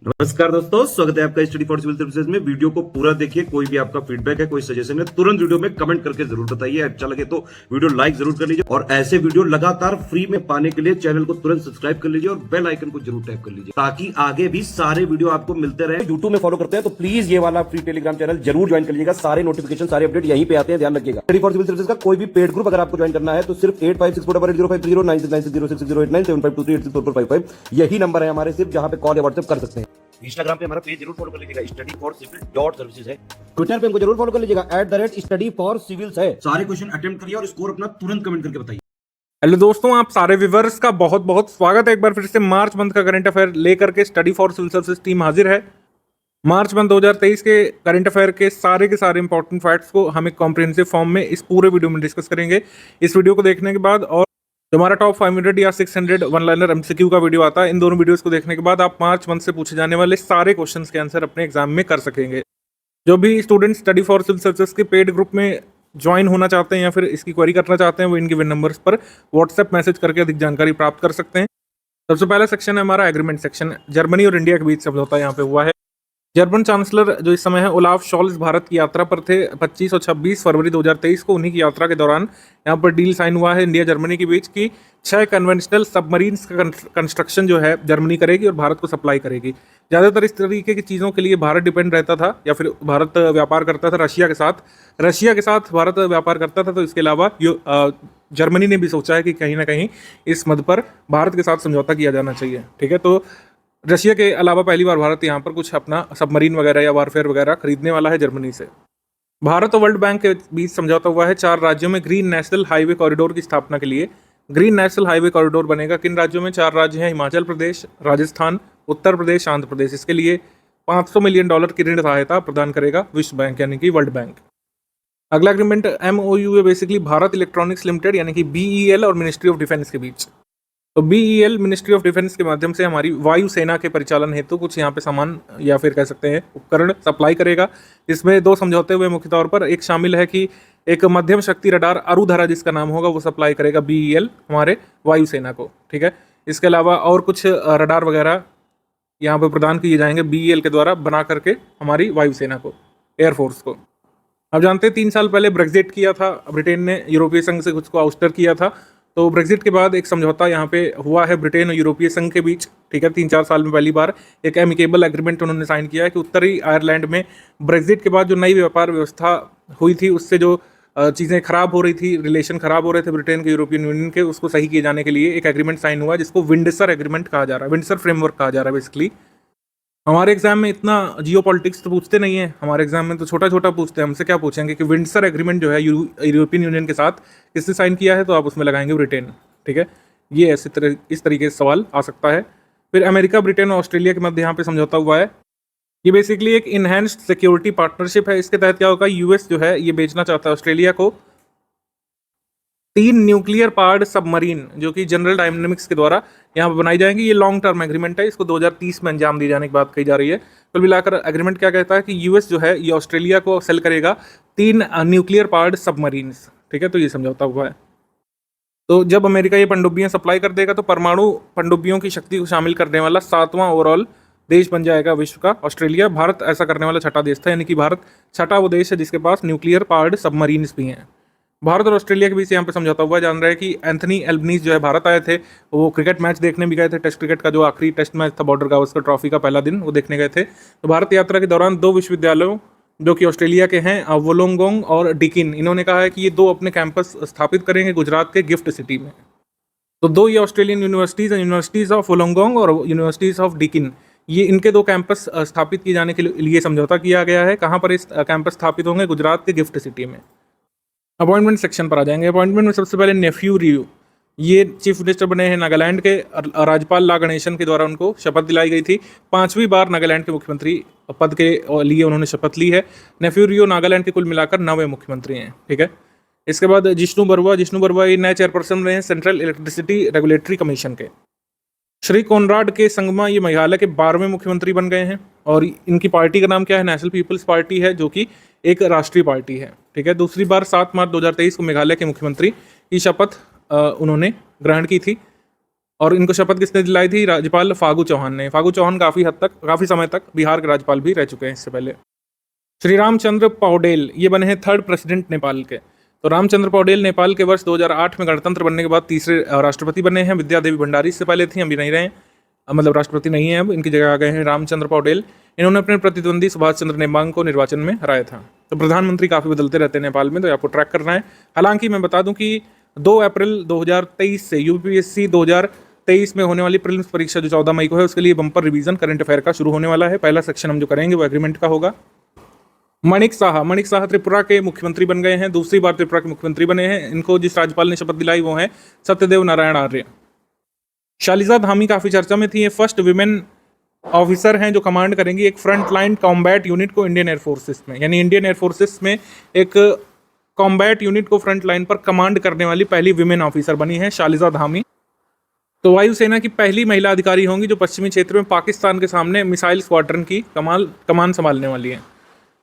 नमस्कार दोस्तों, स्वागत है आपका स्टडी फॉर सिविल सर्विसेज में। वीडियो को पूरा देखिए। कोई भी आपका फीडबैक है, कोई सजेशन है, तुरंत वीडियो में कमेंट करके जरूर बताइए। अच्छा लगे तो वीडियो लाइक जरूर कर लीजिए और ऐसे वीडियो लगातार फ्री में पाने के लिए चैनल को तुरंत सब्सक्राइब कर लीजिए और बेल आइकन को जरूर टैप कर लीजिए ताकि आगे भी सारे वीडियो आपको मिलते रहे। यूट्यूब में फॉलो करते हैं तो प्लीज ये वाला फ्री टेलीग्राम चैनल जरूर ज्वाइन कर लीजिएगा। सारे नोटिफिकेशन, सारे अपडेट यहीं पे आते हैं, ध्यान रखिएगा। स्टडी फॉर सिविल सर्विसेज का कोई भी पेड ग्रुप अगर आपको ज्वाइन करना है तो सिर्फ 856480560660897523864455 यही नंबर है हमारे, सिर्फ जहां पे कॉल या व्हाट्सएप कर सकते हैं। इंस्टाग्राम पे हमारा पेज जरूर फॉलो कर लीजिएगा, study4civil.services है। ट्विटर पे हमको जरूर फॉलो कर लीजिएगा, @study4civils है। सारे क्वेश्चन अटेम्प्ट करिए और स्कोर अपना तुरंत कमेंट करके बताइए। हेलो दोस्तों, आप सारे व्यूअर्स का बहुत बहुत स्वागत है। एक बार फिर से मार्च मंथ का करंट अफेयर लेकर के study for civil services team हाजिर है। मार्च मंथ 2023 के करंट अफेयर के सारे इंपॉर्टेंट फैक्ट्स को हम एक कॉम्प्रिहेंसिव फॉर्म में इस पूरे वीडियो में डिस्कस करेंगे। इस वीडियो को देखने के बाद और जो हमारा टॉप 500 या 600 वन लाइनर एमसीक्यू का वीडियो आता है, इन दोनों वीडियोस को देखने के बाद आप मार्च मंथ से पूछे जाने वाले सारे क्वेश्चंस के आंसर अपने एग्जाम में कर सकेंगे। जो भी student study for civil services के पेड ग्रुप में ज्वाइन होना चाहते हैं या फिर इसकी क्वेरी करना चाहते हैं, वो इन गिवन नंबर्स पर व्हाट्सएप मैसेज करके अधिक जानकारी प्राप्त कर सकते हैं। सबसे पहला सेक्शन है हमारा एग्रीमेंट सेक्शन। जर्मनी और इंडिया के बीच समझौता यहाँ पे हुआ है। जर्मन चांसलर जो इस समय है ओलाफ शॉल्ज भारत की यात्रा पर थे 25 और 26 फरवरी 2023 को। उन्हीं की यात्रा के दौरान यहाँ पर डील साइन हुआ है इंडिया जर्मनी के बीच की 6 कन्वेंशनल सबमरीन्स का कंस्ट्रक्शन जो है जर्मनी करेगी और भारत को सप्लाई करेगी। ज़्यादातर इस तरीके की चीज़ों के लिए भारत डिपेंड रहता था या फिर भारत व्यापार करता था रशिया के साथ भारत व्यापार करता था। तो इसके अलावा जर्मनी ने भी सोचा है कि कहीं ना कहीं इस मद पर भारत के साथ समझौता किया जाना चाहिए। ठीक है, तो रशिया के अलावा पहली बार भारत यहाँ पर कुछ अपना सबमरीन वगैरह या वारफेयर वगैरह खरीदने वाला है जर्मनी से। भारत और वर्ल्ड बैंक के बीच समझौता हुआ है 4 राज्यों में ग्रीन नेशनल हाईवे कॉरिडोर की स्थापना के लिए। ग्रीन नेशनल हाईवे कॉरिडोर बनेगा किन राज्यों में? 4 राज्य हैं, हिमाचल प्रदेश, राजस्थान, उत्तर प्रदेश, आंध्र प्रदेश। इसके लिए $500 मिलियन की ऋण सहायता प्रदान करेगा विश्व बैंक यानी कि वर्ल्ड बैंक। अगला एग्रीमेंट MOU है बेसिकली भारत इलेक्ट्रॉनिक्स लिमिटेड यानी कि BEL और मिनिस्ट्री ऑफ डिफेंस के बीच। तो BEL मिनिस्ट्री ऑफ डिफेंस के माध्यम से हमारी वायुसेना के परिचालन हेतु कुछ यहाँ पे सामान या फिर कह सकते हैं उपकरण सप्लाई करेगा। इसमें 2 समझौते हुए मुख्य तौर पर। एक शामिल है कि एक मध्यम शक्ति रडार अरुधरा जिसका नाम होगा वो सप्लाई करेगा BEL हमारे वायुसेना को। ठीक है, इसके अलावा और कुछ रडार वगैरह यहाँ पर प्रदान किए जाएंगे BEL के द्वारा बना करके हमारी वायुसेना को, एयरफोर्स को। अब जानते हैं 3 साल पहले ब्रेक्जिट किया था ब्रिटेन ने, यूरोपीय संघ से खुद को आउस्टर किया था। तो ब्रेक्जिट के बाद एक समझौता यहाँ पे हुआ है ब्रिटेन और यूरोपीय संघ के बीच। ठीक है, 3-4 साल में पहली बार एक एमिकेबल एग्रीमेंट उन्होंने साइन किया है कि उत्तरी आयरलैंड में ब्रेक्जिट के बाद जो नई व्यापार व्यवस्था हुई थी उससे जो चीज़ें खराब हो रही थी, रिलेशन खराब हो रहे थे ब्रिटेन के यूरोपियन यूनियन के, उसको सही किए जाने के लिए एक एग्रीमेंट साइन हुआ जिसको विंडसर एग्रीमेंट कहा जा रहा है, विंडसर फ्रेमवर्क कहा जा रहा है बेसिकली। हमारे एग्जाम में इतना जियो पॉलिटिक्स तो पूछते नहीं है, हमारे एग्जाम में तो छोटा छोटा पूछते हैं। हमसे क्या पूछेंगे कि विंडसर एग्रीमेंट जो है यूरोपियन यूनियन के साथ किसने साइन किया है, तो आप उसमें लगाएंगे ब्रिटेन। ठीक है, ये इस तरीके से सवाल आ सकता है। फिर अमेरिका, ब्रिटेन और ऑस्ट्रेलिया के मध्य यहाँ पे समझौता हुआ है। ये बेसिकली एक इनहेंस्ड सिक्योरिटी पार्टनरशिप है। इसके तहत क्या होगा, यूएस जो है ये बेचना चाहता है ऑस्ट्रेलिया को 3 न्यूक्लियर पावर्ड सबमरीन जो कि जनरल डायनामिक्स के द्वारा यहाँ पर बनाई जाएंगी। ये लॉन्ग टर्म एग्रीमेंट है, इसको 2030 में अंजाम दिए जाने की बात कही जा रही है। कुल मिलाकर एग्रीमेंट क्या कहता है कि यूएस जो है ये ऑस्ट्रेलिया को सेल करेगा 3 न्यूक्लियर पावर्ड सबमरीन्स। ठीक है, तो ये समझौता हुआ है। तो जब अमेरिका ये पनडुब्बियां सप्लाई कर देगा तो परमाणु पनडुब्बियों की शक्ति को शामिल करने वाला 7वां ओवरऑल देश बन जाएगा विश्व का ऑस्ट्रेलिया। भारत ऐसा करने वाला 6ठा देश था, यानी कि भारत 6ठा वो देश है जिसके पास न्यूक्लियर पावर्ड सबमरीन्स भी हैं। भारत और ऑस्ट्रेलिया के बीच यहाँ पे समझौता हुआ। जान रहे हैं कि एंथनी एल्बनीज जो है भारत आए थे, वो क्रिकेट मैच देखने भी गए थे। टेस्ट क्रिकेट का जो आखिरी टेस्ट मैच था बॉर्डर गावस्कर ट्रॉफी का पहला दिन, वो देखने गए थे। तो भारत यात्रा के दौरान 2 विश्वविद्यालयों जो कि ऑस्ट्रेलिया के हैं, वोलोंगोंग और डिकिन, इन्होंने कहा है कि ये 2 अपने कैंपस स्थापित करेंगे गुजरात के गिफ्ट सिटी में। तो 2 ये Australian universities, universities of Wollongong और यूनिवर्सिटीज़ ऑफ डिकिन, ये इनके 2 कैंपस स्थापित किए जाने के लिए समझौता किया गया है। कहाँ पर इस कैंपस स्थापित होंगे? गुजरात के गिफ्ट सिटी में। अपॉइंटमेंट सेक्शन पर आ जाएंगे। अपॉइंटमेंट में सबसे पहले नेफ्यू रियू, ये चीफ मिनिस्टर बने हैं नागालैंड के। राज्यपाल ला गणेशन के द्वारा उनको शपथ दिलाई गई थी। 5वीं बार नागालैंड के मुख्यमंत्री पद के लिए उन्होंने शपथ ली है। नेफ्यू रियो नागालैंड के कुल मिलाकर 9वें मुख्यमंत्री हैं। ठीक है, इसके बाद जिष्णु बरुआ ये नए चेयरपर्सन रहे हैं सेंट्रल इलेक्ट्रिसिटी रेगुलेटरी कमीशन के। श्री कोनराड के संगमा ये मेघालय के 12वें मुख्यमंत्री बन गए हैं और इनकी पार्टी का नाम क्या है? नेशनल पीपल्स पार्टी है, जो कि एक राष्ट्रीय पार्टी है। ठीक है, दूसरी बार 7 मार्च 2023 को मेघालय के मुख्यमंत्री की शपथ उन्होंने ग्रहण की थी। और इनको शपथ किसने दिलाई थी? राज्यपाल फागू चौहान ने। फागू चौहान काफ़ी समय तक बिहार के राज्यपाल भी रह चुके हैं इससे पहले। श्री रामचंद्र पौडेल ये बने हैं थर्ड प्रेसिडेंट नेपाल के। तो रामचंद्र पौडेल नेपाल के वर्ष 2008 में गणतंत्र बनने के बाद तीसरे राष्ट्रपति बने हैं। विद्या देवी भंडारी इससे पहले थी, अभी नहीं रहे, मतलब राष्ट्रपति नहीं है अब, इनकी जगह आ गए हैं रामचंद्र पौडेल। इन्होंने अपने प्रतिद्वंदी सुभाष चंद्र नेमांग को निर्वाचन में हराया था। तो प्रधानमंत्री काफ़ी बदलते रहते हैं नेपाल में, तो आपको ट्रैक करना है। हालांकि मैं बता दूं कि 2 अप्रैल 2023 से यूपीएससी 2023 में होने वाली प्रीलिम्स परीक्षा जो 14 मई को है, उसके लिए बम्पर रिवीजन करंट अफेयर का शुरू होने वाला है। पहला सेक्शन हम जो करेंगे वो एग्रीमेंट का होगा। मणिक साहा त्रिपुरा के मुख्यमंत्री बन गए हैं, दूसरी बार त्रिपुरा के मुख्यमंत्री बने हैं। इनको जिस राज्यपाल ने शपथ दिलाई वो है सत्यदेव नारायण आर्य। शालिजा धामी काफ़ी चर्चा में थी, ये फर्स्ट विमेन ऑफिसर हैं जो कमांड करेंगी एक फ्रंट लाइन कॉम्बैट यूनिट को इंडियन एयरफोर्सेस में, यानी इंडियन एयरफोर्सेस में एक कॉम्बैट यूनिट को फ्रंट लाइन पर कमांड करने वाली पहली विमेन ऑफिसर बनी है शालिजा धामी। तो वायुसेना की पहली महिला अधिकारी होंगी जो पश्चिमी क्षेत्र में पाकिस्तान के सामने मिसाइल स्क्वाड्रन की कमान संभालने वाली हैं।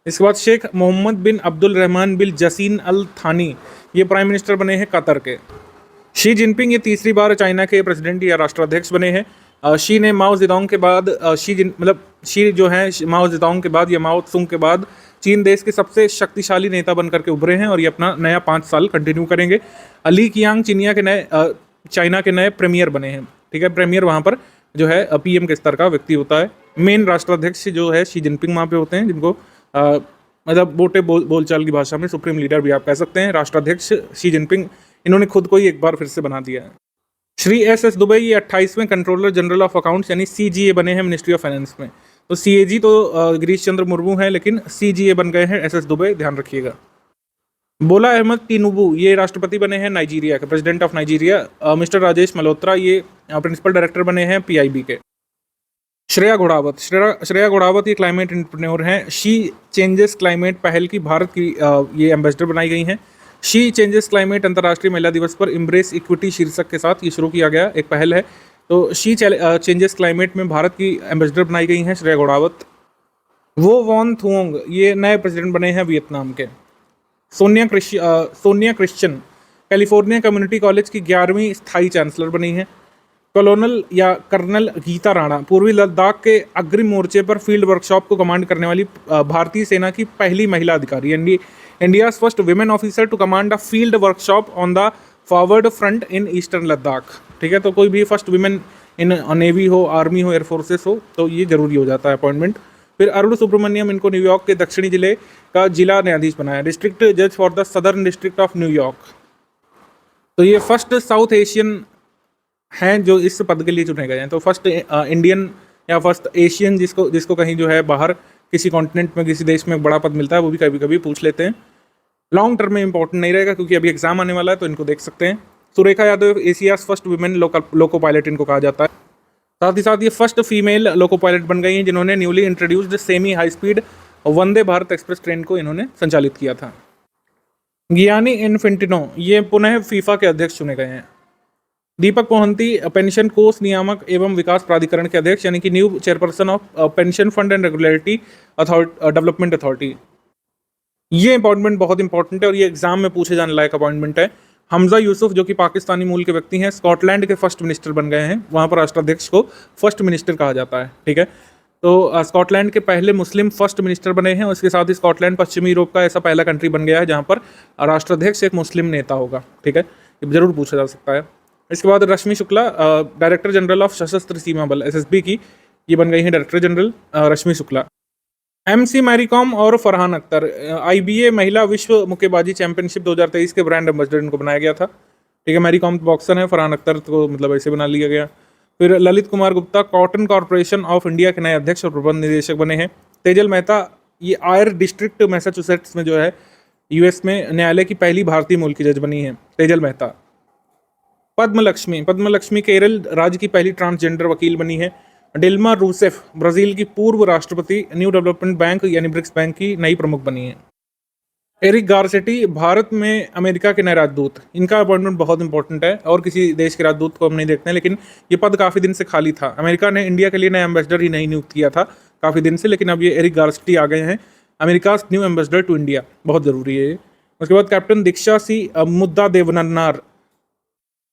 इसके बाद शेख मोहम्मद बिन अब्दुल रहमान बिन जसीन अल थानी ये प्राइम मिनिस्टर बने हैं कतर के। शी जिनपिंग ये तीसरी बार चाइना के प्रेसिडेंट या राष्ट्राध्यक्ष बने हैं। शी ने माओ जेडोंग के बाद शी जो है माओ जेडोंग के बाद या माओ त्सुंग के बाद चीन देश के सबसे शक्तिशाली नेता बनकर के उभरे हैं और ये अपना नया 5 साल कंटिन्यू करेंगे। ली कियांग चाइना के नए प्रीमियर बने हैं। ठीक है, प्रीमियर वहाँ पर जो है पीएम के स्तर का व्यक्ति होता है। मेन राष्ट्राध्यक्ष जो है शी जिनपिंग वहाँ पे होते हैं, जिनको मतलब मोटे बोलचाल की भाषा में सुप्रीम लीडर भी आप कह सकते हैं। राष्ट्राध्यक्ष शी जिनपिंग, इन्होंने खुद को ही एक बार फिर से बना दिया है। श्री एस दुबे ये 28वें कंट्रोलर जनरल ऑफ अकाउंट्स यानी सीजीए बने हैं मिनिस्ट्री ऑफ फाइनेंस में। तो सीएजी तो गिरीश चंद्र मुर्मू हैं, लेकिन सीजीए बन गए हैं एस दुबे, ध्यान रखिएगा। बोला अहमद तिनुबू ये राष्ट्रपति बने हैं नाइजीरिया के, president of Nigeria. Mister Rajesh Malhotra ये प्रिंसिपल डायरेक्टर बने हैं पीआईबी के। श्रेया घोड़ावत ये क्लाइमेट एंटरप्रेन्योर हैं। शी चेंजेस क्लाइमेट पहल की भारत की ये एम्बेसडर बनाई गई हैं। शी चेंजेस क्लाइमेट अंतर्राष्ट्रीय महिला दिवस पर एम्ब्रेस इक्विटी शीर्षक के साथ ये शुरू किया गया एक पहल है। तो शी चेंजेस क्लाइमेट में भारत की एम्बेसडर बनाई गई हैं श्रेया घोड़ावत। वो वॉन थुओंग ये नए प्रेसिडेंट बने हैं वियतनाम के। Sonia Christian California community college की 11वीं स्थायी चांसलर बनी हैं। कर्नल गीता राणा पूर्वी लद्दाख के अग्रिम मोर्चे पर फील्ड वर्कशॉप को कमांड करने वाली भारतीय सेना की पहली महिला अधिकारी। India's first women officer to command a field workshop on the forward front in eastern Ladakh. ठीक है, तो कोई भी फर्स्ट विमेन इन नेवी हो, आर्मी हो, एयरफोर्सेस हो, तो ये जरूरी हो जाता है अपॉइंटमेंट। फिर अरुण सुब्रमण्यम इनको न्यूयॉर्क के दक्षिणी जिले का जिला न्यायाधीश बनाया, डिस्ट्रिक्ट जज for the southern district of New York. तो ये फर्स्ट साउथ एशियन हैं जो इस पद के लिए चुने गए हैं। तो फर्स्ट इंडियन या फर्स्ट एशियन जिसको कहीं जो है बाहर किसी कॉन्टिनेंट में किसी देश में बड़ा पद मिलता है, वो भी कभी कभी पूछ लेते हैं। लॉन्ग टर्म में इंपॉर्टेंट नहीं रहेगा क्योंकि अभी एग्जाम आने वाला है, तो इनको देख सकते हैं। Surekha Yadav Asia's first women loco pilot इनको कहा जाता है। साथ ही साथ ये फर्स्ट फीमेल लोको पायलट बन गई हैं जिन्होंने newly introduced semi high speed Vande Bharat express train को इन्होंने संचालित किया था। गियानी इन्फेंटिनो ये पुनः फीफा के अध्यक्ष चुने गए हैं। दीपक मोहंती पेंशन कोष नियामक एवं विकास प्राधिकरण के अध्यक्ष यानी कि new chairperson of pension fund and regulatory development authority. ये अपॉइंटमेंट बहुत इंपॉर्टेंट है और ये एग्जाम में पूछे जाने लायक अपॉइंटमेंट है। हमजा यूसुफ जो कि पाकिस्तानी मूल के व्यक्ति हैं, स्कॉटलैंड के फर्स्ट मिनिस्टर बन गए हैं। वहाँ पर राष्ट्राध्यक्ष को फर्स्ट मिनिस्टर कहा जाता है। ठीक है, तो स्कॉटलैंड के पहले मुस्लिम फर्स्ट मिनिस्टर बने हैं। उसके साथ ही स्कॉटलैंड पश्चिमी यूरोप का ऐसा पहला कंट्री बन गया है जहाँ पर राष्ट्राध्यक्ष एक मुस्लिम नेता होगा। ठीक है, ये जरूर पूछा जा सकता है। इसके बाद रश्मि शुक्ला डायरेक्टर जनरल ऑफ सशस्त्र सीमा बल एसएसबी की ये बन गई हैं डायरेक्टर जनरल रश्मि शुक्ला। एमसी मैरीकॉम और फरहान अख्तर आईबीए महिला विश्व मुक्केबाजी चैंपियनशिप 2023 के ब्रांड एम्बेसडर इनको बनाया गया था। ठीक है, मैरीकॉम बॉक्सर है, फरहान अख्तर को मतलब ऐसे बना लिया गया। फिर Lalit Kumar Gupta cotton corporation of India के नए अध्यक्ष और प्रबंध निदेशक बने हैं। तेजल मेहता ये आयर डिस्ट्रिक्ट मैसाचुसेट्स में जो है यूएस में न्यायालय की पहली भारतीय मूल की जज बनी है तेजल मेहता। पद्मलक्ष्मी केरल राज्य की पहली ट्रांसजेंडर वकील बनी है। डिल्मा रूसेफ ब्राजील की पूर्व राष्ट्रपति न्यू डेवलपमेंट बैंक यानी ब्रिक्स बैंक की नई प्रमुख बनी है। एरिक गारसेटी भारत में अमेरिका के नए राजदूत, इनका अपॉइंटमेंट बहुत इंपॉर्टेंट है और किसी देश के राजदूत को हम नहीं देखते हैं, लेकिन ये पद काफ़ी दिन से खाली था। अमेरिका ने इंडिया के लिए नए एम्बेसडर ही नहीं नियुक्त किया था काफ़ी दिन से, लेकिन अब ये एरिक गारसेटी आ गए हैं America new ambassador to India, बहुत ज़रूरी है। उसके बाद कैप्टन दीक्षा सी मुद्दा देवनन्नार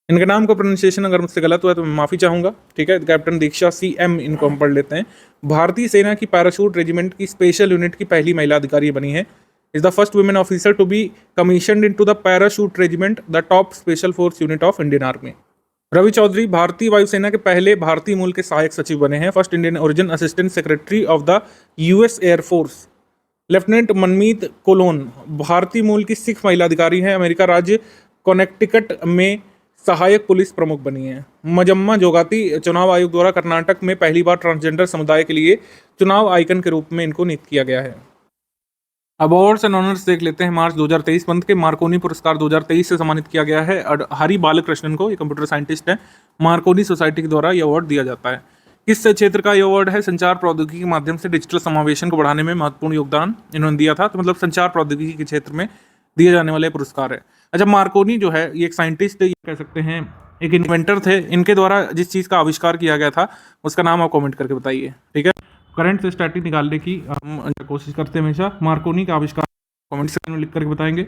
इनके नाम का प्रोनाउंसिएशन अगर मुझसे गलत हुआ तो मैं माफ़ी चाहूँगा, ठीक है। कैप्टन दीक्षा CM इनको हम पढ़ लेते हैं। भारतीय सेना की पैराशूट रेजिमेंट की स्पेशल यूनिट की पहली महिला अधिकारी बनी है। Is the first woman officer to be commissioned into the parachute regiment, the top special force unit of Indian army. Ravi Chaudhary भारतीय वायुसेना के पहले भारतीय मूल के सहायक सचिव बने हैं। First Indian origin assistant secretary of the US air force. Lieutenant Manmeet Colon भारतीय मूल की सिख महिला अधिकारी हैं। अमेरिका राज्य कनेक्टिकट में सहायक पुलिस प्रमुख बनी है। मजम्मा जोगाती चुनाव आयोग द्वारा कर्नाटक में पहली बार ट्रांसजेंडर समुदाय के लिए चुनाव आइकन के रूप में इनको नियुक्त किया गया है। अवार्ड्स एंड ऑनर्स देख लेते हैं। मार्च 2023 मंथ के मार्कोनी पुरस्कार 2023 से सम्मानित किया गया है और हरि बालकृष्णन को, ये कंप्यूटर साइंटिस्ट हैं। मार्कोनी सोसाइटी के द्वारा ये अवार्ड दिया जाता है। किस क्षेत्र का ये अवार्ड है? संचार प्रौद्योगिकी के माध्यम से डिजिटल समावेशन को बढ़ाने में महत्वपूर्ण योगदान इन्होंने दिया था, तो मतलब संचार प्रौद्योगिकी के क्षेत्र में दिए जाने वाले पुरस्कार है। अच्छा, मार्कोनी जो है ये एक साइंटिस्ट, ये कह सकते हैं एक इन्वेंटर थे। इनके द्वारा जिस चीज़ का आविष्कार किया गया था उसका नाम आप कमेंट करके बताइए, ठीक है। करंट से स्टैटिक निकालने की हम कोशिश करते हैं हमेशा। मार्कोनी का आविष्कार कमेंट सेक्शन में लिख करके बताएंगे।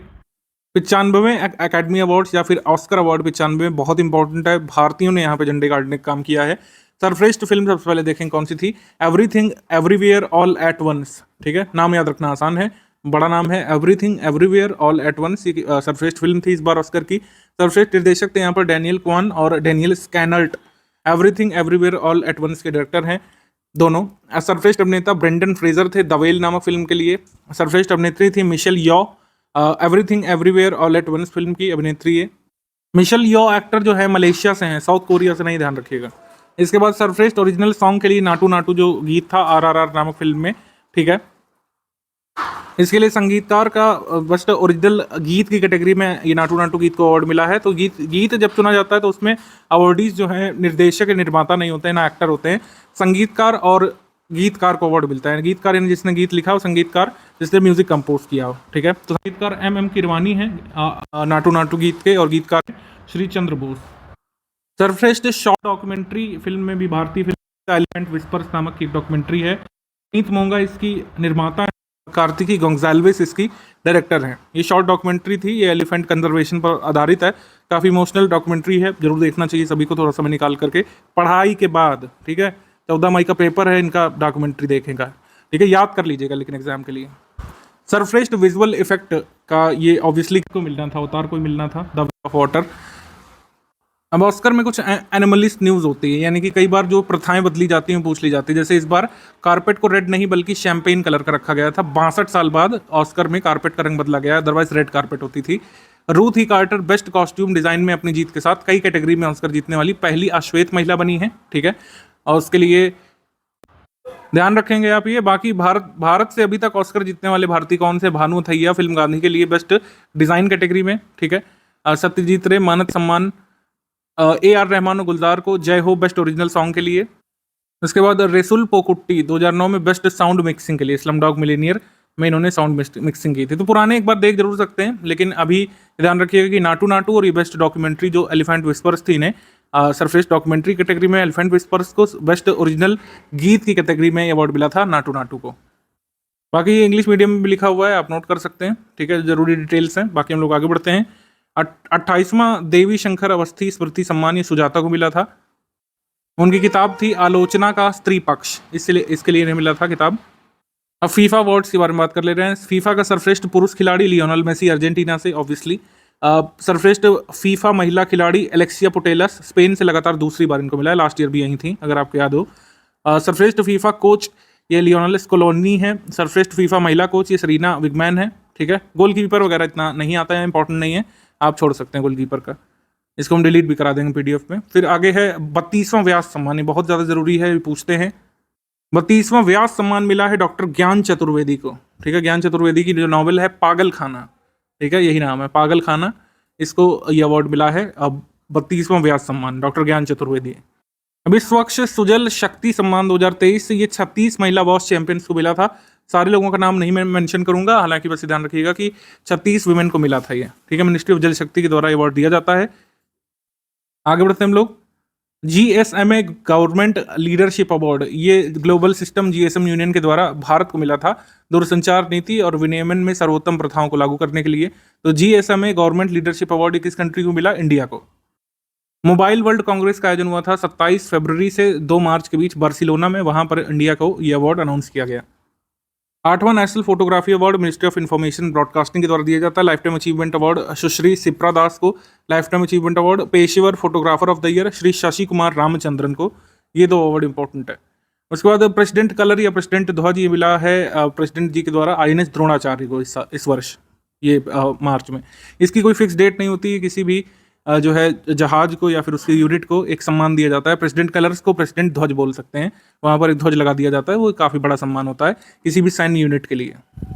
95वें एकेडमी अवार्ड्स या फिर ऑस्कर अवार्ड 95 बहुत इंपॉर्टेंट है। भारतीयों ने यहाँ पे झंडे गाड़ने का काम किया है। सर्वश्रेष्ठ फिल्म सबसे पहले देखें कौन सी थी? Everything everywhere all at once, ठीक है। नाम याद रखना आसान है, बड़ा नाम है। Everything everywhere all at once सर्वश्रेष्ठ फिल्म थी इस बार ऑस्कर की। सर्वश्रेष्ठ निर्देशक थे यहाँ पर डैनियल क्वान और Daniel Scheinert. Everything everywhere all at once के डायरेक्टर हैं दोनों। सर्वश्रेष्ठ अभिनेता ब्रेंडन फ्रेजर थे द वेल नामक फिल्म के लिए। सर्वश्रेष्ठ अभिनेत्री थी Michelle Yeoh, everything everywhere all at once फिल्म की अभिनेत्री है। मिशेल यॉ एक्टर जो है मलेशिया से हैं, साउथ कोरिया से नहीं, ध्यान रखिएगा। इसके बाद सर्वश्रेष्ठ ओरिजिनल सॉन्ग के लिए नाटू नाटू जो गीत था RRR नामक फिल्म में, ठीक है। इसके लिए संगीतकार का बेस्ट ओरिजिनल गीत की कैटेगरी में ये नाटू नाटू गीत को अवार्ड मिला है। तो गीत जब चुना जाता है तो उसमें अवार्डीज जो है निर्देशक या निर्माता नहीं होते हैं, ना एक्टर होते हैं। संगीतकार और गीतकार को अवार्ड मिलता है। गीतकार यानी जिसने गीत लिखा हो, संगीतकार जिसने म्यूजिक कंपोज किया हो, ठीक है। तो संगीतकार MM किरवानी है नाटू नाटू गीत के, और गीतकार श्री चंद्र बोस। सर्वश्रेष्ठ शॉर्ट डॉक्यूमेंट्री फिल्म में भी भारतीय फिल्म एलिफेंट विस्पर्स नामक की डॉक्यूमेंट्री है। नीत मोंगा इसकी निर्माता, कार्तिकी गोंजाल्विस इसकी डायरेक्टर हैं। ये शॉर्ट डॉक्यूमेंट्री थी, ये एलिफेंट कंजर्वेशन पर आधारित है। काफ़ी इमोशनल डॉक्यूमेंट्री है, जरूर देखना चाहिए सभी को थोड़ा समय निकाल करके पढ़ाई के बाद, ठीक है। 14 मई का पेपर है, इनका डॉक्यूमेंट्री देखेगा, ठीक है, याद कर लीजिएगा लेकिन एग्जाम के लिए। सर्वश्रेष्ठ विजुअल इफेक्ट का ये ऑब्वियसली को मिलना था, अवतार को मिलना था, द वे ऑफ वाटर। अब ऑस्कर में कुछ एनिमलिस्ट न्यूज़ होती है, यानी कि कई बार जो प्रथाएं बदली जाती हैं पूछ ली जाती है। जैसे इस बार कारपेट को रेड नहीं बल्कि शैंपेन कलर का रखा गया था। 62 साल बाद ऑस्कर में कारपेट का रंग बदला गया, अदरवाइज रेड कारपेट होती थी। रूथ ही कार्टर बेस्ट कॉस्ट्यूम डिजाइन में अपनी जीत के साथ कई कैटेगरी में ऑस्कर जीतने वाली पहली अश्वेत महिला बनी है, ठीक है। और उसके लिए ध्यान रखेंगे आप ये। बाकी भारत से अभी तक ऑस्कर जीतने वाले भारतीय कौन से? भानु अथैया फिल्म गांधी के लिए बेस्ट डिजाइन कैटेगरी में, ठीक है। सत्यजीत रे मानद सम्मान, AR रहमान और गुलजार को जय हो बेस्ट ओरिजिनल सॉन्ग के लिए। उसके बाद रेसुल पोकुट्टी 2009 में बेस्ट साउंड मिक्सिंग के लिए, स्लमडॉग मिलियनियर में इन्होंने साउंड मिक्सिंग की थी। तो पुराने एक बार देख जरूर सकते हैं, लेकिन अभी ध्यान रखिएगा कि नाटू नाटू और ये बेस्ट डॉक्यूमेंट्री जो एलिफेंट विस्पर्स थी, इन्हें सर्वश्रेष्ठ डॉक्यूमेंट्री कैटेगरी में, एलिफेंट विस्पर्स को बेस्ट ओरिजिनल गीत की कैटेगरी में अवार्ड मिला था नाटू नाटू को। बाकी ये इंग्लिश मीडियम में भी लिखा हुआ है, आप नोट कर सकते हैं, ठीक है, जरूरी डिटेल्स हैं। बाकी हम लोग आगे बढ़ते हैं। 28वां देवी शंकर अवस्थी स्मृति सम्मान ये सुजाता को मिला था। उनकी किताब थी आलोचना का स्त्री पक्ष, इसके लिए इन्हें मिला था किताब। अब फीफा अवार्ड्स के बारे में बात कर ले रहे हैं। फीफा का सर्वश्रेष्ठ पुरुष खिलाड़ी लियोनेल मेसी अर्जेंटीना से, ऑब्वियसली। सर्वश्रेष्ठ फीफा महिला खिलाड़ी एलेक्सिया पुटेलस स्पेन से लगातार दूसरी बार इनको मिला है, लास्ट ईयर भी यही थी अगर आपको याद हो। सर्वश्रेष्ठ फीफा कोच ये लियोनेल स्कोलोनी है। सर्वश्रेष्ठ फीफा महिला कोच ये सरीना विगमैन है, ठीक है। गोलकीपर वगैरह इतना नहीं आता है, इंपॉर्टेंट नहीं है, आप छोड़ सकते हैं गोलकीपर का, इसको हम डिलीट भी करा देंगे PDF में। फिर आगे है 32वां व्यास सम्मान, ये बहुत ज़्यादा जरूरी है, पूछते हैं। 32वां व्यास सम्मान मिला है डॉक्टर ज्ञान चतुर्वेदी को, ठीक है। ज्ञान चतुर्वेदी की जो नॉवेल है पागल खाना, ठीक है, यही नाम है पागल खाना, इसको ये अवार्ड मिला है। अब 32वां व्यास सम्मान डॉक्टर ज्ञान चतुर्वेदी। अभी स्वच्छ सुजल शक्ति सम्मान 2023 से ये 36 महिला बॉस चैंपियंस को मिला था। सारे लोगों का नाम नहीं मैं मेंशन करूंगा, हालांकि बस ध्यान रखिएगा कि 36 वुमेन को मिला था ये, ठीक है। मिनिस्ट्री ऑफ जल शक्ति के द्वारा अवार्ड दिया जाता है। आगे बढ़ते हैं हम लोग। GSMA गवर्नमेंट लीडरशिप अवार्ड ये ग्लोबल सिस्टम GSM यूनियन के द्वारा भारत को मिला था दूरसंचार नीति और विनियमन में सर्वोत्तम प्रथाओं को लागू करने के लिए। तो GSMA गवर्नमेंट लीडरशिप अवार्ड किस कंट्री को मिला? इंडिया को। मोबाइल वर्ल्ड कांग्रेस का आयोजन हुआ था 27 फरवरी से 2 मार्च के बीच बार्सिलोना में, वहां पर इंडिया को ये अवार्ड अनाउंस किया गया। 8वां national photography award ministry of information broadcasting के द्वारा दिया जाता है। Lifetime achievement award Sushri Sipra Das को लाइफ टाइम अचीवमेंट अवार्ड। पेशेवर photographer of the year Shri Shashi Kumar Ramachandran को। ये 2 अवार्ड इंपॉर्टेंट है। उसके बाद प्रेसिडेंट कलर या प्रेसिडेंट ध्वज ये मिला है प्रेसिडेंट जी के द्वारा INS द्रोणाचार्य को इस वर्ष, ये मार्च में। इसकी कोई फिक्स डेट नहीं होती है, किसी भी जो है जहाज को या फिर उसके यूनिट को एक सम्मान दिया जाता है। प्रेसिडेंट कलर्स को प्रेसिडेंट ध्वज बोल सकते हैं, वहाँ पर एक ध्वज लगा दिया जाता है, वो काफ़ी बड़ा सम्मान होता है किसी भी सैन्य यूनिट के लिए।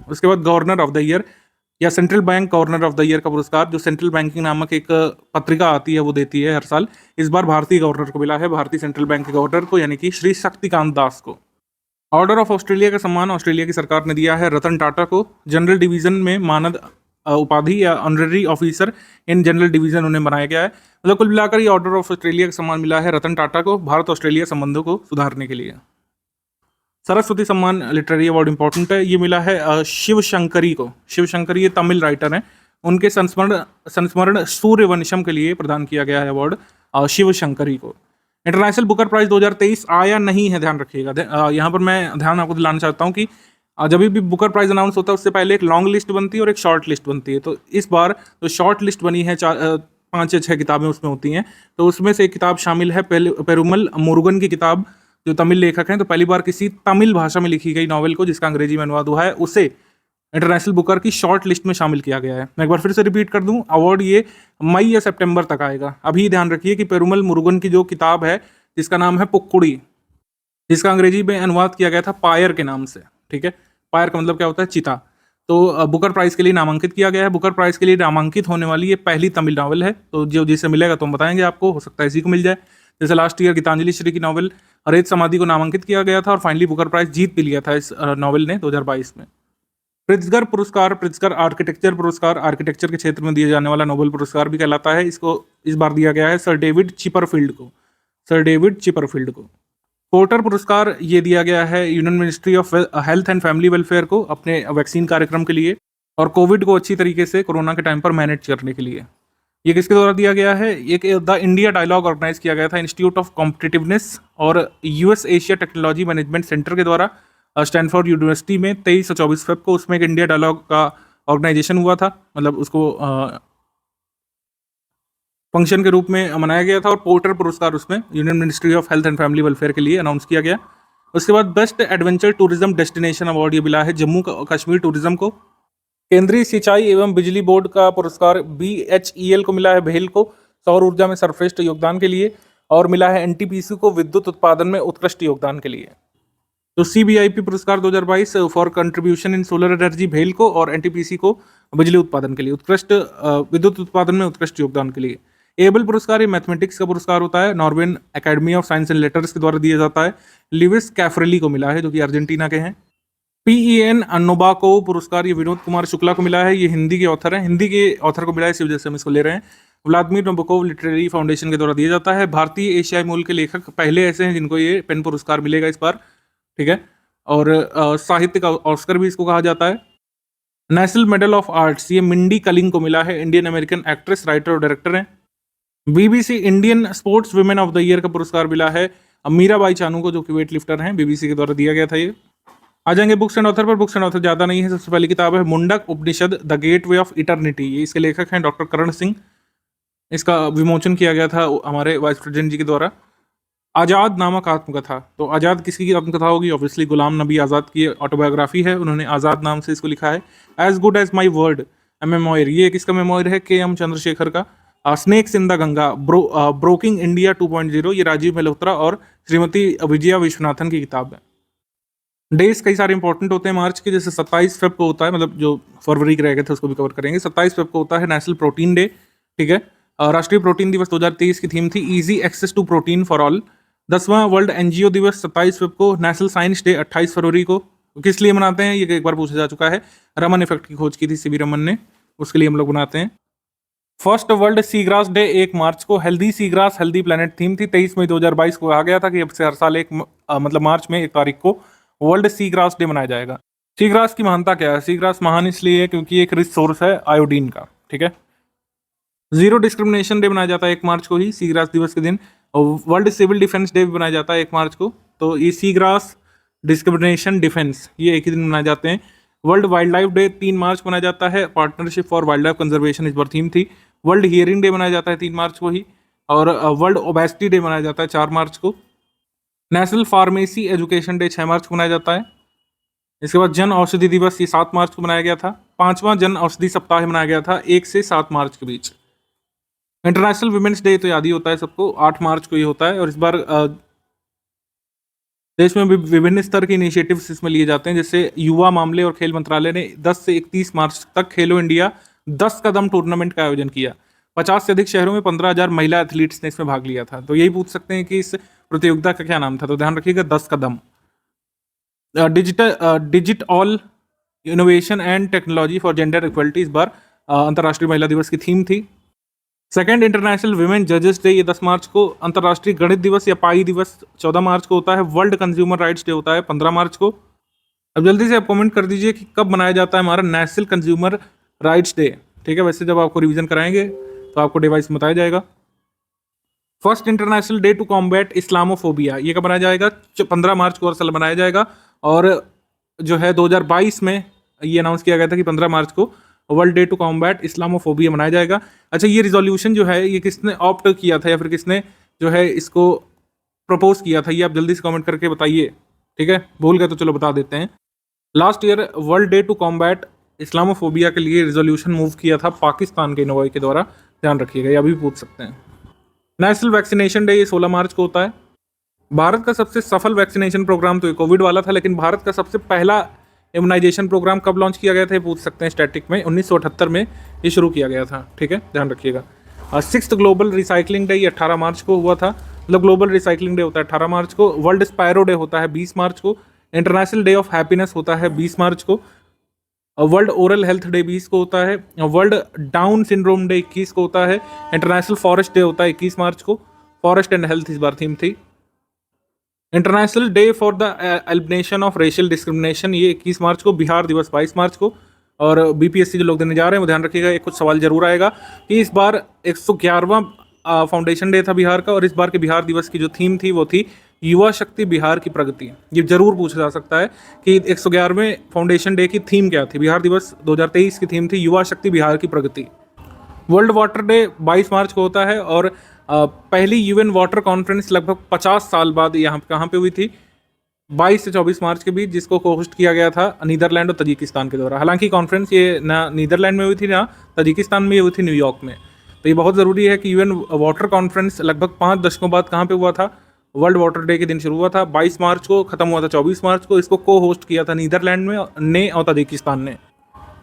उसके बाद गवर्नर ऑफ द ईयर या central bank governor of the year का पुरस्कार जो सेंट्रल बैंकिंग नामक एक पत्रिका आती है वो देती है हर साल। इस बार भारतीय गवर्नर को मिला है, भारतीय सेंट्रल बैंक के गवर्नर को, यानी कि श्री शक्तिकांत दास को। ऑर्डर ऑफ ऑस्ट्रेलिया का सम्मान ऑस्ट्रेलिया की सरकार ने दिया है रतन टाटा को। जनरल डिवीजन में मानद उपाधि या honorary officer in general division उन्हें बनाया गया है। मतलब कुल मिलाकर ये ऑर्डर ऑफ ऑस्ट्रेलिया का सम्मान मिला है रतन टाटा को भारत ऑस्ट्रेलिया संबंधों को सुधारने के लिए। सरस्वती सम्मान लिटरेरी अवार्ड इंपॉर्टेंट है, ये मिला है शिव शंकरी को। शिव शंकरी ये तमिल राइटर हैं, उनके संस्मरण सूर्यवंशम के लिए प्रदान किया गया है अवार्ड शिव शंकरी को। इंटरनेशनल बुकर प्राइज 2023 आया नहीं है, ध्यान रखिएगा। यहाँ पर मैं ध्यान आपको दिलाना चाहता हूँ कि जब भी बुकर प्राइज अनाउंस होता है उससे पहले एक लॉन्ग लिस्ट बनती है और एक शॉर्ट लिस्ट बनती है। तो इस बार जो शॉर्ट लिस्ट बनी है 5 या 6 किताबें उसमें होती हैं, तो उसमें से एक किताब शामिल है पेरुमल मुरुगन की किताब, जो तमिल लेखक हैं। तो पहली बार किसी तमिल भाषा में लिखी गई नॉवेल को जिसका अंग्रेजी में अनुवाद हुआ है उसे इंटरनेशनल बुकर की शॉर्ट लिस्ट में शामिल किया गया है। मैं एक बार फिर से रिपीट कर दूं, अवार्ड ये मई या सितंबर तक आएगा। अभी ध्यान रखिए कि पेरुमल मुरुगन की जो किताब है जिसका नाम है पुक्कुड़ी, जिसका अंग्रेजी में अनुवाद किया गया था पायर के नाम से, ठीक है। पायर का मतलब क्या होता है, चिता। तो बुकर प्राइज के लिए नामांकित किया गया है। बुकर प्राइज के लिए नामांकित होने वाली ये पहली तमिल नॉवल है। तो जो जिसे मिलेगा तो हम बताएंगे आपको, हो सकता है इसी को मिल जाए। जैसे लास्ट ईयर गीतांजलि श्री की नॉवल रेत समाधि को नामांकित किया गया था और फाइनली बुकर प्राइज जीत भी लिया था इस नॉवल ने 2022 में। प्रित्जकर पुरस्कार, प्रित्जकर आर्किटेक्चर पुरस्कार आर्किटेक्चर के क्षेत्र में दिया जाने वाला नोबेल पुरस्कार भी कहलाता है। इसको इस बार दिया गया है सर डेविड चिपरफील्ड को, सर डेविड चिपरफील्ड को। पोर्टर पुरस्कार ये दिया गया है union ministry of health and family welfare को अपने वैक्सीन कार्यक्रम के लिए और कोविड को अच्छी तरीके से कोरोना के टाइम पर मैनेज करने के लिए। ये किसके द्वारा दिया गया है, एक द इंडिया डायलॉग ऑर्गेनाइज किया गया था इंस्टीट्यूट ऑफ कॉम्पिटिटिवनेस और US Asia technology management centre के द्वारा स्टैनफोर्ड यूनिवर्सिटी में 23 और 24 फेब को उसमें एक इंडिया डायलॉग का ऑर्गेनाइजेशन हुआ था, मतलब उसको फंक्शन के रूप में मनाया गया था। और पोर्टर पुरस्कार उसमें union ministry of health and family welfare के लिए अनाउंस किया गया। उसके बाद best adventure tourism destination award ये मिला है जम्मू कश्मीर टूरिज्म को। केंद्रीय सिंचाई एवं बिजली बोर्ड का पुरस्कार BHEL को मिला है भेल को सौर ऊर्जा में सर्वश्रेष्ठ योगदान के लिए, और मिला है NTPC को विद्युत उत्पादन में उत्कृष्ट योगदान के लिए। तो CBIP पुरस्कार 2022 for contribution in solar energy भेल को और NTPC को बिजली उत्पादन के लिए, उत्कृष्ट विद्युत उत्पादन में उत्कृष्ट योगदान के लिए। एबल पुरस्कार ये मैथमेटिक्स का पुरस्कार होता है, नॉर्वेन academy of science and letters के द्वारा दिया जाता है। लिविस कैफ्रेली को मिला है जो कि अर्जेंटीना के हैं। PEN अन्नोबाको पुरस्कार ये विनोद कुमार शुक्ला को मिला है, ये हिंदी के ऑथर हैं, हिंदी के ऑथर को मिला है इसी वजह से हम इसको ले रहे हैं। व्लादिमीर नबोकोव लिटरेरी फाउंडेशन के द्वारा दिया जाता है। भारतीय एशियाई मूल के लेखक पहले ऐसे हैं जिनको ये पेन पुरस्कार मिलेगा इस बार, ठीक है। और साहित्य का ऑस्कर भी इसको कहा जाता है। नेशनल मेडल ऑफ आर्ट्स ये मिंडी कलिंग को मिला है, इंडियन अमेरिकन एक्ट्रेस, राइटर और डायरेक्टर हैं। BBC Indian sports women of the year का पुरस्कार मिला है मीराबाई चानू को, जो कि वेट लिफ्टर हैं, BBC के द्वारा दिया गया था ये। आ जाएंगे बुक्स एंड ऑथर पर। बुक्स एंड ऑथर ज़्यादा नहीं है। सबसे पहली किताब है Mundaka Upanishad the gateway of eternity, ये इसके लेखक हैं डॉक्टर करण सिंह। इसका विमोचन किया गया था हमारे वाइस प्रेसिडेंट जी के द्वारा। आज़ाद नामक आत्मकथा, तो आज़ाद किसकी आत्मकथा होगी, ऑब्वियसली गुलाम नबी आज़ाद की ऑटोबायोग्राफी है, उन्होंने आज़ाद नाम से इसको लिखा है। As good as my word memoir, ये किसका मेमोयर है, KM चंद्रशेखर का। Snakes in the Ganga breaking India 2.0, ये राजीव मल्होत्रा और श्रीमती विजया विश्वनाथन की किताब है। डेज कई सारे इंपॉर्टेंट होते हैं मार्च के, जैसे 27 फेब को होता है, मतलब जो फरवरी के रह गए थे उसको भी कवर करेंगे। 27 फेब को होता है नेशनल प्रोटीन डे, ठीक है। राष्ट्रीय प्रोटीन दिवस 2023 की थीम थी easy access to protein for all. 10वां वर्ल्ड NGO दिवस 27 फेब को। नेशनल साइंस डे 28 फरवरी को। किस लिए मनाते हैं ये एक बार पूछा जा चुका है, रमन इफेक्ट की खोज की थी CB रमन ने, उसके लिए हम लोग मनाते हैं। First world sea grass day 1 मार्च को। Healthy sea grass healthy planet theme थी। 23 मई 2022 को कहा गया था कि अब से हर साल मतलब मार्च में 1 तारीख को वर्ल्ड सी ग्रास डे मनाया जाएगा। सी ग्रास की महानता क्या है, सी ग्रास महान इसलिए है क्योंकि एक रिच सोर्स है आयोडीन का, ठीक है। जीरो डिस्क्रिमिनेशन डे मनाया जाता है 1 मार्च को ही, सी ग्रास दिवस के दिन। और वर्ल्ड सिविल डिफेंस डे भी मनाया जाता है 1 मार्च को। तो ये सी ग्रास, डिस्क्रिमिनेशन, डिफेंस, ये एक ही दिन मनाए जाते हैं। वर्ल्ड वाइल्ड लाइफ डे 3 मार्च को मनाया जाता है, partnership for wild life conservation इस बार थीम थी। वर्ल्ड हियरिंग डे मनाया जाता है 3 मार्च को ही। और वर्ल्ड ओबेसिटी डे मनाया जाता है 4 मार्च को। नेशनल फार्मेसी एजुकेशन डे 6 मार्च को मनाया जाता है। इसके बाद जन औषधि दिवस ये 7 मार्च को मनाया गया था। 5वां जन औषधि सप्ताह मनाया गया था 1 से 7 मार्च के बीच। इंटरनेशनल वुमेन्स डे तो याद ही होता है सबको, 8 मार्च को ये होता है। और इस बार देश में विभिन्न स्तर के इनिशिएटिव्स इसमें लिए जाते हैं, जैसे युवा मामले और खेल मंत्रालय ने 10 से 31 मार्च तक खेलो इंडिया 10 कदम टूर्नामेंट का आयोजन किया। 50 से अधिक शहरों में 15,000 महिला एथलीट्स ने इसमें भाग लिया था। तो यही पूछ सकते हैं कि इस प्रतियोगिता का क्या नाम था, तो ध्यान रखिएगा 10 कदम। Digit all innovation and technology for gender equality इस बार अंतर्राष्ट्रीय महिला दिवस की थीम थी। सेकेंड इंटरनेशनल वुमेन जजेस डे ये 10 मार्च को। अंतर्राष्ट्रीय गणित दिवस या पाई दिवस 14 मार्च को होता है। वर्ल्ड कंज्यूमर राइट्स डे होता है 15 मार्च को। अब जल्दी से आप कमेंट कर दीजिए कि कब मनाया जाता है हमारा नेशनल कंज्यूमर राइट्स डे। ठीक है, वैसे जब आपको रिवीजन कराएंगे तो आपको डिवाइस में बताया जाएगा। First international day to combat Islamophobia ये कब मनाया जाएगा, 15 मार्च को हर साल मनाया जाएगा। और जो है 2022 में ये अनाउंस किया गया था कि 15 मार्च को world day to combat Islamophobia मनाया जाएगा। अच्छा, ये रिजोल्यूशन जो है ये किसने ऑप्ट किया था या फिर किसने जो है इसको प्रपोज किया था, ये आप जल्दी से कमेंट करके बताइए। ठीक है, भूल गए तो चलो बता देते हैं। Last year world day to combat Islamophobia के लिए रिजोल्यूशन मूव किया था पाकिस्तान के इनोवाई के द्वारा, ध्यान रखिएगा, ये अभी भी पूछ सकते हैं। नेशनल वैक्सीनेशन डे ये 16 मार्च को होता है। भारत का सबसे सफल वैक्सीनेशन प्रोग्राम तो ये कोविड वाला था, लेकिन भारत का सबसे पहला इम्यूनाइजेशन प्रोग्राम कब लॉन्च किया गया था ये पूछ सकते हैं स्टैटिक में। 1978 में ये शुरू किया गया था। ठीक है, ध्यान रखिएगा। 6th ग्लोबल रिसाइकलिंग डे ये 18 मार्च को हुआ था। मतलब ग्लोबल रिसाइकलिंग डे होता है 18 मार्च को। वर्ल्ड स्पायरो डे होता है 20 मार्च को। इंटरनेशनल डे ऑफ हैप्पीनेस होता है 20 मार्च को। वर्ल्ड ओरल हेल्थ डे 20 को होता है। वर्ल्ड डाउन सिंड्रोम डे 21 को होता है। इंटरनेशनल फॉरेस्ट डे होता है 21 मार्च को। फॉरेस्ट एंड हेल्थ इस बार थीम थी। International day for the elimination of racial discrimination ये 21 मार्च को। बिहार दिवस 22 मार्च को। और बीपीएससी जो लोग देने जा रहे हैं वो ध्यान रखिएगा, एक कुछ सवाल जरूर आएगा कि इस बार 111वां फाउंडेशन डे था बिहार का, और इस बार के बिहार दिवस की जो थीम थी वो थी युवा शक्ति बिहार की प्रगति। ये जरूर पूछा जा सकता है कि 111वें फाउंडेशन डे की थीम क्या थी। बिहार दिवस 2023 की थीम थी युवा शक्ति बिहार की प्रगति। वर्ल्ड वाटर डे 22 मार्च को होता है। और पहली यूएन वाटर कॉन्फ्रेंस लगभग 50 साल बाद यहाँ कहाँ पे हुई थी, 22 से 24 मार्च के बीच, जिसको होस्ट किया गया था नीदरलैंड और तजिकिस्तान के द्वारा। हालांकि कॉन्फ्रेंस ये ना नीदरलैंड में हुई थी ना तजिकिस्तान में हुई थी, न्यूयॉर्क में। तो ये बहुत ज़रूरी है कि यूएन वाटर कॉन्फ्रेंस लगभग 5 दशकों बाद कहाँ पे हुआ था, वर्ल्ड वाटर डे के दिन शुरू हुआ था 22 मार्च को, खत्म हुआ था 24 मार्च को। इसको को होस्ट किया था नीदरलैंड में ने और तजिकिस्तान ने।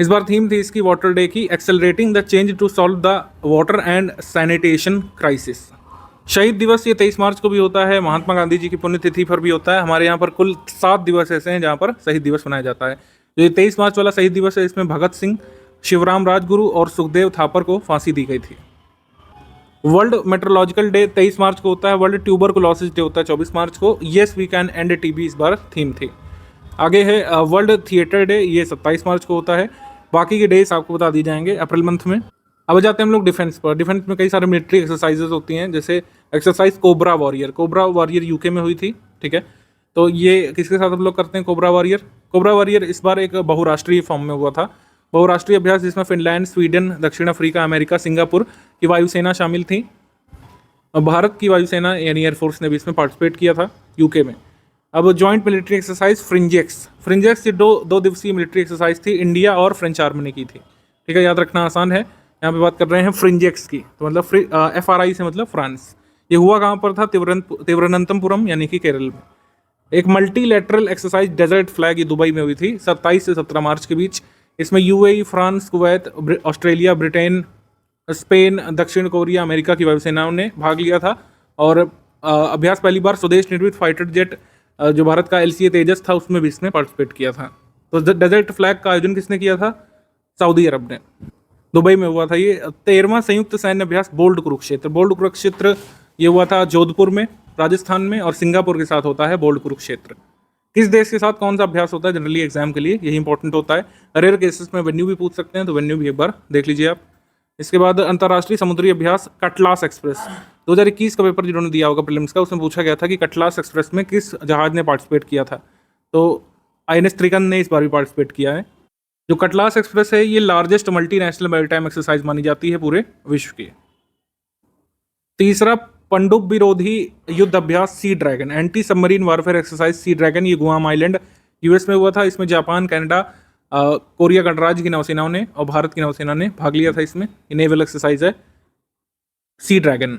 इस बार थीम थी इसकी वाटर डे की accelerating the change to solve the water and sanitation crisis. शहीद दिवस ये 23 मार्च को भी होता है। महात्मा गांधी जी की पुण्यतिथि पर भी होता है। हमारे यहाँ पर कुल 7 दिवस ऐसे हैं जहाँ पर शहीद दिवस मनाया जाता है। जो ये 23 मार्च वाला शहीद दिवस है इसमें भगत सिंह, शिवराम राजगुरु और सुखदेव थापर को फांसी दी गई थी। वर्ल्ड मेट्रोलॉजिकल डे 23 मार्च को होता है। वर्ल्ड ट्यूबरकुलोसिस डे होता है 24 मार्च को। Yes we can end TB इस बार थीम थी। आगे है वर्ल्ड थिएटर डे, ये 27 मार्च को होता है। बाकी के डेज आपको बता दिए जाएंगे अप्रैल मंथ में। अब जाते हैं हम लोग डिफेंस पर। डिफेंस में कई सारे मिलिट्री एक्सरसाइजेज होती हैं, जैसे exercise cobra warrior. Cobra warrior UK में हुई थी। ठीक है, तो ये किसके साथ हम लोग करते हैं कोबरा वॉरियर। कोबरा वॉरियर इस बार एक बहुराष्ट्रीय फॉर्म में हुआ था। बहुराष्ट्रीय अभ्यास जिसमें फिनलैंड, स्वीडन, दक्षिण अफ्रीका, अमेरिका, सिंगापुर की वायुसेना शामिल थी। भारत की वायुसेना यानी एयरफोर्स ने भी इसमें पार्टिसिपेट किया था यूके में। अब जॉइंट मिलिट्री एक्सरसाइज फ्रिंजेक्स। फ्रिंजेक्स ये दो दिवसीय मिलिट्री एक्सरसाइज थी, इंडिया और फ्रेंच आर्मी ने की थी। ठीक है, याद रखना आसान है। यहाँ पे बात कर रहे हैं फ्रिंजेक्स की, तो मतलब FRI से मतलब फ्रांस। ये हुआ कहाँ पर था, तिरुवनंतपुरम यानी कि केरल में। एक मल्टीलैटरल एक्सरसाइज डेजर्ट फ्लैग ये दुबई में हुई थी 27 से 17 मार्च के बीच। इसमें UAE, France, Kuwait, Australia, Britain, Spain, दक्षिण कोरिया, अमेरिका की वायुसेनाओं ने भाग लिया था। और अभ्यास पहली बार स्वदेश निर्मित फाइटर जेट जो भारत का LCA तेजस था उसमें भी इसने पार्टिसिपेट किया था। तो डेजर्ट फ्लैग का आयोजन किसने किया था, सऊदी अरब ने। दुबई में हुआ था ये 13वां संयुक्त सैन्य अभ्यास बोल्ड कुरुक्षेत्र। बोल्ड कुरुक्षेत्र ये हुआ था जोधपुर में, राजस्थान में, और सिंगापुर के साथ होता है बोल्ड कुरुक्षेत्र। किस देश के साथ कौन सा अभ्यास होता है जनरली एग्जाम के लिए, यही इंपॉर्टेंट होता है। रेयर केसेस में वेन्यू भी पूछ सकते हैं, तो वेन्यू भी एक बार देख लीजिए आप। इसके बाद अंतर्राष्ट्रीय समुद्री अभ्यास कटलास एक्सप्रेस 2021 का पेपर जिन्होंने दिया होगा प्रीलिम्स का, उसमें पूछा गया था कि कटलास एक्सप्रेस में किस जहाज ने पार्टिसिपेट किया था। तो INS त्रिकंद ने इस बार भी पार्टिसिपेट किया है। जो कटलास एक्सप्रेस है ये लार्जेस्ट मल्टीनेशनल मैरीटाइम एक्सरसाइज मानी जाती है पूरे विश्व की। तीसरा पनडुब्बी विरोधी युद्ध अभ्यास sea dragon, anti submarine warfare exercise sea dragon, ये गुआम आइलैंड US में हुआ था। इसमें जापान, कनाडा, कोरिया गणराज्य की नौसेनाओं ने और भारत की नौसेना ने भाग लिया था। इसमें नेवल एक्सरसाइज है सी ड्रैगन।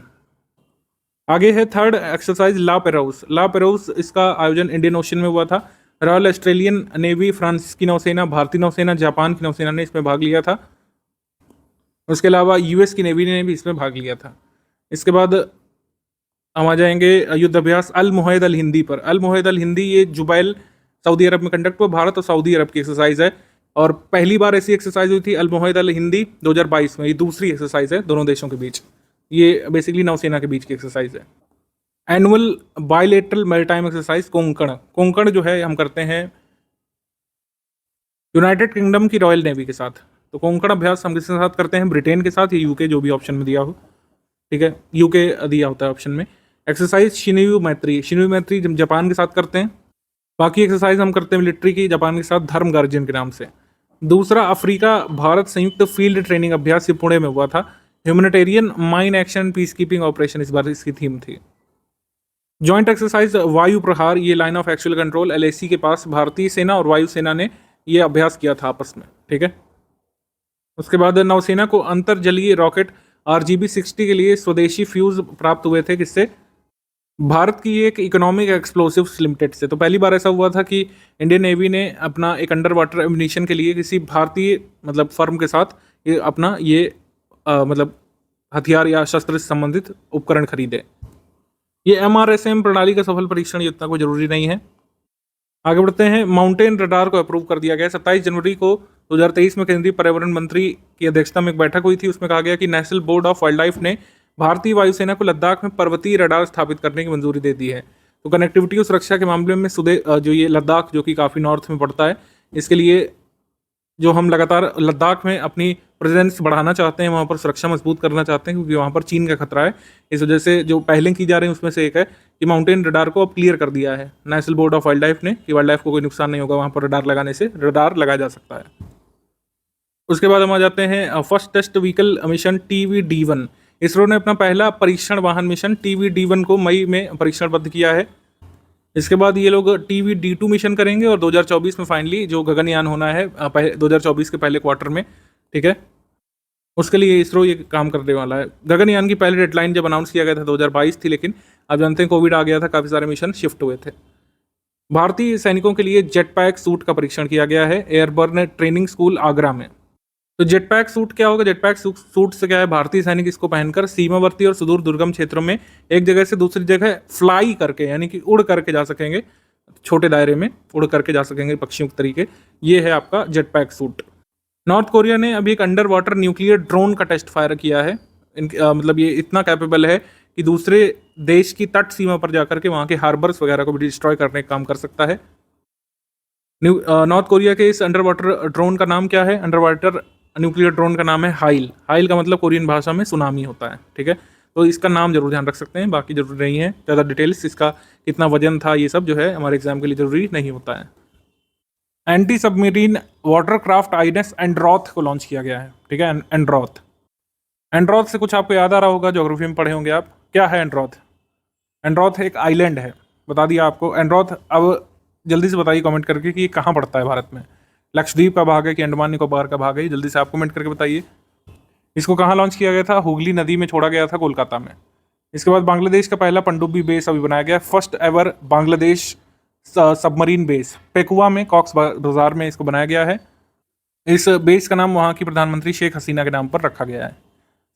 आगे है थर्ड एक्सरसाइज ला पेरोस। ला पेरोस इसका आयोजन इंडियन ओशन में हुआ था। रॉयल ऑस्ट्रेलियन नेवी, फ्रांस की नौसेना, भारतीय नौसेना, जापान की नौसेना ने इसमें भाग लिया था। उसके अलावा US की नेवी ने भी इसमें भाग लिया था। इसके बाद हम आ जाएंगे युद्ध अभ्यास अल मुहैद अल हिंदी पर। अल मुहैद अल हिंदी ये जुबैल सऊदी अरब में कंडक्ट हुआ। भारत और सऊदी अरब की एक्सरसाइज है और पहली बार ऐसी एक्सरसाइज हुई थी अल मुहैद अल हिंदी 2022 में। ये दूसरी एक्सरसाइज है दोनों देशों के बीच, ये बेसिकली नौसेना के बीच की एक्सरसाइज है। Annual bilateral maritime exercise Konkan. Konkan जो है हम करते हैं यूनाइटेड किंगडम की रॉयल नेवी के साथ। तो कोंकण अभ्यास हम किसके साथ करते हैं? ब्रिटेन के साथ या UK, जो भी ऑप्शन में दिया हो, ठीक है, UK दिया होता है ऑप्शन में। एक्सरसाइज शिनोयू मैत्री। शिनोयू मैत्री जापान के साथ करते हैं। बाकी एक्सरसाइज हम करते हैं मिलिट्री की जापान के साथ धर्म गार्जियन के नाम से। दूसरा अफ्रीका भारत संयुक्त फील्ड ट्रेनिंग अभ्यास, ये पुणे में हुआ था। Humanitarian mine action peace keeping operation इस बार इसकी थीम थी। जॉइंट एक्सरसाइज वायु प्रहार, ये line of actual control LAC के पास भारतीय सेना और वायुसेना ने ये अभ्यास किया था आपस में, ठीक है। उसके बाद नौसेना को अंतरजलीय रॉकेट RGB-60 के लिए स्वदेशी फ्यूज प्राप्त हुए थे। किससे? भारत की एक इकोनॉमिक एक्सप्लोसिव्स लिमिटेड से। तो पहली बार ऐसा हुआ था कि इंडियन नेवी ने अपना एक अंडर वाटर एम्यूनिशन के लिए किसी भारतीय मतलब फर्म के साथ ये अपना मतलब हथियार या शस्त्र से संबंधित उपकरण खरीदे। ये MRSM प्रणाली का सफल परीक्षण ये उतना कोई जरूरी नहीं है। आगे बढ़ते हैं। माउंटेन रडार को अप्रूव कर दिया गया। 27 जनवरी को 2023 में केंद्रीय पर्यावरण मंत्री की अध्यक्षता में एक बैठक हुई थी। उसमें कहा गया कि national board of wild life ने भारतीय वायुसेना को लद्दाख में पर्वतीय रडार स्थापित करने की मंजूरी दे दी है। तो कनेक्टिविटी और सुरक्षा के मामले में जो ये लद्दाख जो कि काफ़ी नॉर्थ में पड़ता है, इसके लिए जो हम लगातार लद्दाख में अपनी प्रेजेंस बढ़ाना चाहते हैं, वहाँ पर सुरक्षा मजबूत करना चाहते हैं, क्योंकि वहाँ पर चीन का खतरा है। इस वजह से जो पहले की जा रही है उसमें से एक है कि माउंटेन रडार को अब क्लियर कर दिया है national board of wild life ने कि वाइल्ड लाइफ को कोई नुकसान नहीं होगा, वहाँ पर रडार लगाने से रडार लगाया जा सकता है। उसके बाद हम आ जाते हैं first test vehicle mission TVD-1। ISRO ने अपना पहला परीक्षण वाहन मिशन TVD-1 को मई में परीक्षणबद्ध किया है। इसके बाद ये लोग TVD-2 मिशन करेंगे और 2024 में फाइनली जो गगनयान होना है 2024 के पहले क्वार्टर में, ठीक है, उसके लिए इसरो ये काम करने वाला है। गगनयान की पहली डेडलाइन जब अनाउंस किया गया था 2022 थी, लेकिन आप जानते हैं कोविड आ गया था, काफ़ी सारे मिशन शिफ्ट हुए थे। भारतीय सैनिकों के लिए जेट पैक सूट का परीक्षण किया गया है एयरबर्न ट्रेनिंग स्कूल आगरा में। तो जेट पैक सूट क्या होगा? जेट पैक सूट से क्या है, भारतीय सैनिक इसको पहनकर सीमावर्ती और सुदूर दुर्गम क्षेत्रों में एक जगह से दूसरी जगह फ्लाई करके, यानी कि उड़ करके जा सकेंगे, छोटे दायरे में उड़ करके जा सकेंगे पक्षियों के तरीके। ये है आपका jet pack suit. North Korea ने अभी एक अंडर वाटर न्यूक्लियर ड्रोन का टेस्ट फायर किया है। मतलब ये इतना कैपेबल है कि दूसरे देश की तट सीमा पर जाकर के वहाँ के हार्बर्स वगैरह को भी डिस्ट्रॉय करने का काम कर सकता है। नॉर्थ कोरिया के इस अंडर वाटर ड्रोन का नाम क्या है? अंडर वाटर न्यूक्लियर ड्रोन का नाम है हाइल। हाइल का मतलब कोरियन भाषा में सुनामी होता है, ठीक है। तो इसका नाम जरूर ध्यान रख सकते हैं, बाकी जरूरी नहीं है। ज़्यादा डिटेल्स इसका कितना वजन था ये सब जो है हमारे एग्जाम के लिए जरूरी नहीं होता है। Anti submarine watercraft INS Androth को लॉन्च किया गया है, ठीक है। एंड्रॉथ, एंड्रॉथ से कुछ आपको याद आ रहा होगा, ज्योग्राफी में पढ़े होंगे आप। क्या है एंड्रॉथ? एंड्रॉथ एक आइलैंड है, बता दिया आपको। एंड्रॉथ अब जल्दी से बताइए कमेंट करके कि ये कहाँ पड़ता है भारत में। लक्षद्वीप का भाग है कि अंडमान निकोबार का भाग है? जल्दी से आप कमेंट करके बताइए। इसको कहाँ लॉन्च किया गया था? हुगली नदी में छोड़ा गया था, कोलकाता में। इसके बाद बांग्लादेश का पहला पनडुब्बी बेस अभी बनाया गया, first ever Bangladesh submarine base Pekua में, कॉक्स बाजार में इसको बनाया गया है। इस बेस का नाम वहाँ की प्रधानमंत्री शेख हसीना के नाम पर रखा गया है।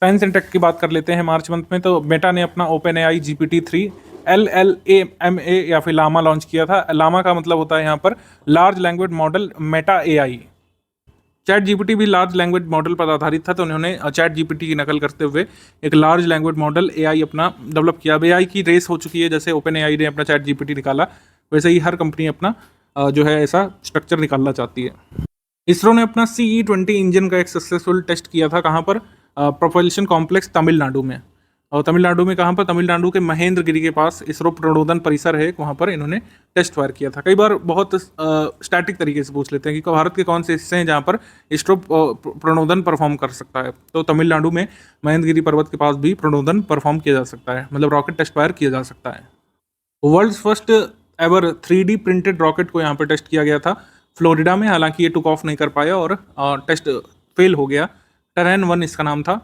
साइंस एंड टेक की बात कर लेते हैं। मार्च मंथ में तो मेटा ने अपना OpenAI GPT-3 LLAMA या फिर लामा लॉन्च किया था। लामा का मतलब होता है यहाँ पर large language model Meta AI। Chat GPT भी लार्ज लैंग्वेज मॉडल पर आधारित था, तो उन्होंने चैट GPT की नकल करते हुए एक लार्ज लैंग्वेज मॉडल AI अपना डेवलप किया। अब AI की रेस हो चुकी है, जैसे OpenAI ने अपना चैट GPT निकाला, वैसे ही हर कंपनी अपना जो है ऐसा स्ट्रक्चर निकालना चाहती है। इसरो ने अपना CE-20 इंजन का एक सक्सेसफुल टेस्ट किया था। कहाँ पर? प्रोपल्शन कॉम्प्लेक्स तमिलनाडु में। और तमिलनाडु में कहाँ पर? तमिलनाडु के महेंद्रगिरी के पास इसरो प्रणोदन परिसर है, वहाँ पर इन्होंने टेस्ट फायर किया था। कई बार बहुत स्टैटिक तरीके से पूछ लेते हैं कि भारत के कौन से हिस्से हैं जहाँ पर इसरो प्रणोदन परफॉर्म कर सकता है, तो तमिलनाडु में महेंद्रगिरी पर्वत के पास भी प्रणोदन परफॉर्म किया जा सकता है, मतलब रॉकेट टेस्ट फायर किया जा सकता है। World first ever 3D printed rocket को यहाँ पर टेस्ट किया गया था फ्लोरिडा में, हालांकि ये टुक ऑफ नहीं कर पाया और टेस्ट फेल हो गया। टरेन 1 इसका नाम था,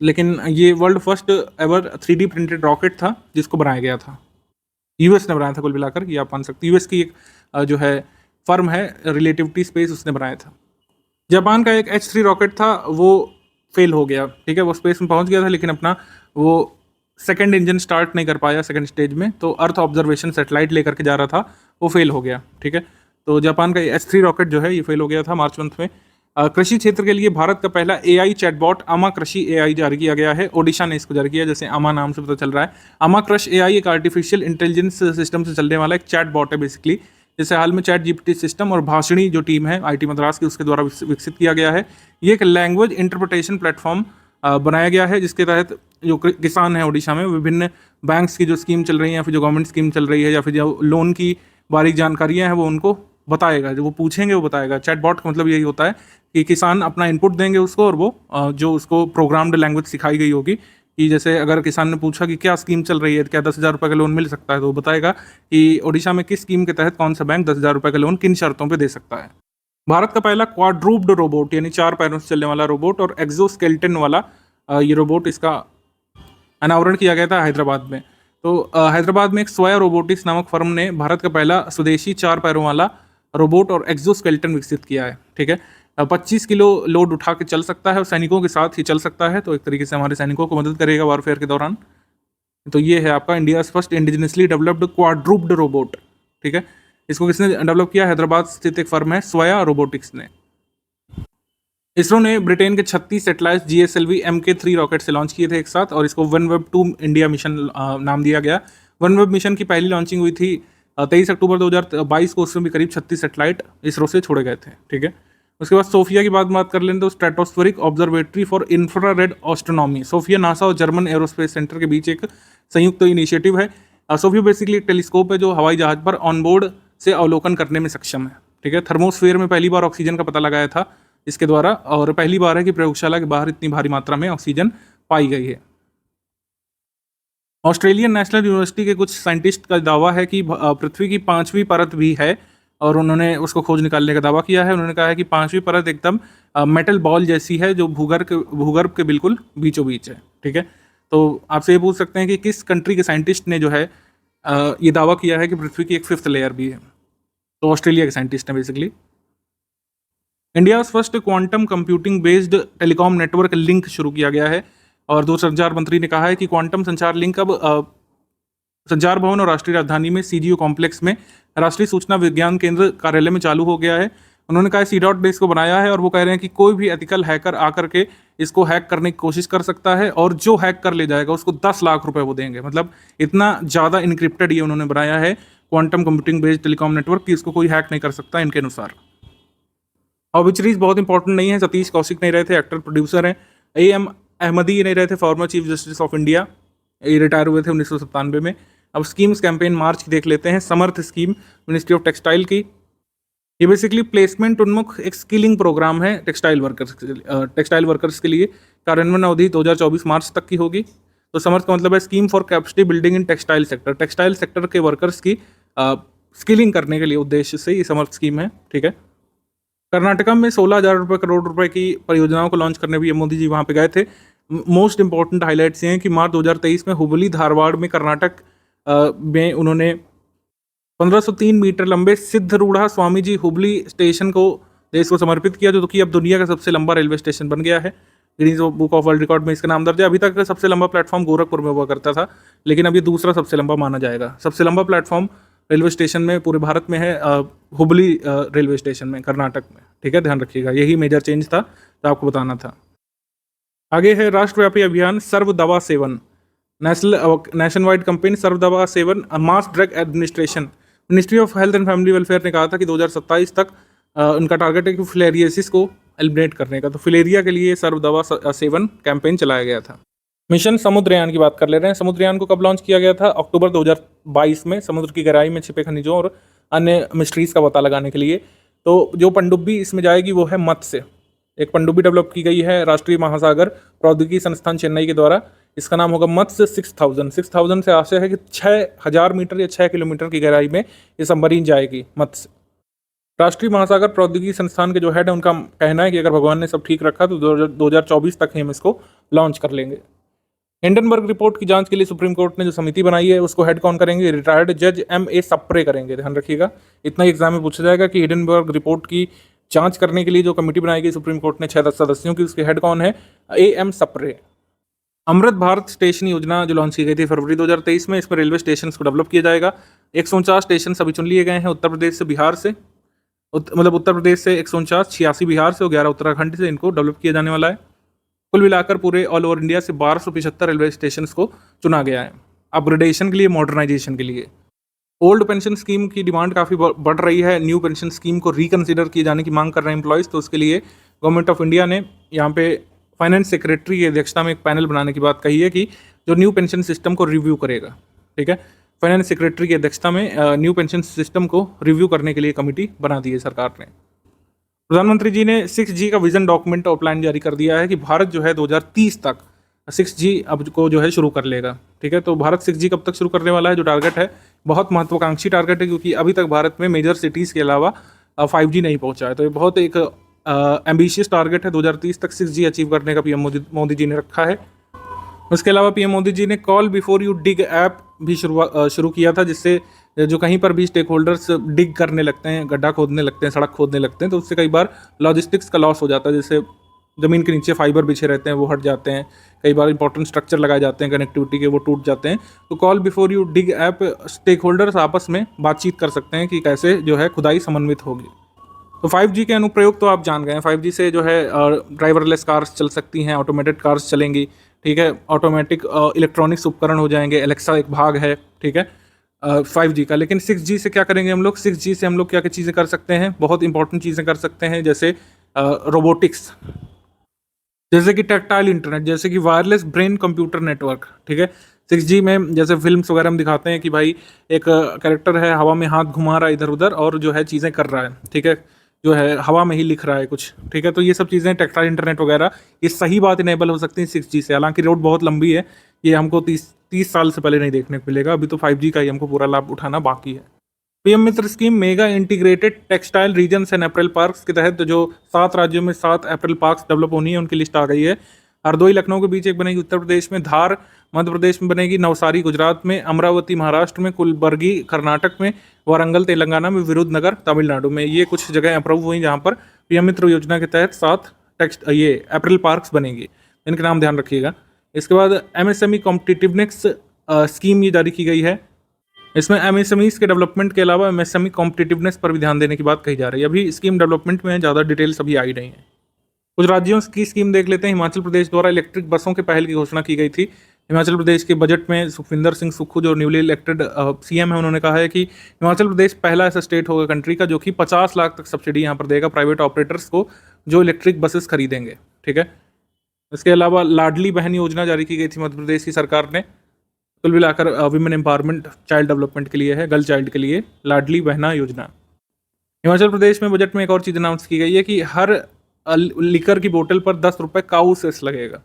लेकिन ये world first ever 3D printed rocket था जिसको बनाया गया था। यूएस ने बनाया था कुल मिलाकर, ये आप मान सकते हैं। यूएस की एक जो है फर्म है रिलेटिविटी स्पेस, उसने बनाया था। जापान का एक H3 रॉकेट था, वो फेल हो गया, ठीक है। वो स्पेस में पहुंच गया था लेकिन अपना वो सेकंड इंजन स्टार्ट नहीं कर पाया सेकंड स्टेज में, तो अर्थ ऑब्जर्वेशन सैटेलाइट लेकर के जा रहा था, वो फेल हो गया, ठीक है। तो जापान का H3 रॉकेट जो है ये फेल हो गया था मार्च मंथ में। कृषि क्षेत्र के लिए भारत का पहला AI चैटबॉट अमा कृषि AI जारी किया गया है। ओडिशा ने इसको जारी किया, जैसे अमा नाम से पता चल रहा है। अमा कृष AI एक आर्टिफिशियल इंटेलिजेंस सिस्टम से चलने वाला एक चैटबॉट है बेसिकली, जैसे हाल में चैट GPT सिस्टम और भाषिणी जो टीम है IT मद्रास की, उसके द्वारा विकसित किया गया है। ये एक लैंग्वेज इंटरप्रिटेशन प्लेटफॉर्म बनाया गया है, जिसके तहत जो किसान है ओडिशा में, विभिन्न बैंक्स की जो स्कीम चल रही है या फिर जो गवर्नमेंट स्कीम चल रही है या फिर जो लोन की बारीक जानकारियाँ हैं वो उनको बताएगा, जो वो पूछेंगे वो बताएगा। चैटबॉट का मतलब यही होता है कि किसान अपना इनपुट देंगे उसको और वो जो उसको प्रोग्राम्ड लैंग्वेज सिखाई गई होगी, कि जैसे अगर किसान ने पूछा कि क्या स्कीम चल रही है, क्या 10,000 रुपये का लोन मिल सकता है, तो वो बताएगा कि ओडिशा में किस स्कीम के तहत कौन सा बैंक 10,000 रुपये का लोन किन शर्तों पर दे सकता है। भारत का पहला क्वाड्रूप्ड रोबोट, यानी 4 पैरों से चलने वाला रोबोट और एक्सोस्केलेटन वाला ये रोबोट, इसका अनावरण किया गया था हैदराबाद में। तो हैदराबाद में एक सोया रोबोटिक्स नामक फर्म ने भारत का पहला स्वदेशी 4 पैरों वाला रोबोट और एक्सोस्केलेटन विकसित किया है, ठीक है। 25 किलो लोड उठा के चल सकता है और सैनिकों के साथ ही चल सकता है, तो एक तरीके से हमारे सैनिकों को मदद करेगा वॉरफेयर के दौरान। तो ये है आपका India first indigenously developed quadruped robot, ठीक है। इसको किसने डेवलप किया? हैदराबाद स्थित एक फर्म है सोया रोबोटिक्स ने। इसरो ने ब्रिटेन के 36 सैटेलाइट GSLV Mk3 रॉकेट से लॉन्च किए थे एक साथ, और इसको OneWeb 2 इंडिया मिशन नाम दिया गया। OneWeb मिशन की पहली लॉन्चिंग हुई थी 23 अक्टूबर 2022 को, उसमें भी करीब 36 सैटेलाइट इसरो से छोड़े गए थे, ठीक है। उसके बाद सोफिया की बात कर लें तो stratospheric observatory for infrared astronomy. SOFIA NASA और जर्मन एरोस्पेस सेंटर के बीच एक संयुक्त इनिशिएटिव है। सोफिया बेसिकली एक टेलीस्कोप है जो हवाई जहाज पर ऑनबोर्ड से अवलोकन करने में सक्षम है, ठीक है। थर्मोस्फेयर में पहली बार ऑक्सीजन का पता लगाया था इसके द्वारा, और पहली बार है कि प्रयोगशाला के बाहर इतनी भारी मात्रा में ऑक्सीजन पाई गई है। ऑस्ट्रेलियन नेशनल यूनिवर्सिटी के कुछ साइंटिस्ट का दावा है कि पृथ्वी की 5वीं परत भी है, और उन्होंने उसको खोज निकालने का दावा किया है। उन्होंने कहा है कि 5वीं परत एकदम मेटल बॉल जैसी है जो भूगर्भ के बिल्कुल बीचों बीच है, ठीक है। तो आपसे ये पूछ सकते हैं कि किस कंट्री के साइंटिस्ट ने जो है ये दावा किया है कि पृथ्वी की एक 5th लेयर भी है, तो ऑस्ट्रेलिया के साइंटिस्ट हैं basically. India first quantum computing based telecom network link शुरू किया गया है, और दूरसंचार मंत्री ने कहा है कि क्वांटम संचार लिंक अब संचार भवन और राष्ट्रीय राजधानी में CGO कॉम्प्लेक्स में राष्ट्रीय सूचना विज्ञान केंद्र कार्यालय में चालू हो गया है। उन्होंने कहा C.ने इसको बनाया है, और वो कह रहे हैं कि कोई भी एथिकल हैकर आकर के इसको हैक करने की कोशिश कर सकता है, और जो हैक कर ले जाएगा उसको 10 लाख रुपए वो देंगे। मतलब इतना ज़्यादा इनक्रिप्टेड ये उन्होंने बनाया है quantum computing based telecom network कि इसको कोई हैक नहीं कर सकता इनके अनुसार। ऑबिचरीज बहुत इंपॉर्टेंट नहीं है। सतीश कौशिक नहीं रहे थे, एक्टर प्रोड्यूसर हैं। AM अहमदी नहीं रहे थे, former chief justice of India, ये रिटायर हुए थे 1997 में। अब स्कीम्स कैंपेन मार्च की देख लेते हैं। समर्थ स्कीम मिनिस्ट्री ऑफ टेक्सटाइल की, ये बेसिकली प्लेसमेंट उन्मुख एक स्किलिंग प्रोग्राम है टेक्सटाइल वर्कर्स के लिए। कार्यान्वयन अवधि 2024 मार्च तक की होगी। तो समर्थ का मतलब है scheme for capacity building in textile sector. Textile sector के वर्कर्स की स्किलिंग करने के लिए उद्देश्य से ये समर्थ स्कीम है, ठीक है। कर्नाटका में 16,000 करोड़ रुपए की परियोजनाओं को लॉन्च करने भी मोदी जी वहाँ पे गए थे। मोस्ट इंपॉर्टेंट हाइलाइट्स ये हैं कि मार्च 2023 में हुबली धारवाड़ में कर्नाटक में उन्होंने 1503 मीटर लंबे सिद्धरूढ़ा स्वामी जी हुबली स्टेशन को देश को समर्पित किया, जो कि अब दुनिया का सबसे लंबा रेलवे स्टेशन बन गया है। Guinness book of world record में इसका नाम दर्ज है। अभी तक का सबसे लंबा प्लेटफॉर्म गोरखपुर में हुआ करता था, लेकिन अब ये दूसरा सबसे लंबा माना जाएगा। सबसे लंबा प्लेटफॉर्म रेलवे स्टेशन में पूरे भारत में है हुबली रेलवे स्टेशन में, कर्नाटक में, ठीक है। ध्यान रखिएगा, यही मेजर चेंज था तो आपको बताना था। आगे है राष्ट्रव्यापी अभियान सर्व दवा सेवन। नेशन वाइड कैंपेन सर्व दवा seven mass drug administration. Ministry of health and family welfare ने कहा था कि 2027 तक उनका टारगेट है कि फिलेरियोसिस को एलिमिनेट करने का। तो फिलेरिया के लिए सर्व दवा सेवन कैंपेन चलाया गया था। मिशन समुद्रयान की बात कर ले रहे हैं। समुद्रयान को कब लॉन्च किया गया था? अक्टूबर 2022 में, समुद्र की गहराई में छिपे खनिजों और अन्य मिस्ट्रीज का पता लगाने के लिए। तो जो पनडुब्बी इसमें जाएगी वो है मत्स्य। एक पनडुब्बी डेवलप की गई है राष्ट्रीय महासागर प्रौद्योगिकी संस्थान चेन्नई के द्वारा। इसका नाम होगा मत्स्य 6000। 6000 से आशय है कि 6000 मीटर या 6 किलोमीटर की गहराई में ये सबमरीन जाएगी मत्स्य। राष्ट्रीय महासागर प्रौद्योगिकी संस्थान के जो हेड है उनका कहना है कि अगर भगवान ने सब ठीक रखा तो 2024 तक हम इसको लॉन्च कर लेंगे। हिंडनबर्ग रिपोर्ट की जांच के लिए सुप्रीम कोर्ट ने जो समिति बनाई है उसको हेड कौन करेंगे? रिटायर्ड जज M.A. सप्रे करेंगे। ध्यान रखिएगा, इतना एग्जाम में पूछा जाएगा कि हिंडनबर्ग रिपोर्ट की जांच करने के लिए जो कमेटी बनाई गई सुप्रीम कोर्ट ने 6 सदस्यों की, उसके हेड कौन है? A.M. सप्रे। अमृत भारत स्टेशन योजना जो लॉन्च की गई थी फरवरी 2023 में, इसमें रेलवे स्टेशन को डेवलप किया जाएगा। 149 स्टेशन अभी चुन लिए गए हैं उत्तर प्रदेश से, बिहार से, मतलब उत्तर प्रदेश से 149, 86 बिहार से और 11 उत्तराखंड से इनको डेवलप किया जाने वाला है। कुल मिलाकर पूरे ऑल ओवर इंडिया से 1275 रेलवे स्टेशन को चुना गया है अपग्रेडेशन के लिए, मॉडर्नाइजेशन के लिए। ओल्ड पेंशन स्कीम की डिमांड काफ़ी बढ़ रही है। न्यू पेंशन स्कीम को रिकन्सिडर किए जाने की मांग कर रहे हैं एम्प्लॉयज़। तो उसके लिए गवर्नमेंट ऑफ इंडिया ने यहाँ पे फाइनेंस सेक्रेटरी की अध्यक्षता में एक पैनल बनाने की बात कही है कि जो न्यू पेंशन सिस्टम को रिव्यू करेगा। ठीक है, फाइनेंस सेक्रेटरी की अध्यक्षता में न्यू पेंशन सिस्टम को रिव्यू करने के लिए कमेटी बना दी है सरकार ने। प्रधानमंत्री जी ने 6G का विजन डॉक्यूमेंट और प्लान जारी कर दिया है कि भारत जो है 2030 तक 6G अब को जो है शुरू कर लेगा। ठीक है, तो भारत 6G कब तक शुरू करने वाला है? जो टारगेट है बहुत महत्वाकांक्षी टारगेट है, क्योंकि अभी तक भारत में मेजर सिटीज़ के अलावा 5G नहीं पहुंचा है। तो ये बहुत एक एम्बिशियस टारगेट है। 2030 तक 6G अचीव करने का पीएम मोदी जी ने रखा है। उसके अलावा पीएम मोदी जी ने call before you dig app भी शुरू किया था, जिससे जो कहीं पर भी स्टेक होल्डर्स डिग करने लगते हैं, गड्ढा खोदने लगते हैं, सड़क खोदने लगते हैं, तो उससे कई बार लॉजिस्टिक्स का लॉस हो जाता है। जैसे ज़मीन के नीचे फाइबर बिछे रहते हैं वो हट जाते हैं, कई बार इंपॉर्टेंट स्ट्रक्चर लगाए जाते हैं कनेक्टिविटी के, वो टूट जाते हैं। तो call before you dig app stakeholders आपस में बातचीत कर सकते हैं कि कैसे जो है खुदाई समन्वित होगी। तो 5G के अनुप्रयोग तो आप जान गए हैं। 5G से जो है ड्राइवरलेस कार्स चल सकती हैं, ऑटोमेटेड कार्स चलेंगी। ठीक है, ऑटोमेटिक इलेक्ट्रॉनिक्स उपकरण हो जाएंगे, एलेक्सा एक भाग है। ठीक है, 5G का। लेकिन 6G से क्या करेंगे हम लोग? 6G से हम लोग क्या क्या चीज़ें कर सकते हैं? बहुत इंपॉर्टेंट चीज़ें कर सकते हैं, जैसे रोबोटिक्स, जैसे कि टैक्टाइल इंटरनेट, जैसे कि वायरलेस ब्रेन कंप्यूटर नेटवर्क। ठीक है, 6G में जैसे फिल्म्स वगैरह में दिखाते हैं कि भाई एक कैरेक्टर है, हवा में हाथ घुमा रहा है इधर उधर और जो है चीज़ें कर रहा है। ठीक है, जो है हवा में ही लिख रहा है कुछ। ठीक है, तो ये सब चीज़ें टैक्टाइल इंटरनेट वगैरह, ये सही बात इनेबल हो सकती है 6G से। हालांकि रोड बहुत लंबी है, ये हमको 30 साल से पहले नहीं देखने को मिलेगा। अभी तो 5G का ही हमको पूरा लाभ उठाना बाकी है। PM Mitra scheme mega integrated textile regions and apparel parks के तहत जो 7 राज्यों में 7 अप्रैल पार्क्स डेवलप होनी है, उनकी लिस्ट आ गई है। हरदोई लखनऊ के बीच एक बनेगी उत्तर प्रदेश में, धार मध्य प्रदेश में बनेगी, नवसारी गुजरात में, अमरावती महाराष्ट्र में, कुलबर्गी कर्नाटक में, वारंगल तेलंगाना में, विरुद्धनगर तमिलनाडु में। ये कुछ जगह अप्रूव हुई जहाँ पर पीएम मित्र योजना के तहत 7 ये अप्रैल पार्क्स बनेंगी। इनके नाम ध्यान रखिएगा। इसके बाद MSME कॉम्पिटिटिवनेस स्कीम ये जारी की गई है। इसमें MSMEs के डेवलपमेंट के अलावा MSME कॉम्पिटिटिवनेस पर भी ध्यान देने की बात कही जा रही है। अभी स्कीम डेवलपमेंट में ज़्यादा डिटेल्स अभी आई नहीं है। कुछ राज्यों की स्कीम देख लेते हैं। हिमाचल प्रदेश द्वारा इलेक्ट्रिक बसों के पहल की घोषणा की गई थी। हिमाचल प्रदेश के बजट में सुखविंदर सिंह सुक्खू जो न्यूली इलेक्टेड CM है, उन्होंने कहा है कि हिमाचल प्रदेश पहला ऐसा स्टेट होगा कंट्री का जो कि 50 लाख तक सब्सिडी यहाँ पर देगा प्राइवेट ऑपरेटर्स को जो इलेक्ट्रिक बसेस खरीदेंगे। ठीक है, इसके अलावा लाडली बहन योजना जारी की गई थी मध्य प्रदेश की सरकार ने। कुल मिलाकर विमेन एम्पावरमेंट चाइल्ड डेवलपमेंट के लिए है, गर्ल चाइल्ड के लिए लाडली बहना योजना। हिमाचल प्रदेश में बजट में एक और चीज़ अनाउंस की गई है कि हर लिकर की बोतल पर 10 रुपये काऊ सेस लगेगा।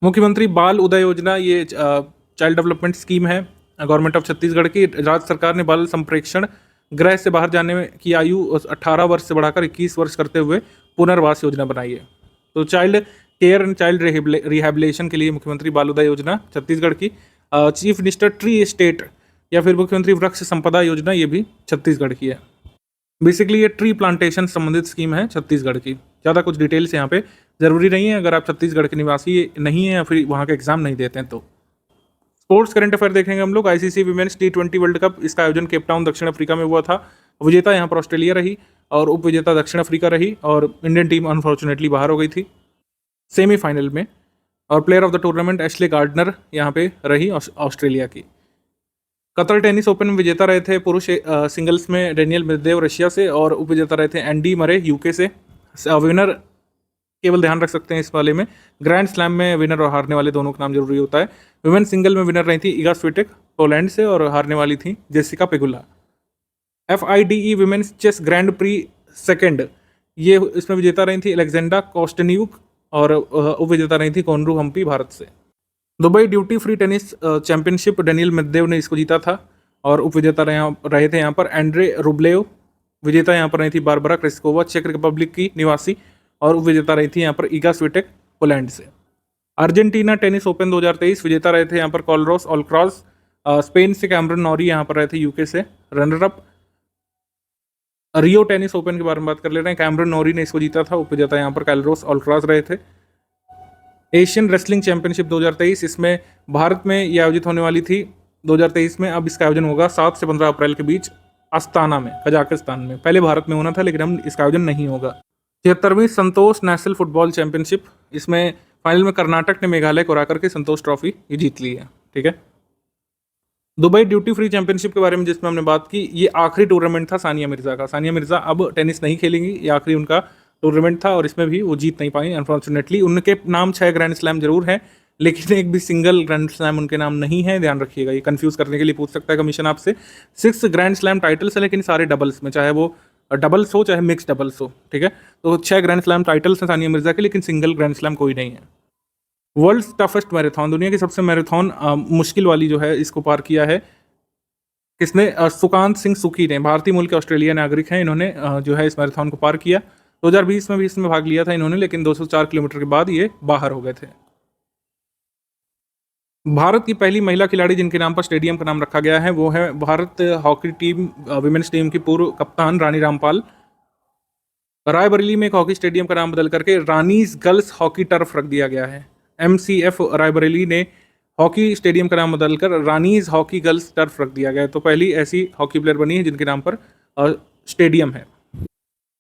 मुख्यमंत्री बाल उदय योजना ये चाइल्ड डेवलपमेंट स्कीम है गवर्नमेंट ऑफ छत्तीसगढ़ की। राज्य सरकार ने बाल संप्रेक्षण गृह से बाहर जाने की आयु 18 वर्ष से बढ़ाकर 21 वर्ष करते हुए पुनर्वास योजना बनाई है। तो child care and child rehabilitation के लिए मुख्यमंत्री बाल उदय योजना छत्तीसगढ़ की। चीफ मिनिस्टर ट्री एस्टेट या फिर मुख्यमंत्री वृक्ष संपदा योजना, ये भी छत्तीसगढ़ की है। बेसिकली ये ट्री प्लांटेशन संबंधित स्कीम है छत्तीसगढ़ की। ज़्यादा कुछ डिटेल्स यहाँ पे ज़रूरी नहीं है अगर आप छत्तीसगढ़ के निवासी नहीं हैं या फिर वहाँ का एग्जाम नहीं देते हैं तो। स्पोर्ट्स करंट अफेयर देखेंगे हम लोग। ICC women's T20 world cup, इसका आयोजन केप टाउन दक्षिण अफ्रीका में हुआ था। विजेता यहाँ पर ऑस्ट्रेलिया रही और उप विजेता दक्षिण अफ्रीका रही और इंडियन टीम अनफॉर्चुनेटली बाहर हो गई थी सेमीफाइनल में। और player of the tournament Ashleigh Gardner यहाँ पे रही ऑस्ट्रेलिया की। कतर टेनिस ओपन में विजेता रहे थे पुरुष सिंगल्स में डेनियल मेदवेदेव रशिया से और उप विजेता रहे थे एंडी मरे UK से। विनर केवल ध्यान रख सकते हैं इस वाले में, ग्रैंड स्लैम में विनर और हारने वाले दोनों का नाम जरूरी होता है। वुमेन सिंगल में विनर रही थी इगा स्विटेक पोलैंड से और हारने वाली थी Jessica Pegula. FIDE women's chess grand prix second, ये इसमें विजेता रही थी अलेक्जेंडा कोस्टेन्यूक और उप विजेता रही थी कोनरू हम्पी भारत से। Dubai duty free tennis championship Daniel Medvedev ने इसको जीता था और उप विजेता रहे थे यहाँ पर एंड्रे रुब्लेव। विजेता यहाँ पर रही थी बारबरा क्रिस्कोवा चेक रिपब्लिक की निवासी और उप विजेता रही थी यहाँ पर ईगा स्विटेक पोलैंड से। अर्जेंटीना टेनिस ओपन 2023 विजेता रहे थे यहाँ पर कॉलरोस ऑलक्रॉस। स्पेन से कैमरन नॉरी यहाँ पर रहे थे यूके से रनर अप। रियो टेनिस ओपन के बारे में बात कर ले रहे हैं, कैमरन नॉरी ने इसको जीता था, उप विजेता यहाँ पर कैलरोस ऑलक्रॉस रहे थे। एशियन रेसलिंग चैंपियनशिप 2023, इसमें भारत में ये आयोजित होने वाली थी 2023 में, अब इसका आयोजन होगा 7 से 15 अप्रैल के बीच अस्ताना में, कजाकिस्तान में। पहले भारत में होना था लेकिन अब इसका आयोजन नहीं होगा। 76वीं संतोष नेशनल फुटबॉल चैंपियनशिप, इसमें फाइनल में कर्नाटक ने मेघालय को हरा करके संतोष ट्रॉफी ये जीत ली है। ठीक है, दुबई ड्यूटी फ्री चैंपियनशिप के बारे में जिसमें हमने बात की, ये आखिरी टूर्नामेंट था सानिया मिर्जा का। सानिया मिर्जा अब टेनिस नहीं खेलेंगी, ये आखिरी उनका टूर्नामेंट था और इसमें भी वो जीत नहीं पाई अनफॉर्चुनेटली। उनके नाम 6 ग्रैंड स्लैम जरूर है लेकिन एक भी सिंगल ग्रैंड स्लैम उनके नाम नहीं है, ध्यान रखिएगा। ये कंफ्यूज करने के लिए पूछ सकता है कमीशन आपसे। 6 ग्रैंड स्लैम टाइटल्स है लेकिन सारे डबल्स में, चाहे वो डबल्स हो चाहे मिक्स डबल्स हो। ठीक है, तो 6 ग्रैंड स्लैम टाइटल्स हैं सानिया मिर्जा के, लेकिन सिंगल ग्रैंड स्लैम कोई नहीं है। वर्ल्ड टफेस्ट मैराथन, दुनिया की सबसे मैराथन मुश्किल वाली जो है इसको पार किया है किसने? सुकांत सिंह सुकी ने, भारतीय मूल के ऑस्ट्रेलिया नागरिक हैं। इन्होंने जो है इस मैराथन को पार किया। 2020 में भी इसमें भाग लिया था इन्होंने, लेकिन 204 किलोमीटर के बाद ये बाहर हो गए थे। भारत की पहली महिला खिलाड़ी जिनके नाम पर स्टेडियम का नाम रखा गया है वो है Bharat hockey team women's team की पूर्व कप्तान रानी रामपाल। रायबरेली में एक हॉकी स्टेडियम का नाम बदल करके रानीज गर्ल्स हॉकी टर्फ रख दिया गया है। MCF रायबरेली ने हॉकी स्टेडियम का नाम बदलकर रानीज हॉकी गर्ल्स टर्फ रख दिया गया है। तो पहली ऐसी हॉकी प्लेयर बनी है जिनके नाम पर स्टेडियम है।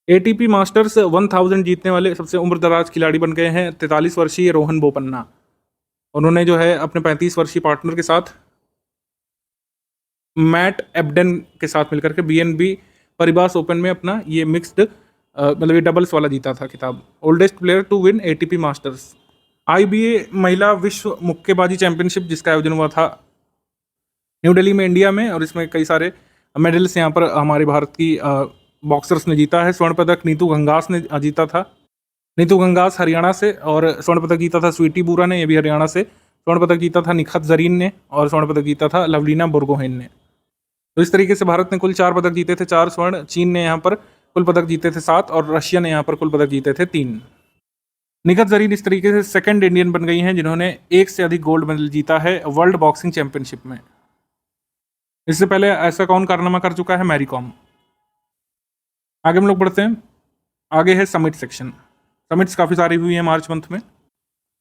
ATP मास्टर्स 1000 जीतने वाले सबसे उम्रदराज खिलाड़ी बन गए हैं 43 वर्षीय रोहन बोपन्ना। उन्होंने जो है अपने 35 वर्षीय पार्टनर के साथ मैट एब्डन के साथ मिलकर के BNB परिबास ओपन में अपना ये मिक्स्ड मतलब ये डबल्स वाला जीता था खिताब। Oldest player to win ATP masters. IBA महिला विश्व मुक्केबाजी चैंपियनशिप जिसका आयोजन हुआ था न्यू दिल्ली में इंडिया में, और इसमें कई सारे मेडल्स यहाँ पर हमारे भारत की बॉक्सर्स ने जीता है। स्वर्ण पदक नीतू घंगास ने जीता था, नीतू घंगास हरियाणा से, और स्वर्ण पदक जीता था स्वीटी बूरा ने, ये भी हरियाणा से। स्वर्ण पदक जीता था निखत जरीन ने, और स्वर्ण पदक जीता था लवलीना बुरगोहेन ने। तो इस तरीके से भारत ने कुल 4 पदक जीते थे, 4 स्वर्ण। चीन ने यहाँ पर कुल पदक जीते थे 7 और रशिया ने यहाँ पर कुल पदक जीते थे 3। निखत जरीन इस तरीके से सेकंड इंडियन बन गई हैं जिन्होंने एक से अधिक गोल्ड मेडल जीता है वर्ल्ड बॉक्सिंग चैंपियनशिप में। इससे पहले ऐसा कौन कारनामा कर चुका है? मैरी कॉम। आगे हम लोग बढ़ते हैं, आगे है समिट सेक्शन। समिट्स काफ़ी सारी हुई हैं मार्च मंथ में।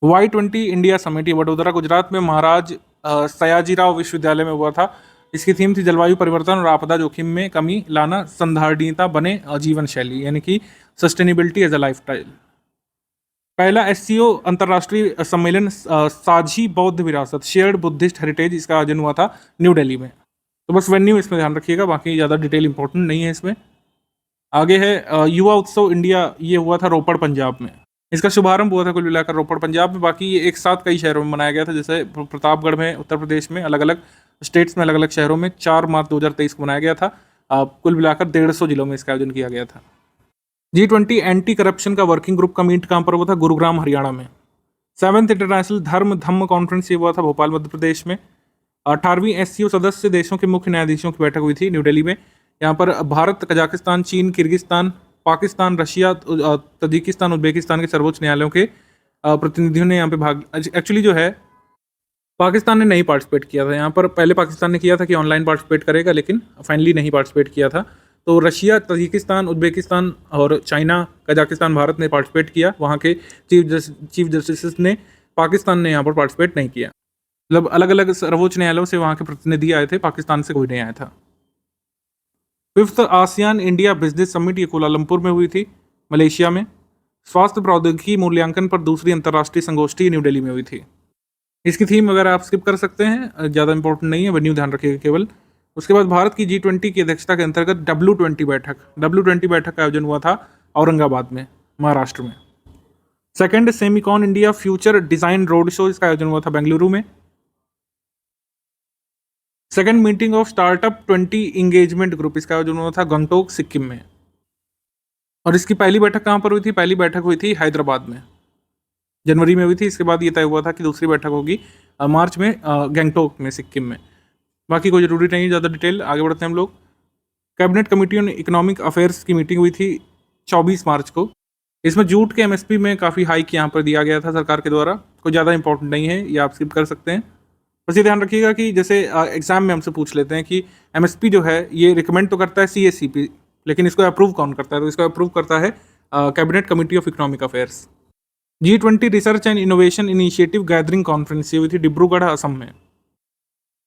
Y20 इंडिया समिट ये वडोदरा गुजरात में महाराज सयाजीराव विश्वविद्यालय में हुआ था। इसकी थीम थी जलवायु परिवर्तन और आपदा जोखिम में कमी लाना, संधारणीयता बने जीवन शैली, यानी कि सस्टेनेबिलिटी एज अ लाइफस्टाइल। पहला SCO अंतर्राष्ट्रीय सम्मेलन साझी बौद्ध विरासत शेयर्ड बुद्धिस्ट हेरिटेज, इसका आयोजन हुआ था न्यू दिल्ली में। तो बस वेन्यू इसमें ध्यान रखिएगा, बाकी ज़्यादा डिटेल इंपॉर्टेंट नहीं है इसमें। आगे है युवा उत्सव इंडिया, ये हुआ था रोपड़ पंजाब में। इसका शुभारंभ हुआ था कुल मिलाकर रोपड़ पंजाब में, बाकी ये एक साथ कई शहरों में मनाया गया था, जैसे प्रतापगढ़ में उत्तर प्रदेश में, अलग अलग स्टेट्स में अलग अलग शहरों में 4 मार्च 2023 को मनाया गया था। कुल मिलाकर 150 जिलों में इसका आयोजन किया गया था। G20 एंटी करप्शन का वर्किंग ग्रुप का मीट कहाँ पर हुआ था? गुरुग्राम हरियाणा में। 7th इंटरनेशनल धम्म कॉन्फ्रेंस ये हुआ था भोपाल मध्य प्रदेश में। 18वीं SCO सदस्य देशों के मुख्य न्यायाधीशों की बैठक हुई थी न्यू दिल्ली में। यहाँ पर भारत, कजाकिस्तान, चीन, Kyrgyzstan, Pakistan, Russia, Tajikistan, Uzbekistan के सर्वोच्च न्यायालयों के प्रतिनिधियों ने यहाँ पे भाग। एक्चुअली जो है पाकिस्तान ने नहीं पार्टिसिपेट किया था यहाँ पर। पहले पाकिस्तान ने किया था कि ऑनलाइन पार्टिसिपेट करेगा, लेकिन फाइनली नहीं पार्टिसिपेट किया था। तो रशिया, तजिकिस्तान, उज्बेकिस्तान और चाइना, कजाकिस्तान, भारत ने पार्टिसिपेट किया। वहाँ के चीफ जस्टिस ने, पाकिस्तान ने यहाँ पर पार्टिसिपेट नहीं किया। मतलब अलग अलग सर्वोच्च न्यायालयों से वहाँ के प्रतिनिधि आए थे, पाकिस्तान से कोई नहीं आया था। 5th ASEAN India business summit ये कुलालंपुर में हुई थी मलेशिया में। स्वास्थ्य प्रौद्योगिकी मूल्यांकन पर दूसरी अंतर्राष्ट्रीय संगोष्ठी न्यू दिल्ली में हुई थी। इसकी थीम वगैरह आप स्किप कर सकते हैं, ज़्यादा इंपॉर्टेंट नहीं है, वेन्यू ध्यान रखिएगा केवल। उसके बाद भारत की G20 की अध्यक्षता के अंतर्गत W20 बैठक का आयोजन हुआ था औरंगाबाद में। महाराष्ट्र में। Second Semicon India future design road show, इसका आयोजन हुआ था बेंगलुरु में। Second meeting of startup 20 engagement group, इसका आयोजन हुआ था गंगटोक सिक्किम में। और इसकी पहली बैठक कहाँ पर हुई थी? पहली बैठक हुई थी हैदराबाद में, जनवरी में हुई थी। इसके बाद ये तय हुआ था कि दूसरी बैठक होगी मार्च में गंगटोक में, सिक्किम में। बाकी कोई जरूरी नहीं है ज़्यादा डिटेल, आगे बढ़ते हैं हम लोग। Cabinet committee on economic affairs की मीटिंग हुई थी 24 मार्च को। इसमें जूट के एमएसपी में काफ़ी हाइक यहाँ पर दिया गया था सरकार के द्वारा। कोई ज़्यादा इंपॉर्टेंट नहीं है, ये आप स्किप कर सकते हैं। बस ये ध्यान रखिएगा कि जैसे एग्जाम में हमसे पूछ लेते हैं कि एमएसपी जो है ये रिकमेंड तो करता है सीएससीपी, लेकिन इसको अप्रूव कौन करता है? तो इसको अप्रूव करता है cabinet committee of economic affairs. G20 research and innovation initiative gathering conference ये हुई थी डिब्रूगढ़, असम में।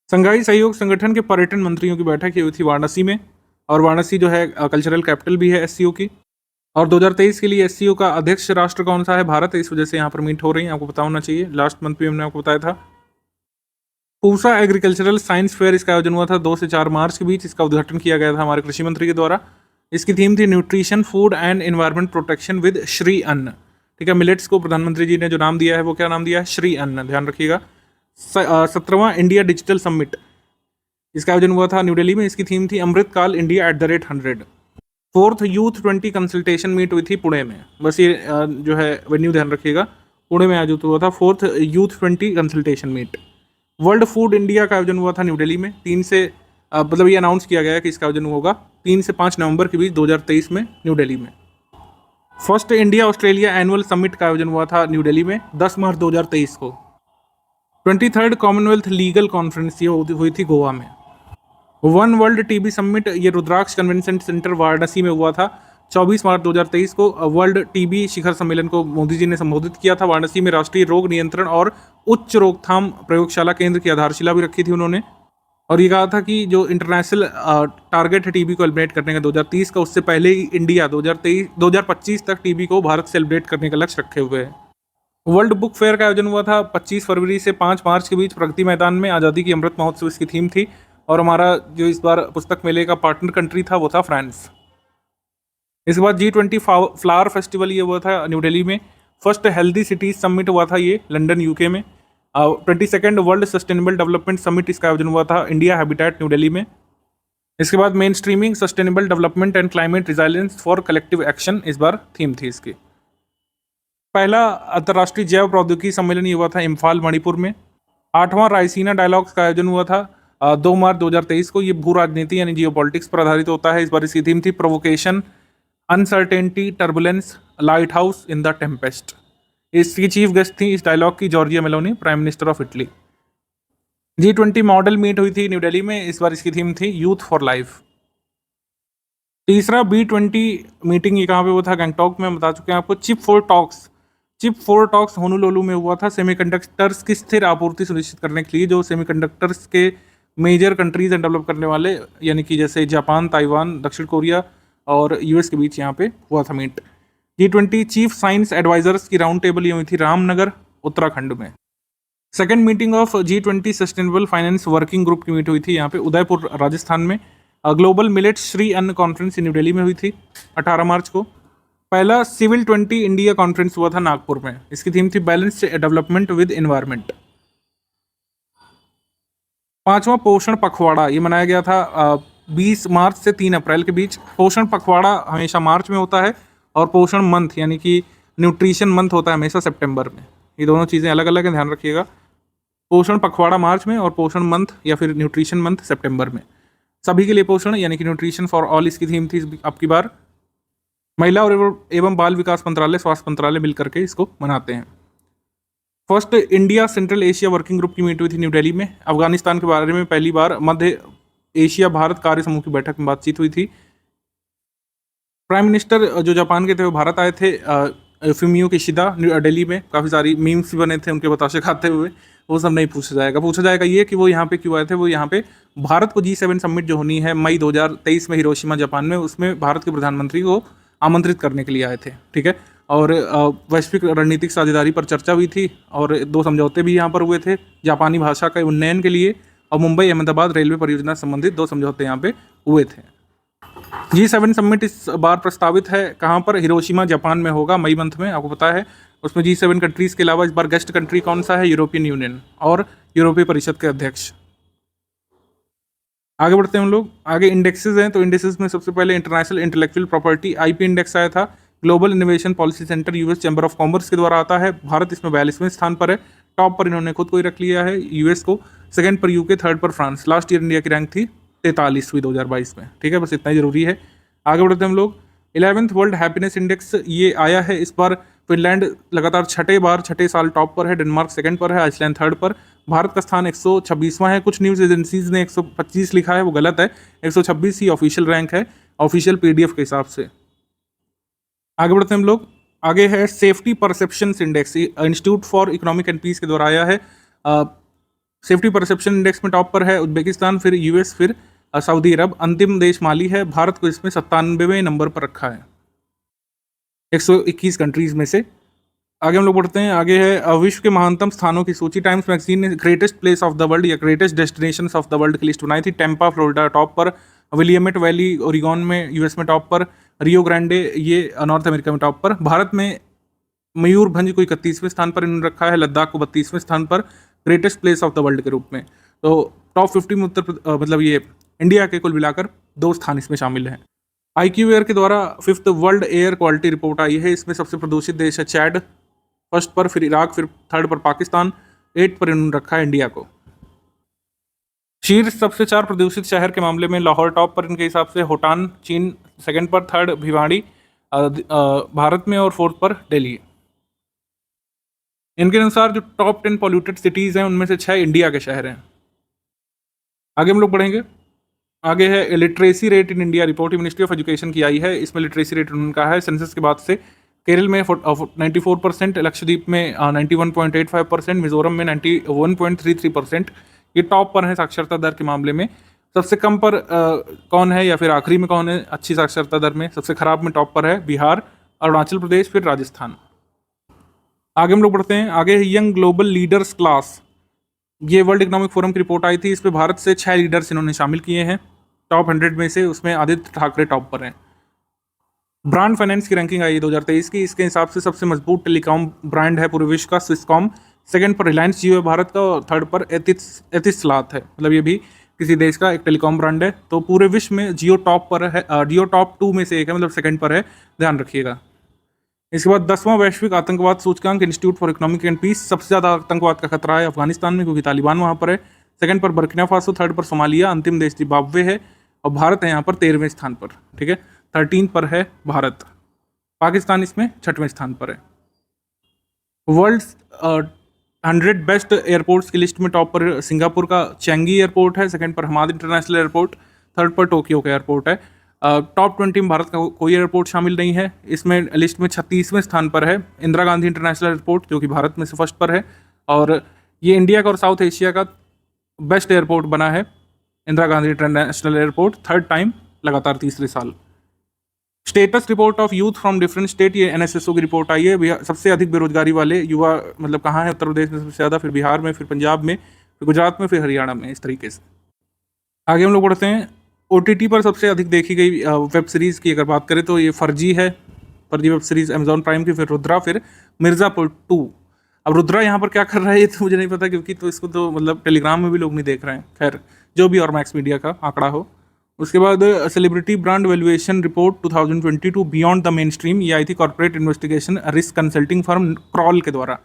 संघाई सहयोग संगठन के पर्यटन मंत्रियों की बैठक ये हुई थी वाराणसी में। और वाराणसी जो है कल्चरल कैपिटल भी है एससीओ की। और 2023 के लिए एससीओ का अध्यक्ष राष्ट्र कौन सा है? भारत है, इस वजह से यहाँ पर मीट हो रही है, आपको पता होना चाहिए। लास्ट मंथ भी हमने आपको बताया था। पूसा एग्रीकल्चरल साइंस फेयर, इसका आयोजन हुआ था 2 से 4 मार्च के बीच। इसका उद्घाटन किया गया था हमारे कृषि मंत्री के द्वारा। इसकी थीम थी nutrition, food and environment protection with Shri अन्न। ठीक है, मिलेट्स को प्रधानमंत्री जी ने जो नाम दिया है वो क्या नाम दिया है? श्री अन्न, ध्यान रखिएगा। 17वां इंडिया डिजिटल समिट, इसका आयोजन हुआ था न्यू दिल्ली में। इसकी थीम थी Amritkaal India @100। Fourth youth 20 consultation meet हुई थी पुणे में। बस ये जो है वेन्यू ध्यान रखिएगा, पुणे में आयोजित हुआ था fourth youth 20 consultation meet. World food India का आयोजन हुआ था न्यू दिल्ली में। 3 से मतलब ये अनाउंस किया गया है कि इसका आयोजन होगा 3 से 5 नवंबर के बीच 2023 में न्यू दिल्ली में। First India Australia annual summit का आयोजन हुआ था न्यू दिल्ली में 10 मार्च 2023 को। 23rd कॉमनवेल्थ लीगल कॉन्फ्रेंस ये हुई थी गोवा में। वन वर्ल्ड टीबी समिट ये रुद्राक्ष कन्वेंशन सेंटर वाराणसी में हुआ था 24 मार्च 2023 को। वर्ल्ड टीबी शिखर सम्मेलन को मोदी जी ने संबोधित किया था वाराणसी में। राष्ट्रीय रोग नियंत्रण और उच्च रोकथाम प्रयोगशाला केंद्र की आधारशिला भी रखी थी उन्होंने। और ये कहा था कि जो इंटरनेशनल टारगेट है टीबी को एलिमिनेट करने का 2030 का, उससे पहले ही इंडिया 2025 तक टीबी को भारत से एलिमिनेट करने का लक्ष्य रखे हुए है। वर्ल्ड बुक फेयर का आयोजन हुआ था 25 फरवरी से 5 मार्च के बीच प्रगति मैदान में। आज़ादी की अमृत महोत्सव इसकी थीम थी। और हमारा जो इस बार पुस्तक मेले का पार्टनर कंट्री था वो था फ्रांस। इसके बाद G20 फ्लावर फेस्टिवल ये हुआ था न्यू दिल्ली में। फर्स्ट हेल्दी सिटीज समिट हुआ था ये लंदन यूके में। 22nd world sustainable development summit इसका आयोजन हुआ था इंडिया हैबिटेट न्यू दिल्ली में। इसके बाद main streaming sustainable development and climate resilience for collective action इस बार थीम थी इसकी। पहला अंतर्राष्ट्रीय जैव प्रौद्योगिकी सम्मेलन ये हुआ था इम्फाल मणिपुर में। 8वां रायसीना डायलॉग्स का आयोजन हुआ था 2 मार्च 2023 को। ये भू राजनीति यानी जियोपॉलिटिक्स पर आधारित होता है। इस बार इसकी थीम थी provocation, uncertainty, turbulence, light house in the tempest. इसकी चीफ गेस्ट थी इस डायलॉग की Giorgia Meloni, prime minister of Italy. G20 model meet हुई थी न्यू दिल्ली में। इस बार इसकी थीम थी यूथ फॉर लाइफ। तीसरा B20 मीटिंग ये कहाँ पे हुआ था? गंगटोक में। हम बता चुके हैं आपको। चिप फोर टॉक्स होनोलुलु में हुआ था सेमीकंडक्टर्स की स्थिर आपूर्ति सुनिश्चित करने के लिए। जो सेमीकंडक्टर्स के मेजर कंट्रीज एंड डेवलप करने वाले यानी कि जैसे जापान, ताइवान, दक्षिण कोरिया और यूएस के बीच यहाँ पे हुआ था meet. G20 chief science advisers की राउंड टेबल ये हुई थी रामनगर, उत्तराखंड में। Second meeting of G20 sustainable finance working group की मीट हुई थी यहाँ पे उदयपुर, राजस्थान में। ग्लोबल मिलेट श्री अन्न कॉन्फ्रेंस न्यू दिल्ली में हुई थी 18 मार्च को। पहला सिविल 20 इंडिया कॉन्फ्रेंस हुआ था नागपुर में। इसकी थीम थी बैलेंस्ड डेवलपमेंट विद एनवायरनमेंट। 5वां पोषण पखवाड़ा ये मनाया गया था 20 मार्च से 3 अप्रैल के बीच। पोषण पखवाड़ा हमेशा मार्च में होता है और पोषण मंथ यानी कि न्यूट्रिशन मंथ होता है हमेशा सितंबर में। ये दोनों चीज़ें अलग अलग हैं, ध्यान रखिएगा। पोषण पखवाड़ा मार्च में और पोषण मंथ या फिर न्यूट्रिशन मंथ सितंबर में। सभी के लिए पोषण यानी कि न्यूट्रिशन फॉर ऑल इसकी थीम थी आपकी बार। महिला और एवं बाल विकास मंत्रालय, स्वास्थ्य मंत्रालय मिलकर के इसको मनाते हैं। First India central Asia working group की मीट हुई थी न्यू दिल्ली में। अफगानिस्तान के बारे में पहली बार मध्य एशिया भारत कार्य समूह की बैठक में बातचीत हुई थी। प्राइम मिनिस्टर जो जापान के थे वो भारत आए थे। फुमियो किशिदा दिल्ली में। काफ़ी सारी मीम्स भी बने थे उनके बताशे खाते हुए, वो सब नहीं पूछा जाएगा। पूछा जाएगा ये कि वो यहाँ पे क्यों आए थे। वो यहाँ पे भारत को G7 समिट जो होनी है मई 2023 में हिरोशिमा जापान में, उसमें भारत के प्रधानमंत्री को आमंत्रित करने के लिए आए थे। ठीक है, और वैश्विक रणनीतिक साझेदारी पर चर्चा हुई थी और 2 समझौते भी यहाँ पर हुए थे जापानी भाषा के उन्नयन के लिए। और मुंबई अहमदाबाद रेलवे परियोजना संबंधित 2 समझौते यहाँ पे हुए थे। G7 समिट इस बार प्रस्तावित है कहाँ पर? हिरोशिमा जापान में होगा मई मंथ में, आपको पता है। उसमें G7 कंट्रीज़ के अलावा इस बार गेस्ट कंट्री कौन सा है? यूरोपियन यूनियन और यूरोपीय परिषद के अध्यक्ष। आगे बढ़ते हैं हम लोग। आगे इंडेक्सेस हैं, तो इंडेक्सेस में सबसे पहले international intellectual property IP index आया था। Global innovation policy centre US chamber of commerce के द्वारा आता है। भारत इसमें 42वें स्थान पर है। टॉप पर इन्होंने खुद को ही रख लिया है US को, सेकंड पर UK, थर्ड पर फ्रांस। लास्ट ईयर इंडिया की रैंक थी 43वीं 2022 में। ठीक है, बस इतना ही जरूरी है। आगे बढ़ते हैं हम लोग। 11th वर्ल्ड हैप्पीनेस इंडेक्स ये आया है इस बार। फिनलैंड लगातार छठे साल टॉप पर है। डेनमार्क सेकंड पर है। आइसलैंड थर्ड पर। भारत का स्थान 126वां है। कुछ न्यूज़ एजेंसीज ने 125 लिखा है, वो गलत है। 126 ही ऑफिशियल रैंक है, ऑफिशियल PDF के हिसाब से। आगे बढ़ते हैं हम लोग। आगे है safety perception index, institute for economic and peace के द्वारा आया है। सेफ्टी परसेप्शन इंडेक्स में टॉप पर है उज्बेकिस्तान, फिर US, फिर सऊदी अरब। अंतिम देश माली है। भारत को इसमें 97वें नंबर पर रखा है 121 कंट्रीज में से। आगे हम लोग बढ़ते हैं। आगे है विश्व के महानतम स्थानों की सूची। टाइम्स मैगजीन ने greatest place of the world या greatest destinations of the world की लिस्ट बनाई थी। टेम्पा फ्लोरिडा टॉप पर, विलियमेट वैली ओरिगॉन में US में टॉप पर, रियो ग्रांडे ये नॉर्थ अमेरिका में टॉप पर। भारत में मयूरभंज को 31वें स्थान पर इन्होंने रखा है। लद्दाख को 32वें स्थान पर greatest place of the world के रूप में। तो टॉप 50 में मतलब ये इंडिया के कुल मिलाकर 2 स्थान इसमें शामिल हैं। IQ एयर के द्वारा 5th world air quality report आई है। इसमें सबसे प्रदूषित देश है चैड फर्स्ट पर, फिर इराक, फिर थर्ड पर पाकिस्तान, 8 पर इन्होंने रखा है इंडिया को। शीर्ष सबसे 4 प्रदूषित शहर के मामले में लाहौर टॉप पर इनके हिसाब से, होटान चीन सेकंड पर, थर्ड भिवाड़ी भारत में और फोर्थ पर दिल्ली। इनके अनुसार जो टॉप 10 पॉल्यूटेड सिटीज़ हैं उनमें से 6 इंडिया के शहर हैं। आगे हम लोग बढ़ेंगे। आगे है literacy rate in India report, ministry of education की आई है। इसमें लिटरेसी रेट उनका है सेंसस के बाद से। केरल में 94%, लक्षद्वीप में 91.85%, मिजोरम में 91.33%। ये टॉप पर है साक्षरता दर के मामले में। सबसे कम पर कौन है या फिर आखिरी में कौन है अच्छी साक्षरता दर में? सबसे खराब में टॉप पर है बिहार, अरुणाचल प्रदेश, फिर राजस्थान। आगे हम लोग बढ़ते हैं। आगे है यंग ग्लोबल लीडर्स क्लास। ये वर्ल्ड इकोनॉमिक फोरम की रिपोर्ट आई थी। इस पर भारत से 6 लीडर्स इन्होंने शामिल किए हैं टॉप 100 में से। उसमें आदित्य ठाकरे टॉप पर हैं। ब्रांड फाइनेंस की रैंकिंग आई है 2023 की। इसके हिसाब से सबसे मजबूत टेलीकॉम ब्रांड है पूरे विश्व का स्विसकॉम, सेकंड पर रिलायंस जियो है भारत का, और थर्ड पर एतिसलात है। मतलब ये भी किसी देश का एक टेलीकॉम ब्रांड है। तो पूरे विश्व में जियो टॉप पर है, जियो टॉप 2 में से एक है, मतलब सेकंड पर है, ध्यान रखिएगा। इसके बाद 10वां वैश्विक आतंकवाद सूचकांक institute for economic and peace. सबसे ज़्यादा आतंकवाद का खतरा है अफगानिस्तान में, क्योंकि तालिबान वहाँ पर है। सेकंड पर बर्किना फासो, थर्ड पर सोमालिया, अंतिम देश जिम्बाब्वे है, और भारत है यहाँ पर 13वें स्थान पर। ठीक है, 13 पर है भारत। पाकिस्तान इसमें 6वें स्थान पर है। वर्ल्ड 100 बेस्ट एयरपोर्ट्स की लिस्ट में टॉप पर सिंगापुर का चेंगी एयरपोर्ट है, सेकंड पर हमाद इंटरनेशनल एयरपोर्ट, थर्ड पर टोक्यो का एयरपोर्ट है। टॉप 20 में भारत का कोई एयरपोर्ट शामिल नहीं है। इसमें लिस्ट में 36वें स्थान पर है इंदिरा गांधी इंटरनेशनल एयरपोर्ट, जो कि भारत में से फर्स्ट पर है। और ये इंडिया का और साउथ एशिया का बेस्ट एयरपोर्ट बना है Indira Gandhi international airport, third time लगातार, तीसरे साल। Status report of youth from different state, ये NSSO की रिपोर्ट आई है। सबसे अधिक बेरोजगारी वाले युवा मतलब कहाँ है? उत्तर प्रदेश में सबसे ज़्यादा, फिर बिहार में, फिर पंजाब में, फिर गुजरात में, फिर हरियाणा में, इस तरीके से। आगे हम लोग बढ़ते हैं। OTT पर सबसे अधिक देखी गई वेब सीरीज़ की अगर बात करें तो ये फर्जी है, फर्जी वेब सीरीज़ अमेजॉन प्राइम की, फिर रुद्रा, फिर मिर्ज़ापुर 2। अब रुद्रा यहाँ पर क्या कर रहा है ये तो मुझे नहीं पता, क्योंकि तो इसको तो मतलब टेलीग्राम में भी लोग नहीं देख रहे हैं। खैर जो भी, और मैक्स मीडिया का आंकड़ा हो। उसके बाद celebrity brand valuation report 2022 beyond the main stream, ये आई थी corporate investigation risk consulting firm crawl के द्वारा।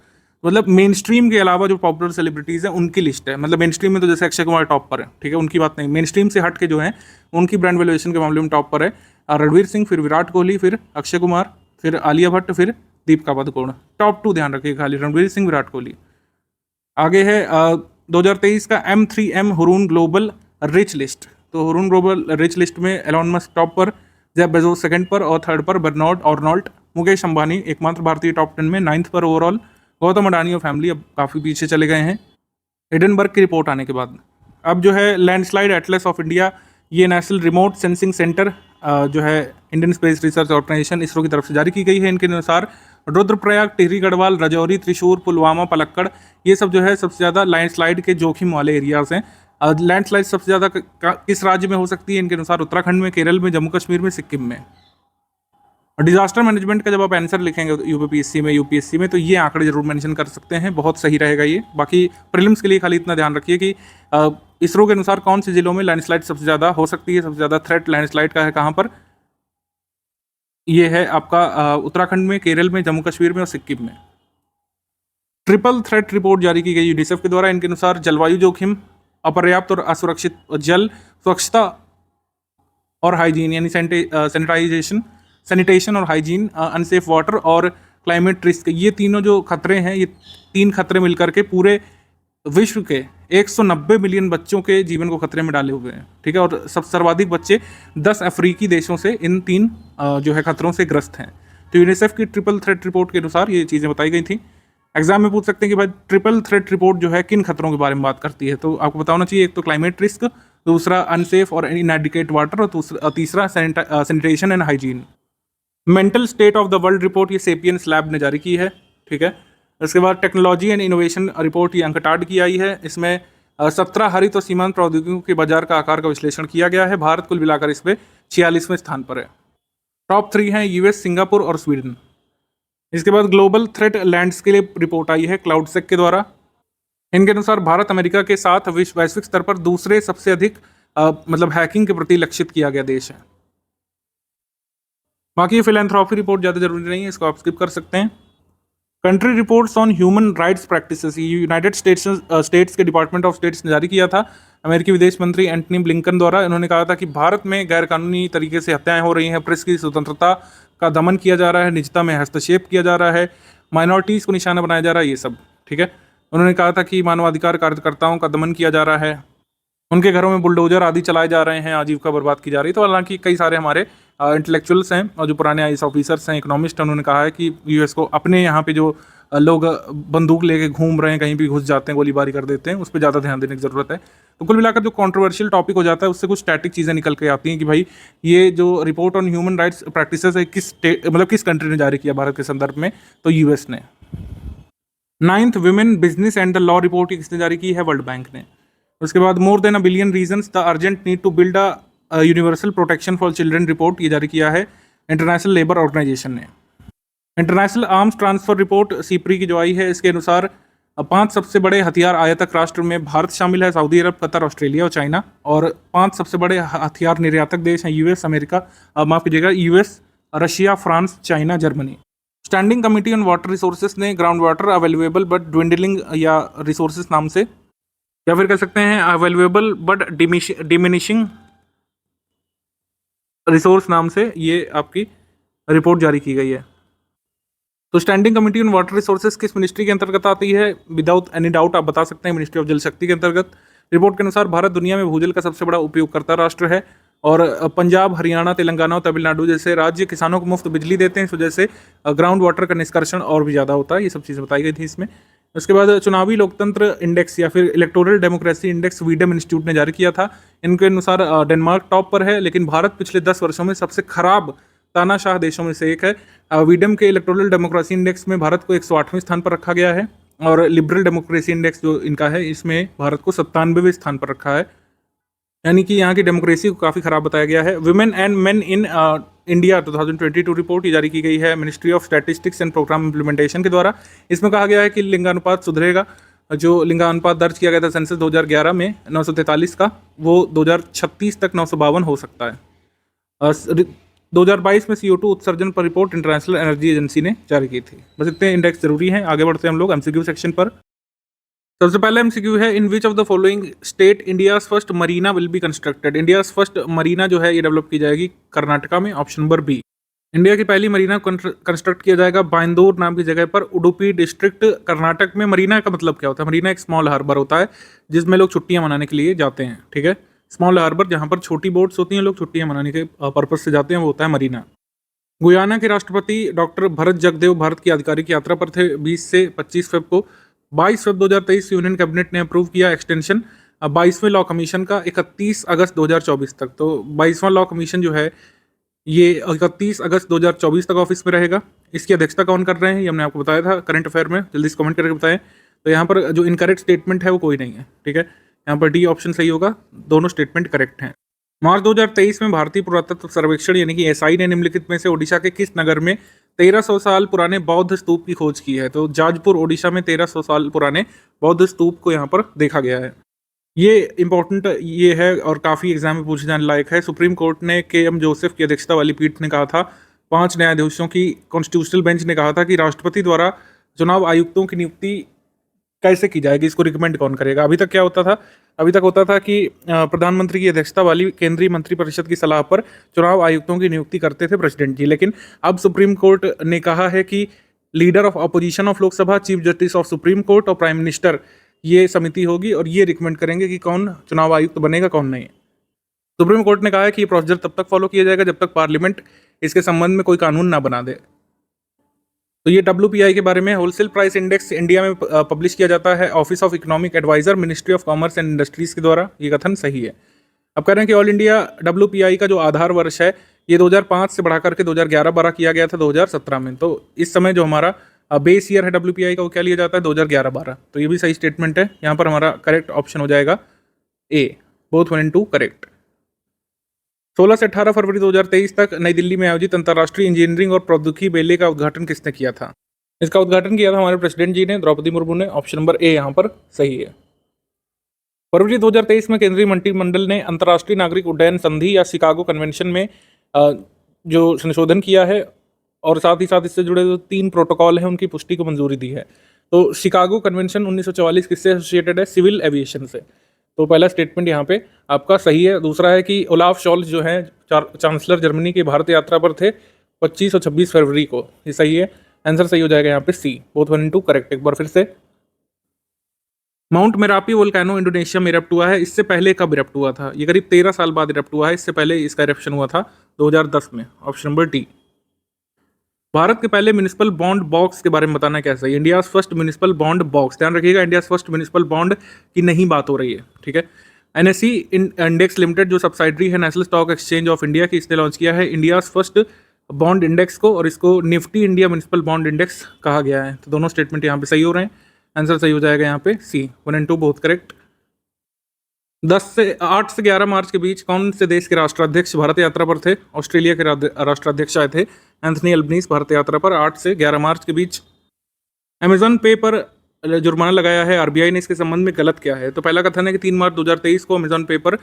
मतलब मेन स्ट्रीम के अलावा जो पॉपुलर सेलिब्रिटीज़ हैं उनकी लिस्ट है। मतलब मेन स्ट्रीम में तो जैसे अक्षय कुमार टॉप पर है, ठीक है, उनकी बात नहीं। मेन स्ट्रीम से हट के जो है उनकी ब्रांड वैल्यूएशन के मामले में टॉप पर है रणवीर सिंह, फिर विराट कोहली, फिर अक्षय कुमार, फिर आलिया भट्ट, फिर दीपिका पादुकोण। टॉप 2 ध्यान रखिए खाली, रणवीर सिंह, विराट कोहली। आगे है 2023 का M3M Hurun global rich list. तो हुरून ग्लोबल रिच लिस्ट में एलॉन मस्क टॉप पर, जेफ बेजोस सेकंड पर, और थर्ड पर बर्नार्ड आर्नोल्ट। मुकेश अंबानी एकमात्र भारतीय टॉप 10 में, 9th पर ओवरऑल। गौतम अडानी और फैमिली अब काफ़ी पीछे चले गए हैं एडनबर्ग की रिपोर्ट आने के बाद। अब जो है लैंडस्लाइड एटलस ऑफ इंडिया, ये नेशनल रिमोट सेंसिंग सेंटर जो है Indian space research organisation ISRO की तरफ से जारी की गई है। इनके अनुसार रुद्रप्रयाग, टिहरी गढ़वाल, राजौरी, त्रिशूर, पुलवामा, पलक्कड़, ये सब जो है सबसे ज़्यादा लैंडस्लाइड के जोखिम वाले एरियाज़ हैं लैंडस्लाइड सबसे ज़्यादा किस राज्य में हो सकती है? इनके अनुसार उत्तराखंड में, केरल में, जम्मू कश्मीर में, सिक्किम में। डिजास्टर मैनेजमेंट का जब आप आंसर लिखेंगे यूपीएससी में, यूपीएससी में, तो ये आंकड़े जरूर मेंशन कर सकते हैं, बहुत सही रहेगा ये। बाकी प्रीलिम्स के लिए खाली इतना ध्यान रखिए कि इसरो के अनुसार कौन से जिलों में लैंडस्लाइड सबसे ज़्यादा हो सकती है, सबसे ज़्यादा थ्रेट लैंडस्लाइड का है कहाँ पर? ये है आपका उत्तराखंड में, केरल में, जम्मू कश्मीर में और सिक्किम में। ट्रिपल थ्रेट रिपोर्ट जारी की गई यूनिसेफ के द्वारा। इनके अनुसार जलवायु जोखिम, अपर्याप्त और असुरक्षित जल, स्वच्छता और हाइजीन यानी सैनिटेशन और हाइजीन, अनसेफ वाटर और क्लाइमेट रिस्क, ये तीनों जो खतरे हैं, ये 3 खतरे मिलकर के पूरे विश्व के 190 मिलियन बच्चों के जीवन को खतरे में डाले हुए हैं, ठीक है। और सब सर्वाधिक बच्चे 10 अफ्रीकी देशों से इन 3 जो है खतरों से ग्रस्त हैं। तो यूनिसेफ की ट्रिपल थ्रेट रिपोर्ट के अनुसार ये चीज़ें बताई गई थी। एग्जाम में पूछ सकते हैं कि भाई ट्रिपल थ्रेट रिपोर्ट जो है किन खतरों के बारे में बात करती है, तो आपको पता होना चाहिए, एक तो क्लाइमेट रिस्क, दूसरा अनसेफ और इनएडिक्वेट वाटर और तीसरा sanitation and hygiene. Mental state of the world report ये सेपियंस लैब ने जारी की है, ठीक है। उसके बाद टेक्नोलॉजी एंड इनोवेशन रिपोर्ट ये अंकटाड की आई है। इसमें 17 हरित और सीमांत प्रौद्योगिकियों के बाजार का आकार का विश्लेषण किया गया है। भारत कुल मिलाकर इसमें 46वें स्थान पर है। टॉप 3 हैं यूएस, सिंगापुर और स्वीडन। इसके बाद ग्लोबल थ्रेट लैंडस्केप रिपोर्ट आई है क्लाउडसेक के द्वारा। इनके अनुसार भारत अमेरिका के साथ वैश्विक स्तर पर दूसरे सबसे अधिक मतलब हैकिंग के प्रति लक्षित किया गया देश है। बाकी फिलैंथ्रोपी रिपोर्ट ज़्यादा जरूरी नहीं है, इसको आप स्किप कर सकते हैं। Country reports on human rights practices United states के डिपार्टमेंट ऑफ स्टेट्स ने जारी किया था अमेरिकी विदेश मंत्री एंटनी ब्लिंकन द्वारा। इन्होंने कहा था कि भारत में गैरकानूनी तरीके से हत्याएं हो रही हैं, प्रेस की स्वतंत्रता का दमन किया जा रहा है, निजता में हस्तक्षेप किया जा रहा है, माइनॉरिटीज़ को निशाना बनाया जा रहा है, ये सब, ठीक है। उन्होंने कहा था कि मानवाधिकार कार्यकर्ताओं का दमन किया जा रहा है, उनके घरों में बुलडोजर आदि चलाए जा रहे हैं, आजीविका बर्बाद की जा रही है। तो हालांकि कई सारे हमारे इंटेलेक्चुअल्स हैं और जो पुराने आईएएस ऑफिसर्स हैं, इकोनॉमिस्ट हैं, उन्होंने कहा है कि यूएस को अपने यहाँ पे जो लोग बंदूक लेके घूम रहे हैं, कहीं भी घुस जाते हैं, गोलीबारी कर देते हैं, उस पर ज़्यादा ध्यान देने की ज़रूरत है। तो कुल मिलाकर जो कंट्रोवर्शियल टॉपिक हो जाता है उससे कुछ स्टैटिक चीज़ें निकल के आती हैं कि भाई ये जो report on human rights practices है किस कंट्री ने जारी किया भारत के संदर्भ में, तो यूएस ने। 9th women business and the law report किसने जारी की है? वर्ल्ड बैंक ने। उसके बाद more than a billion reasons the urgent need to build a universal protection for children report ये जारी किया है इंटरनेशनल लेबर ऑर्गेनाइजेशन ने। International arms transfer report SIPRI की जो आई है, इसके अनुसार 5 सबसे बड़े हथियार आयातक राष्ट्र में भारत शामिल है, सऊदी अरब, कतर, ऑस्ट्रेलिया और चाइना। और 5 सबसे बड़े हथियार निर्यातक देश हैं यूएस, अमेरिका, माफ कीजिएगा, US, Russia, France, China, Germany. Standing committee on water resources ने ground water available but dwindling या रिसोर्सेज नाम से, या फिर कह सकते हैं अवेलेबल बट डिमिनिशिंग रिसोर्स नाम से, ये आपकी रिपोर्ट जारी की गई है। तो standing committee on water resources किस मिनिस्ट्री के अंतर्गत आती है? विदाउट एनी डाउट आप बता सकते हैं, मिनिस्ट्री ऑफ जल शक्ति के अंतर्गत। रिपोर्ट के अनुसार भारत दुनिया में भूजल का सबसे बड़ा उपयोगकर्ता राष्ट्र है और पंजाब, हरियाणा, तेलंगाना और तमिलनाडु जैसे राज्य किसानों को मुफ्त बिजली देते हैं, इस वजह से ग्राउंड वाटर का निष्कर्षण और भी ज़्यादा होता है। ये सब चीज़ें बताई गई थी इसमें। उसके बाद चुनावी लोकतंत्र इंडेक्स या फिर इलेक्टोरल डेमोक्रेसी इंडेक्स वीडम इंस्टीट्यूट ने जारी किया था। इनके अनुसार डेनमार्क टॉप पर है, लेकिन भारत पिछले 10 वर्षों में सबसे खराब तानाशाह देशों में से एक है। वीडम के इलेक्टोरल डेमोक्रेसी इंडेक्स में भारत को 108वें स्थान पर रखा गया है और लिबरल डेमोक्रेसी इंडेक्स जो इनका है, इसमें भारत को 97वें स्थान पर रखा है, यानी कि यहाँ की डेमोक्रेसी को काफ़ी खराब बताया गया है। Women and men in India 2022 report ये जारी की गई है ministry of statistics and programme implementation के द्वारा। इसमें कहा गया है कि लिंगानुपात सुधरेगा। जो लिंगानुपात दर्ज किया गया था सेंसस 2011 में 943 का, वो 2036 तक 952 हो सकता है। 2022 में CO2 उत्सर्जन पर रिपोर्ट इंटरनेशनल एनर्जी एजेंसी ने जारी की थी। बस इतने इंडेक्स जरूरी हैं। आगे बढ़ते हैं हम लोग MCQ सेक्शन पर। सबसे पहले MCQ है, in which of the following state India's first marina will be constructed? India's first marina जो है ये डेवलप की जाएगी कर्नाटका में, ऑप्शन नंबर बी। इंडिया की पहली मरीना कंस्ट्रक्ट किया जाएगा बाइंदूर नाम की जगह पर, उडुपी डिस्ट्रिक्ट, कर्नाटक में। मरीना का मतलब क्या होता है? मरीना एक स्मॉल हार्बर होता है जिसमें लोग छुट्टियां मनाने के लिए जाते हैं, ठीक है। स्मॉल हार्बर जहाँ पर छोटी बोट्स होती हैं, लोग छुट्टियां मनाने के पर्पज से जाते हैं, वो होता है मरीना। गुयाना के राष्ट्रपति डॉक्टर भरत जगदेव भारत की आधिकारिक यात्रा पर थे 20 से 25 फेब को। 22 फेब 2023 यूनियन कैबिनेट ने अप्रूव किया एक्सटेंशन 22वें लॉ कमीशन का 31 अगस्त 2024 तक। तो 22वां लॉ कमीशन जो है ये 31 अगस्त 2024 तक ऑफिस में रहेगा। इसकी अध्यक्षता कौन कर रहे हैं ये हमने आपको बताया था करंट अफेयर में, जल्दी से कमेंट करके बताएं। तो यहाँ पर जो इनकरेक्ट स्टेटमेंट है वो कोई नहीं है, ठीक है। यहाँ पर डी ऑप्शन सही होगा, दोनों स्टेटमेंट करेक्ट हैं। मार्च 2023 में भारतीय पुरातत्व सर्वेक्षण यानी कि एसआई ने निम्नलिखित में से ओडिशा के किस नगर में 1300 साल पुराने बौद्ध स्तूप की खोज की है? तो जाजपुर ओडिशा में 1300 साल पुराने बौद्ध स्तूप को यहाँ पर देखा गया है। ये इंपॉर्टेंट ये है और काफ़ी एग्जाम में पूछे जाने लायक है। सुप्रीम कोर्ट ने के.एम. जोसेफ की अध्यक्षता वाली पीठ ने कहा था, 5 न्यायाधीशों की कॉन्स्टिट्यूशनल बेंच ने कहा था कि राष्ट्रपति द्वारा चुनाव आयुक्तों की नियुक्ति कैसे की जाएगी, इसको रिकमेंड कौन करेगा। अभी तक क्या होता था, अभी तक होता था कि प्रधानमंत्री की अध्यक्षता वाली केंद्रीय मंत्रिपरिषद की सलाह पर चुनाव आयुक्तों की नियुक्ति करते थे प्रेसिडेंट जी। लेकिन अब सुप्रीम कोर्ट ने कहा है कि leader of opposition of Lok Sabha, chief justice of supreme court और प्राइम मिनिस्टर, ये समिति होगी और ये रिकमेंड करेंगे कि कौन चुनाव आयुक्त बनेगा कौन नहीं। सुप्रीम कोर्ट ने कहा है कि ये प्रोसीजर तब तक फॉलो किया जाएगा जब तक पार्लियामेंट इसके संबंध में कोई कानून ना बना दे। तो ये WPI के बारे में। होलसेल प्राइस इंडेक्स इंडिया में पब्लिश किया जाता है office of economic adviser, ministry of commerce and industries के द्वारा। ये कथन सही है। अब कह रहे हैं कि ऑल इंडिया WPI का जो आधार वर्ष है ये 2005 से बढ़ा करके 2011-12 किया गया था 2017 में। तो इस समय जो हमारा बेस ईयर है WPI का वो क्या लिया जाता है 2011-12। तो ये भी सही स्टेटमेंट है। यहाँ पर हमारा करेक्ट ऑप्शन हो जाएगा ए, बोथ 1 and 2 करेक्ट। 16 से 18 फरवरी 2023 तक नई दिल्ली में आयोजित अंतर्राष्ट्रीय इंजीनियरिंग और प्रौद्योगिकी मेले का उद्घाटन किसने किया था? इसका उद्घाटन किया था हमारे प्रेसिडेंट जी ने, द्रौपदी मुर्मू ने। ऑप्शन नंबर ए यहाँ पर सही है। फरवरी 2023 में केंद्रीय मंत्रिमंडल ने अंतर्राष्ट्रीय नागरिक उड्डयन संधि या शिकागो कन्वेंशन में जो संशोधन किया है और साथ ही साथ इससे जुड़े जो 3 प्रोटोकॉल हैं उनकी पुष्टि को मंजूरी दी है। तो शिकागो कन्वेंशन 1944 किससे एसोसिएटेड है? सिविल एविएशन से। तो पहला स्टेटमेंट यहाँ पे आपका सही है। दूसरा है कि ओलाफ शॉल्ज जो है चांसलर जर्मनी की भारत यात्रा पर थे 25 और 26 फरवरी को। ये सही है, आंसर सही हो जाएगा यहाँ पे सी, बोथ 1 and 2 करेक्ट। एक बार फिर से, माउंट मेरापी वोल्केनो इंडोनेशिया में इरप्ट हुआ है। इससे पहले कब इरप्ट हुआ था? ये करीब 13 साल बाद इरप्ट हुआ है। इससे पहले इसका इरप्शन हुआ था 2010 में। Option number D. भारत के पहले म्युनिसिपल बॉन्ड बॉक्स के बारे में बताना क्या सही? India first municipal bond box, ध्यान रखिएगा इंडिया फर्स्ट म्युनिसिपल बॉन्ड की नहीं बात हो रही है, ठीक है। NSE इंडेक्स लिमिटेड जो सब्सिडरी है national stock exchange of India की, इसने लॉन्च किया है इंडिया फर्स्ट बॉन्ड इंडेक्स को और इसको Nifty India municipal bond index कहा गया है। तो दोनों स्टेटमेंट यहाँ पे सही हो रहे हैं, आंसर सही हो जाएगा यहाँ पे सी, 1 and 2 बहुत करेक्ट। 8 से 11 मार्च के बीच कौन से देश के राष्ट्राध्यक्ष भारत यात्रा पर थे? ऑस्ट्रेलिया के राष्ट्राध्यक्ष आए थे एंथनी अल्बनीज भारत यात्रा पर 8 से 11 मार्च के बीच। अमेजॉन पे पर जुर्माना लगाया है RBI ने, इसके संबंध में गलत क्या है? तो पहला कथन है कि 3 मार्च 2023 को अमेजॉन पे पर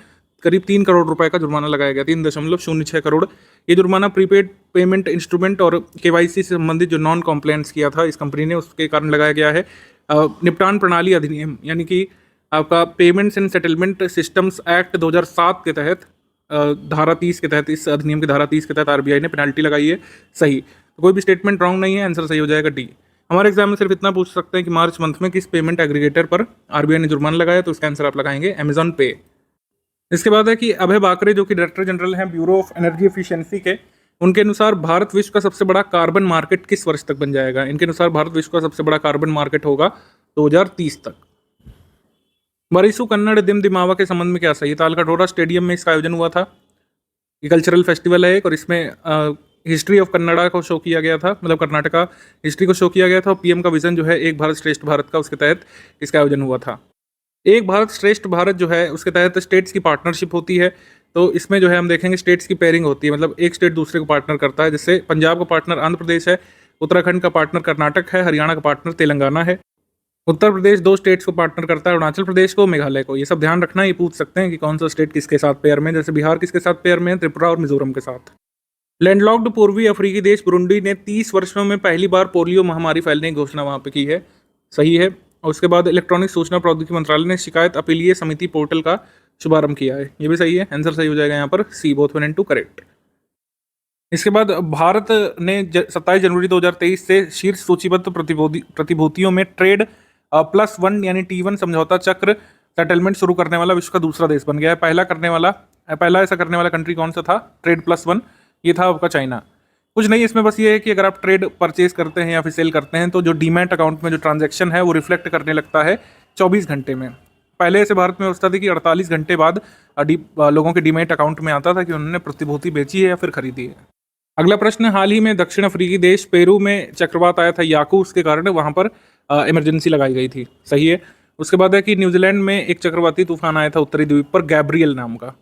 करीब 3 करोड़ रुपए का जुर्माना लगाया गया, 3.06 करोड़। ये जुर्माना प्रीपेड पेमेंट इंस्ट्रूमेंट और KYC से संबंधित जो नॉन कॉम्प्लायंस किया था इस कंपनी ने, उसके कारण लगाया गया है। निपटान प्रणाली अधिनियम यानी कि आपका payments and settlement systems act 2007 के तहत धारा 30 के तहत, इस अधिनियम की धारा 30 के तहत RBI ने पेनल्टी लगाई है। सही, तो कोई भी स्टेटमेंट रॉन्ग नहीं है, आंसर सही हो जाएगा डी। हमारे एग्जाम में सिर्फ इतना पूछ सकते हैं कि मार्च मंथ में किस पेमेंट एग्रीगेटर पर RBI ने जुर्माना लगाया, तो इसका आंसर आप लगाएंगे अमेजॉन पे। इसके बाद है कि अभय बाकरे जो कि डायरेक्टर जनरल हैं ब्यूरो ऑफ एनर्जी एफिशिएंसी के, उनके अनुसार भारत विश्व का सबसे बड़ा कार्बन मार्केट किस वर्ष तक बन जाएगा? इनके अनुसार भारत विश्व का सबसे बड़ा कार्बन मार्केट होगा 2030 तक। मरीसू कन्नड़ दिम दिमावा के संबंध में क्या सही? तालकटोरा स्टेडियम में इसका आयोजन हुआ था। ये कल्चरल फेस्टिवल है एक और इसमें हिस्ट्री ऑफ कन्नड़ा को शो किया गया था, मतलब कर्नाटका हिस्ट्री को शो किया गया था। और PM का विजन जो है एक भारत श्रेष्ठ भारत का, उसके तहत इसका आयोजन हुआ था। एक भारत श्रेष्ठ भारत जो है उसके तहत स्टेट्स की पार्टनरशिप होती है। तो इसमें जो है हम देखेंगे स्टेट्स की पेयरिंग होती है, मतलब एक स्टेट दूसरे को पार्टनर करता है। जैसे पंजाब का पार्टनर आंध्र प्रदेश है, उत्तराखंड का पार्टनर कर्नाटक है, हरियाणा का पार्टनर तेलंगाना है, उत्तर प्रदेश 2 स्टेट्स को पार्टनर करता है, अरुणाचल प्रदेश को, मेघालय को। ये सब ध्यान रखना, ये पूछ सकते हैं कि कौन सा स्टेट किसके साथ पेयर में, जैसे बिहार किसके साथ पेयर में है, त्रिपुरा और मिजोरम के साथ। लैंडलॉक्ड पूर्वी अफ्रीकी देश बुरुंडी ने 30 वर्षों में पहली बार पोलियो महामारी फैलने की घोषणा वहाँ पे की है। सही है। और उसके बाद इलेक्ट्रॉनिक सूचना प्रौद्योगिकी मंत्रालय ने शिकायत अपीलीय समिति पोर्टल का शुभारंभ किया है। ये भी सही है, आंसर सही हो जाएगा यहाँ पर सी, बोथ 1 and 2 करेक्ट। इसके बाद भारत ने 27 जनवरी 2023 से शीर्ष सूचीबद्ध प्रतिभूतियों में ट्रेड +1 यानी T1 समझौता चक्र सेटलमेंट शुरू करने वाला विश्व का दूसरा देश बन गया है। पहला ऐसा करने वाला कंट्री कौन सा था? ट्रेड +1, ये था आपका चाइना। कुछ नहीं इसमें, बस ये है कि अगर आप ट्रेड परचेज करते हैं या फिर सेल करते हैं तो जो डीमैट अकाउंट में जो ट्रांजैक्शन है वो रिफ्लेक्ट करने लगता है 24 घंटे में। पहले ऐसे भारत में व्यवस्था थी कि 48 घंटे बाद लोगों के डीमैट अकाउंट में आता था कि उन्होंने प्रतिभूति बेची है या फिर खरीदी है। अगला प्रश्न, हाल ही में दक्षिण अफ्रीकी देश पेरू में चक्रवात आया था याकू, उसके कारण वहाँ पर इमरजेंसी लगाई गई थी। सही है। उसके बाद है कि न्यूजीलैंड में एक चक्रवाती तूफान आया था उत्तरी द्वीप पर, गैब्रियल नाम का।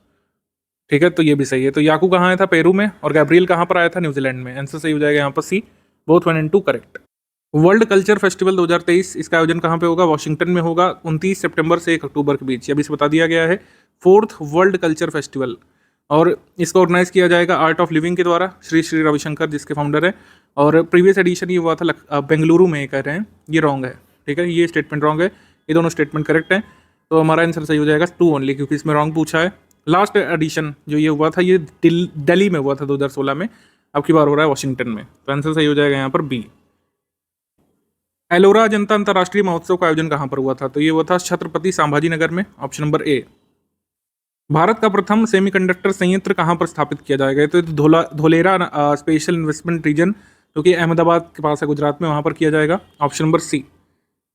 ठीक है, तो ये भी सही है। तो याकू कहाँ आया था? पेरू में। और गैब्रियल कहाँ पर आया था? न्यूजीलैंड में। आंसर सही हो जाएगा यहाँ पर C, both 1 and 2 correct. World culture festival 2023, इसका आयोजन कहाँ पे होगा? वॉशिंगटन में होगा 29 सितंबर से 1 अक्टूबर के बीच। अभी से बता दिया गया है, 4th वर्ल्ड कल्चर फेस्टिवल। और इसको ऑर्गेनाइज किया जाएगा आर्ट ऑफ लिविंग के द्वारा, श्री श्री रविशंकर जिसके फाउंडर है। और प्रीवियस एडिशन ये हुआ था बेंगलुरु में, कह रहे हैं ये रॉन्ग है। ठीक है, ये स्टेटमेंट रॉन्ग है, ये दोनों स्टेटमेंट करेक्ट है। तो हमारा आंसर सही हो जाएगा 2 ओनली, क्योंकि इसमें रॉन्ग पूछा है। लास्ट एडिशन जो ये हुआ था ये दिल्ली में हुआ था 2016 में, अब की बार हो रहा है वॉशिंगटन में। तो आंसर सही हो जाएगा यहाँ पर बी। एलोरा जनता अंतर्राष्ट्रीय महोत्सव का आयोजन कहाँ पर हुआ था? तो ये हुआ था छत्रपति संभाजी नगर में, ऑप्शन नंबर ए। भारत का प्रथम सेमीकंडक्टर संयंत्र कहाँ पर स्थापित किया जाएगा? तो धोलेरा स्पेशल इन्वेस्टमेंट रीजन, जो कि अहमदाबाद के पास है गुजरात में, वहाँ पर किया जाएगा, ऑप्शन नंबर सी।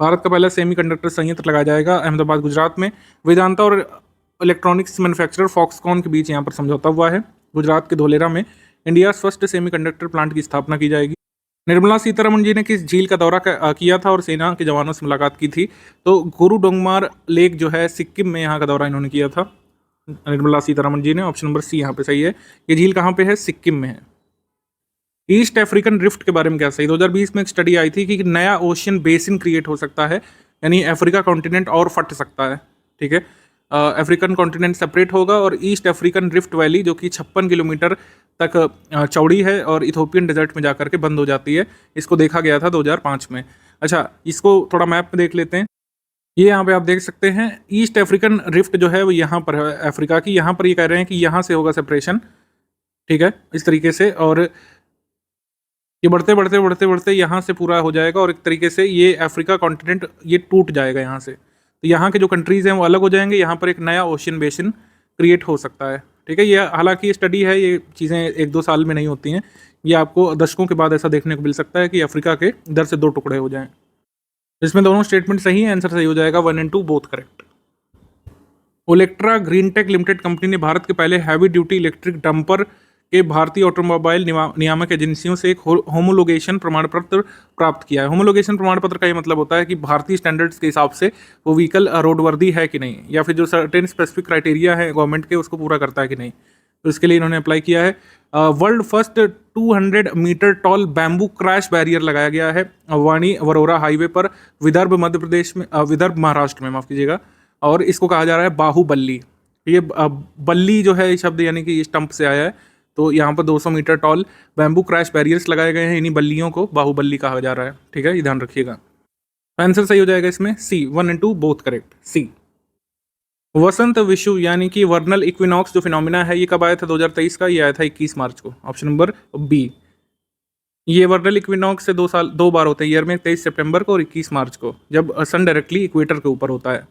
भारत का पहला सेमीकंडक्टर संयंत्र लगाया जाएगा अहमदाबाद गुजरात में। वेदांता और इलेक्ट्रॉनिक्स मैन्युफैक्चरर फॉक्सकॉन के बीच यहाँ पर समझौता हुआ है। गुजरात के धोलेरा में इंडिया फर्स्ट सेमीकंडक्टर प्लांट की स्थापना की जाएगी। निर्मला सीतारमण जी ने किस झील का दौरा किया था और सेना के जवानों से मुलाकात की थी? तो गुरुडोंगमार लेक जो है सिक्किम में, यहाँ का दौरा इन्होंने किया था निर्मला सीतारमण जी ने, ऑप्शन नंबर सी यहाँ पे सही है। ये झील कहाँ पे है? सिक्किम में है। ईस्ट अफ्रीकन रिफ्ट के बारे में क्या सही? 2020 में एक स्टडी आई थी कि नया ओशियन बेसिन क्रिएट हो सकता है, यानी अफ्रीका कॉन्टिनेंट और फट सकता है। ठीक है, अफ्रीकन कॉन्टिनेंट सेपरेट होगा और ईस्ट अफ्रीकन रिफ्ट वैली जो कि 56 किलोमीटर तक चौड़ी है और इथोपियन डेजर्ट में जाकर के बंद हो जाती है, इसको देखा गया था 2005 में। अच्छा, इसको थोड़ा मैप में देख लेते हैं। ये यहाँ पे आप देख सकते हैं, ईस्ट अफ्रीकन रिफ्ट जो है वो यहाँ पर है अफ्रीका की। यहाँ पर ये कह रहे हैं कि यहाँ से होगा सेपरेशन। ठीक है, इस तरीके से, और ये बढ़ते बढ़ते बढ़ते बढ़ते यहाँ से पूरा हो जाएगा और एक तरीके से ये अफ्रीका कॉन्टिनेंट ये टूट जाएगा यहाँ से। तो यहाँ के जो कंट्रीज़ हैं वो अलग हो जाएंगे, यहाँ पर एक नया ओशियन बेसिन क्रिएट हो सकता है। ठीक है, ये हालांकि स्टडी है, ये चीज़ें 1-2 साल में नहीं होती हैं, ये आपको दशकों के बाद ऐसा देखने को मिल सकता है कि अफ्रीका के इधर से 2 टुकड़े हो जाएं। इसमें दोनों स्टेटमेंट सही है, आंसर सही हो जाएगा 1 and 2 both correct. Olectra Greentech limited company ने भारत के पहले हैवी ड्यूटी इलेक्ट्रिक डंपर के भारतीय ऑटोमोबाइल नियामक एजेंसियों से एक होमोलोगेशन प्रमाण पत्र प्राप्त किया है। होमोलोगेशन प्रमाण पत्र का ये मतलब होता है कि भारतीय स्टैंडर्ड्स के हिसाब से वो व्हीकल रोडवर्दी है कि नहीं, या फिर जो सर्टेन स्पेसिफिक क्राइटेरिया है गवर्नमेंट के उसको पूरा करता है कि नहीं। तो इसके लिए इन्होंने अप्लाई किया है। World first 200 metre tall bamboo crash barrier लगाया गया है वाणी वरोरा हाईवे पर, विदर्भ मध्य प्रदेश में, विदर्भ महाराष्ट्र में, माफ़ कीजिएगा। और इसको कहा जा रहा है बाहुबल्ली। ये बल्ली जो है शब्द यानी कि स्टंप से आया है। तो यहाँ पर 200 metre tall bamboo crash barriers लगाए गए हैं, इन्हीं बल्लियों को बाहुबल्ली कहा जा रहा है। ठीक है, ये ध्यान रखिएगा। आंसर सही हो जाएगा इसमें सी, 1 and 2 बोथ करेक्ट, सी। वसंत विषु यानी कि वर्नल इक्विनॉक्स जो फिनोमिना है ये कब आया था 2023 का? ये आया था 21 मार्च को, ऑप्शन नंबर बी। ये वर्नल इक्विनॉक्स से 2 बार होते हैं ईयर में, 23 सितंबर को और 21 मार्च को, जब सन डायरेक्टली इक्वेटर के ऊपर होता है।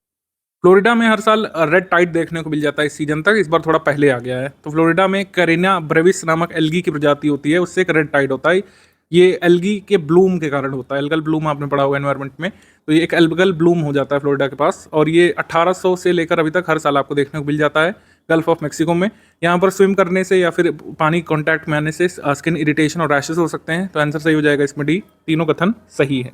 फ्लोरिडा में हर साल रेड टाइड देखने को मिल जाता है इस सीजन तक, इस बार थोड़ा पहले आ गया है। तो फ्लोरिडा में करेना ब्रेविस नामक एल्गी की प्रजाति होती है, उससे एक रेड टाइड होता है। ये एल्गी के ब्लूम के कारण होता है, एल्गल ब्लूम आपने पढ़ा होगा एनवायरनमेंट में। तो ये एक एल्गल ब्लूम हो जाता है फ्लोरिडा के पास, और ये 1800 से लेकर अभी तक हर साल आपको देखने को मिल जाता है गल्फ ऑफ मैक्सिको में। यहाँ पर स्विम करने से या फिर पानी कॉन्टैक्ट में आने से स्किन इरिटेशन और रैशेस हो सकते हैं। तो आंसर सही हो जाएगा इसमें डी, तीनों कथन सही है।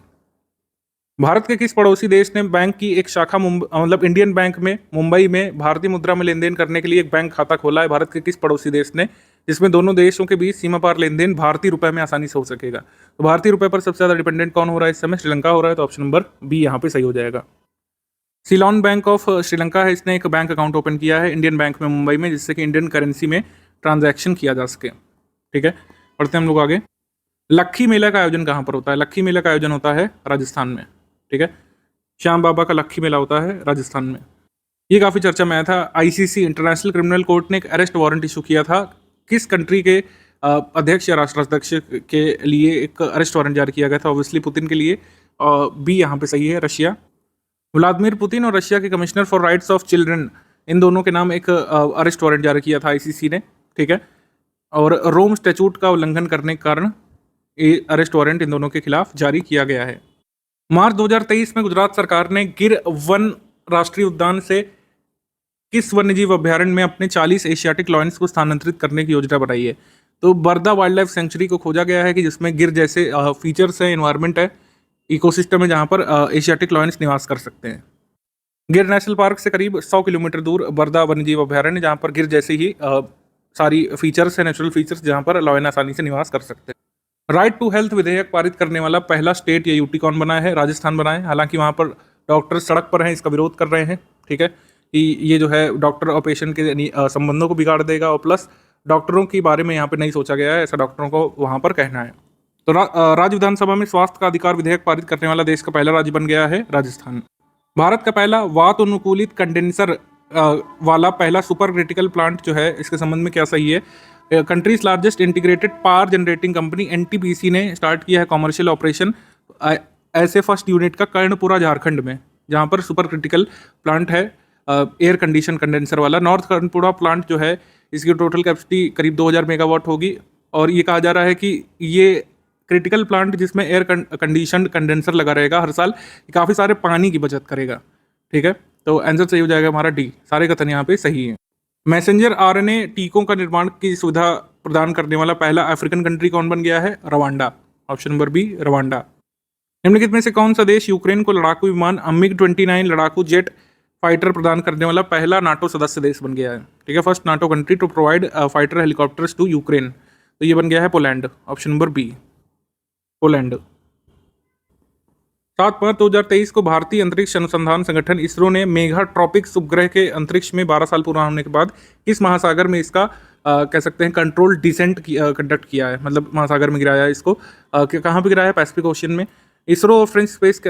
भारत के किस पड़ोसी देश ने बैंक की एक शाखा मतलब इंडियन बैंक में मुंबई में भारतीय मुद्रा में लेन देन करने के लिए एक बैंक खाता खोला है? भारत के किस पड़ोसी देश ने, जिसमें दोनों देशों के बीच सीमा पार लेन देन भारतीय रुपए में आसानी से हो सकेगा? तो भारतीय रुपए पर सबसे ज्यादा डिपेंडेंट कौन हो रहा है इस समय? श्रीलंका हो रहा है। तो ऑप्शन नंबर बी यहाँ पे सही हो जाएगा। सिलोन बैंक ऑफ श्रीलंका है, इसने एक बैंक अकाउंट ओपन किया है इंडियन बैंक में मुंबई में, जिससे कि इंडियन करेंसी में ट्रांजैक्शन किया जा सके। ठीक है, पढ़ते हैं हम लोग आगे। लक्खी मेला का आयोजन कहाँ पर होता है? लक्खी मेला का आयोजन होता है राजस्थान में। ठीक है, श्याम बाबा का लक्खी मेला होता है राजस्थान में। ये काफ़ी चर्चा में आया था। आईसीसी इंटरनेशनल क्रिमिनल कोर्ट ने एक अरेस्ट वारंट इशू किया था। किस कंट्री के अध्यक्ष या राष्ट्राध्यक्ष के लिए एक अरेस्ट वारंट जारी किया गया था? ऑब्वियसली पुतिन के लिए। बी यहाँ पे सही है, रशिया। व्लादिमीर पुतिन और रशिया के commissioner for rights of children, इन दोनों के नाम एक अरेस्ट वारंट जारी किया था आईसीसी ने। ठीक है, और रोम स्टैट्यूट का उल्लंघन करने के कारण ये अरेस्ट वारंट इन दोनों के खिलाफ जारी किया गया है। मार्च 2023 में गुजरात सरकार ने गिर वन राष्ट्रीय उद्यान से किस वन्यजीव अभ्यारण्य में अपने 40 एशियाटिक लॉयंस को स्थानांतरित करने की योजना बनाई है? तो बरदा वाइल्ड लाइफ सेंचुरी को खोजा गया है कि जिसमें गिर जैसे फीचर्स है, एनवायरनमेंट है, इकोसिस्टम है, जहां पर एशियाटिक लॉयंस निवास कर सकते हैं। गिर नेशनल पार्क से करीब 100 किलोमीटर दूर बरदा वन्यजीव अभयारण्य, जहाँ पर गिर जैसी ही सारी फीचर्स है, नेचुरल फीचर्स, जहाँ पर लॉयन आसानी से निवास कर सकते हैं। राइट टू हेल्थ विधेयक पारित करने वाला पहला स्टेट या यूटी कौन बना है? राजस्थान बना है। हालांकि वहाँ पर डॉक्टर सड़क पर हैं, इसका विरोध कर रहे हैं, ठीक है, कि ये जो है डॉक्टर और पेशेंट के संबंधों को बिगाड़ देगा, और प्लस डॉक्टरों के बारे में यहाँ पे नहीं सोचा गया है, ऐसा डॉक्टरों को वहाँ पर कहना है। तो राज्य विधानसभा में स्वास्थ्य का अधिकार विधेयक पारित करने वाला देश का पहला राज्य बन गया है राजस्थान। भारत का पहला वातानुकूलित कंडेंसर वाला पहला सुपर क्रिटिकल प्लांट जो है, इसके संबंध में क्या सही है? Countries largest integrated power generating company NTPC ने स्टार्ट किया है कॉमर्शियल ऑपरेशन ऐसे फर्स्ट यूनिट का कर्णपुरा झारखंड में, जहां पर सुपर क्रिटिकल प्लांट है एयर कंडीशन कंडेंसर वाला। नॉर्थ कर्णपुरा प्लांट जो है, इसकी टोटल कैपेसिटी करीब 2000 मेगावाट होगी, और ये कहा जा रहा है कि ये क्रिटिकल प्लांट जिसमें एयर कंडीशन कंडेंसर लगा रहेगा हर साल, काफ़ी सारे पानी की बचत करेगा, ठीक है। तो आंसर सही हो जाएगा हमारा डी, सारे कथन यहाँ पे सही है। मैसेंजर आरएनए टीकों का निर्माण की सुविधा प्रदान करने वाला पहला अफ्रीकन कंट्री कौन बन गया है? Rwanda, option number B Rwanda. निम्नलिखित में से कौन सा देश यूक्रेन को लड़ाकू विमान MiG-29 लड़ाकू जेट फाइटर प्रदान करने वाला पहला नाटो सदस्य देश बन गया है? ठीक है, first NATO country to provide fighter helicopters to Ukraine, तो ये बन गया है Poland, option number B Poland. 7/5/2023 को भारतीय अंतरिक्ष अनुसंधान संगठन इसरो ने मेघा ट्रॉपिक्स उपग्रह के अंतरिक्ष में 12 साल पूरा होने के बाद किस महासागर में इसका कह सकते हैं कंट्रोल डिसेंट कंडक्ट किया है, मतलब महासागर में गिराया है इसको। कहाँ पे गिराया है? पैसिफिक ओशन में। इसरो और फ्रेंच स्पेस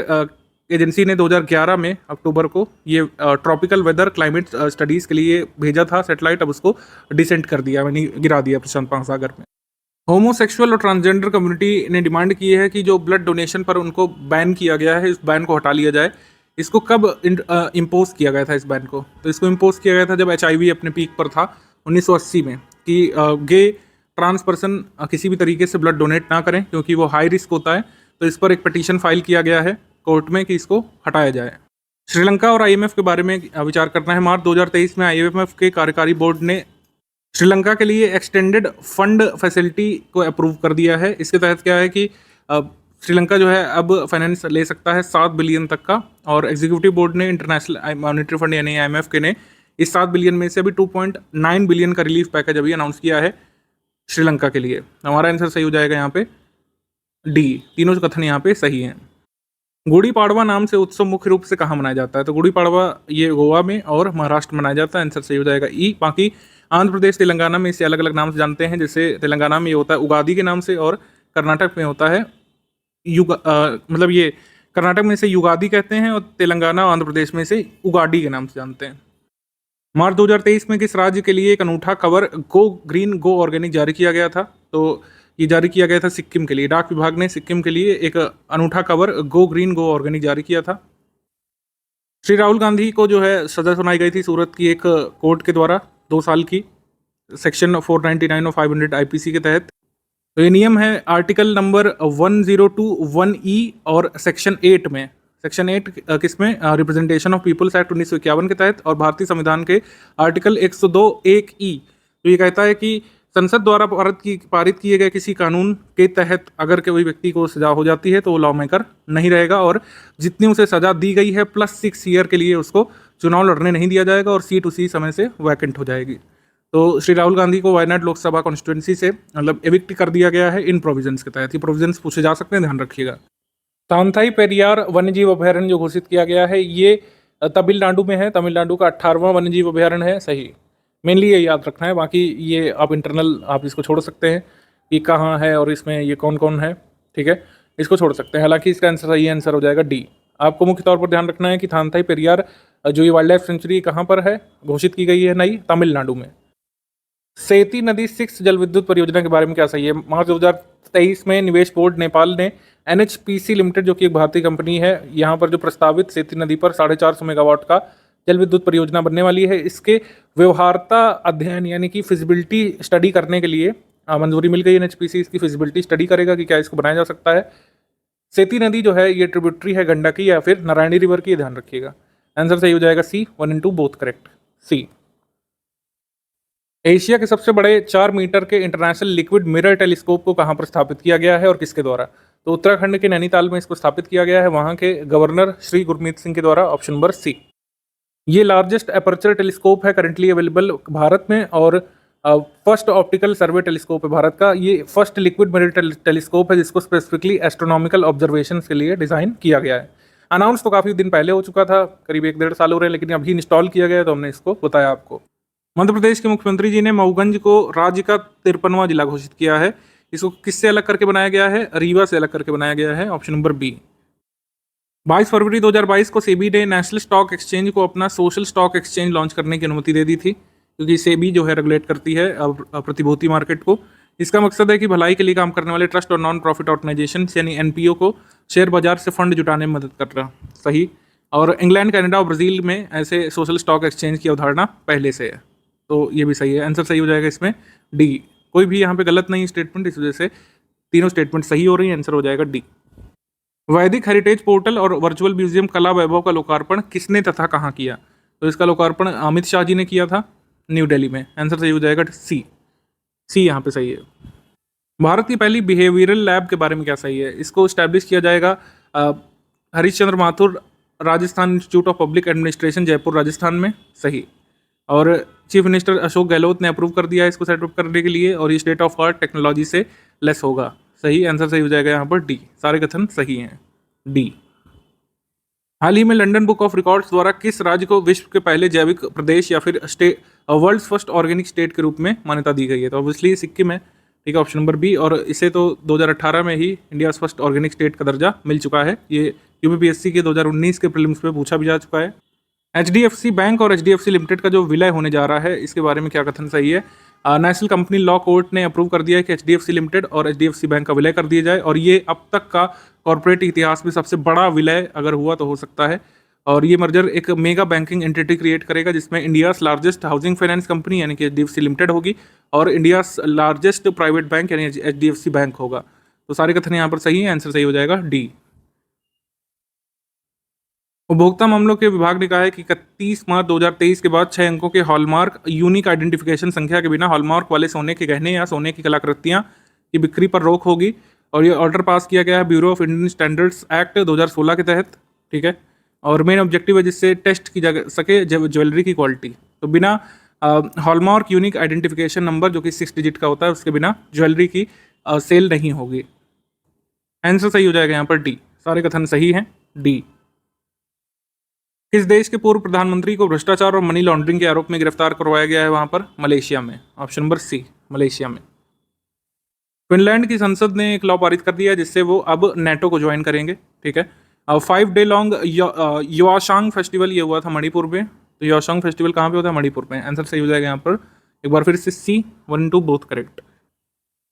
एजेंसी ने 2011 में अक्टूबर को ये ट्रॉपिकल वेदर क्लाइमेट स्टडीज़ के लिए भेजा था सैटेलाइट, अब उसको डिसेंट कर दिया, यानी गिरा दिया प्रशांत महासागर में। होमोसेक्सुअल और ट्रांसजेंडर कम्युनिटी ने डिमांड की है कि जो ब्लड डोनेशन पर उनको बैन किया गया है, इस बैन को हटा लिया जाए। इसको कब इम्पोज किया गया था इस बैन को? तो इसको इम्पोज किया गया था जब HIV अपने पीक पर था 1980 में, कि गे ट्रांस पर्सन किसी भी तरीके से ब्लड डोनेट ना करें क्योंकि वो हाई रिस्क होता है। तो इस पर एक पिटीशन फाइल किया गया है कोर्ट में कि इसको हटाया जाए। श्रीलंका और IMF के बारे में विचार करना है। मार्च 2023 में IMF के कार्यकारी बोर्ड ने श्रीलंका के लिए एक्सटेंडेड फंड फैसिलिटी को अप्रूव कर दिया है। इसके तहत क्या है कि श्रीलंका जो है अब फाइनेंस ले सकता है 7 बिलियन तक का, और एग्जीक्यूटिव बोर्ड ने इंटरनेशनल मॉनेटरी फंड यानी IMF के ने इस 7 बिलियन में से अभी 2.9 बिलियन का रिलीफ पैकेज अभी अनाउंस किया है श्रीलंका के लिए। हमारा आंसर सही हो जाएगा यहाँ पे डी, तीनों कथन यहाँ पे सही हैं। गुड़ी पाड़वा नाम से उत्सव मुख्य रूप से कहाँ मनाया जाता है? तो गुड़ी पाड़वा ये गोवा में और महाराष्ट्र में मनाया जाता है, आंसर सही हो जाएगा ई। बाकी आंध्र प्रदेश तेलंगाना में इसे अलग अलग नाम से जानते हैं, जैसे तेलंगाना में ये होता है उगादी के नाम से, और कर्नाटक में होता है मतलब ये कर्नाटक में इसे युगादी कहते हैं, और तेलंगाना आंध्र प्रदेश में इसे उगाडी के नाम से जानते हैं। मार्च 2023 में किस राज्य के लिए एक अनूठा कवर गो ग्रीन गो ऑर्गेनिक जारी किया गया था? तो ये जारी किया गया था सिक्किम के लिए। डाक विभाग ने सिक्किम के लिए एक अनूठा कवर गो ग्रीन गो ऑर्गेनिक जारी किया था। श्री राहुल गांधी को जो है सजा सुनाई गई थी सूरत की एक कोर्ट के द्वारा 2 साल की, सेक्शन 499 और 500 IPC के तहत। तो ये नियम है आर्टिकल नंबर 1021E और सेक्शन 8 में। सेक्शन 8 किसमें? रिप्रेजेंटेशन ऑफ पीपल्स एक्ट 1951 के तहत, और भारतीय संविधान के आर्टिकल 102(1)E तो ये कहता है कि संसद द्वारा पारित किए गए किसी कानून के तहत अगर कोई व्यक्ति को सजा हो जाती है तो वो लॉ मेकर नहीं रहेगा, और जितनी उसे सजा दी गई है +6 ईयर के लिए उसको चुनाव लड़ने नहीं दिया जाएगा, और सीट उसी समय से वैकेंट हो जाएगी। तो श्री राहुल गांधी को वायनाड लोकसभा कॉन्स्टिट्यूंसी से मतलब एविक्ट कर दिया गया है इन प्रोविजंस के तहत। ये प्रोविजंस पूछे जा सकते हैं, ध्यान रखिएगा। तांथाई पेरियार वन्यजीव अभयारण्य जो घोषित किया गया है ये तमिलनाडु में है। तमिलनाडु का 18वां वन्यजीव अभयारण्य है, सही। मेनली ये याद रखना है, बाकी ये आप इंटरनल आप इसको छोड़ सकते हैं कि कहाँ है और इसमें ये कौन कौन है, ठीक है, इसको छोड़ सकते हैं। हालांकि इसका आंसर सही आंसर हो जाएगा डी। आपको मुख्य तौर पर ध्यान रखना है कि थानथाई पेरियार जो ये वाइल्ड लाइफ सेंचुरी कहाँ पर है, घोषित की गई है नई, तमिलनाडु में। सेती नदी 6 जल विद्युत परियोजना के बारे में क्या सही है? मार्च 2023 में निवेश बोर्ड नेपाल ने NHPC लिमिटेड जो कि एक भारतीय कंपनी है, यहाँ पर जो प्रस्तावित सेती नदी पर 450 मेगावाट का जल विद्युत परियोजना बनने वाली है, इसके व्यवहार्यता अध्ययन यानी कि फिजिबिलिटी स्टडी करने के लिए मंजूरी मिल गई। NHPC इसकी फिजिबिलिटी स्टडी करेगा कि क्या इसको बनाया जा सकता है। सेती नदी जो है ये ट्रिब्यूटरी है गंडकी या फिर नारायणी रिवर की, ध्यान रखिएगा। आंसर सही हो जाएगा C, 1 and 2 both correct, C. Asia के सबसे बड़े 4 मीटर के इंटरनेशनल लिक्विड मिरर टेलीस्कोप को कहाँ पर स्थापित किया गया है और किसके द्वारा? तो उत्तराखंड के नैनीताल में इसको स्थापित किया गया है, वहाँ के गवर्नर श्री गुरमीत सिंह के द्वारा, ऑप्शन नंबर सी। ये लार्जेस्ट अपर्चर टेलीस्कोप है करंटली अवेलेबल भारत में, और फर्स्ट ऑप्टिकल सर्वे टेलीस्कोप है भारत का। ये फर्स्ट लिक्विड मिरर टेलीस्कोप है जिसको स्पेसिफिकली एस्ट्रोनॉमिकल ऑब्जर्वेशन के लिए डिज़ाइन किया गया है। अनाउंस तो काफ़ी दिन पहले हो चुका था, करीब 1-1.5 साल हो रहे हैं, लेकिन अभी इंस्टॉल किया गया है तो हमने इसको बताया आपको। मध्य प्रदेश के मुख्यमंत्री जी ने मऊगंज को राज्य का 53वां जिला घोषित किया है। इसको किससे अलग करके बनाया गया है? रीवा से अलग करके बनाया गया है, ऑप्शन नंबर बी। 22 फरवरी 2022 को सेबी ने नेशनल स्टॉक एक्सचेंज को अपना सोशल स्टॉक एक्सचेंज लॉन्च करने की अनुमति दे दी थी, क्योंकि सेबी जो है रेगुलेट करती है प्रतिभूति मार्केट को। इसका मकसद है कि भलाई के लिए काम करने वाले ट्रस्ट और नॉन प्रॉफिट ऑर्गेनाइजेशन यानी एनपीओ को शेयर बाजार से फंड जुटाने में मदद कर रहा। सही। और इंग्लैंड, कनाडा और ब्राज़ील में ऐसे सोशल स्टॉक एक्सचेंज की अवधारणा पहले से है, तो ये भी सही है। आंसर सही हो जाएगा इसमें डी। कोई भी यहाँ पे गलत नहीं स्टेटमेंट, इस वजह से तीनों स्टेटमेंट सही हो रही है। आंसर हो जाएगा डी। वैदिक हेरिटेज पोर्टल और वर्चुअल म्यूजियम कला वैभव का लोकार्पण किसने तथा कहाँ किया? तो इसका लोकार्पण अमित शाह जी ने किया था, न्यू दिल्ली में। आंसर सही हो जाएगा सी। सी यहाँ पे सही है। भारत की पहली बिहेवियरल लैब के बारे में क्या सही है? इसको स्टैब्लिश किया जाएगा Harish Chandra Mathur Rajasthan institute of public administration Jaipur Rajasthan में। सही। और चीफ मिनिस्टर अशोक गहलोत ने अप्रूव कर दिया है इसको सेटअप करने के लिए, और ये स्टेट ऑफ आर्ट टेक्नोलॉजी से लेस होगा। सही। आंसर सही हो जाएगा यहाँ पर डी। सारे कथन सही हैं। डी। हाल ही में लंदन बुक ऑफ रिकॉर्ड्स द्वारा किस राज्य को विश्व के पहले जैविक प्रदेश या फिर state world's first organic state के रूप में मान्यता दी गई है? तो ऑब्वियसली सिक्किम है। ठीक है, ऑप्शन नंबर बी। और इसे तो 2018 में ही इंडिया फर्स्ट ऑर्गेनिक स्टेट का दर्जा मिल चुका है। ये यूपीपीएससी के 2019 के प्रीलिम्स में पूछा भी जा चुका है। एचडीएफसी बैंक और एचडीएफसी लिमिटेड का जो विलय होने जा रहा है, इसके बारे में क्या कथन सही है? नेशनल कंपनी लॉ कोर्ट ने अप्रूव कर दिया है कि एचडीएफसी लिमिटेड और एचडीएफसी बैंक का विलय कर दिया जाए, और ये अब तक का कॉर्पोरेट इतिहास में सबसे बड़ा विलय अगर हुआ तो हो सकता है। और ये मर्जर एक मेगा बैंकिंग एंटिटी क्रिएट करेगा, जिसमें India's largest housing finance company यानी कि एचडीएफसी लिमिटेड होगी, और इंडियाज लार्जेस्ट प्राइवेट बैंक यानी एचडीएफसी बैंक होगा। तो सारे कथन यहाँ पर सही है। आंसर सही हो जाएगा डी। उपभोक्ता मामलों के विभाग ने कहा है कि 31 मार्च 2023 के बाद 6 अंकों के हॉलमार्क यूनिक आइडेंटिफिकेशन संख्या के बिना हॉलमार्क वाले सोने के गहने या सोने की कलाकृतियां की बिक्री पर रोक होगी, और ये ऑर्डर पास किया गया है bureau of Indian standards act 2016 के तहत। ठीक है, और मेन ऑब्जेक्टिव है जिससे टेस्ट की जा सके ज्वेलरी की क्वालिटी। तो बिना हॉलमार्क यूनिक आइडेंटिफिकेशन नंबर जो कि 6 डिजिट का होता है, उसके बिना ज्वेलरी की सेल नहीं होगी। आंसर सही हो जाएगा यहाँ पर डी। सारे कथन सही हैं। डी। किस देश के पूर्व प्रधानमंत्री को भ्रष्टाचार और मनी लॉन्ड्रिंग के आरोप में गिरफ्तार करवाया गया है वहां पर? मलेशिया में। ऑप्शन नंबर सी, मलेशिया में। फिनलैंड की संसद ने एक लॉ पारित कर दिया है जिससे वो अब नेटो को ज्वाइन करेंगे। ठीक है, 5 डे लॉन्ग योआशांग फेस्टिवल ये हुआ था मणिपुर में। तो योआशांग फेस्टिवल कहाँ पे होता है? मणिपुर में। आंसर सही हो जाएगा यहाँ पर एक बार फिर से सी। 1 2 बोथ करेक्ट।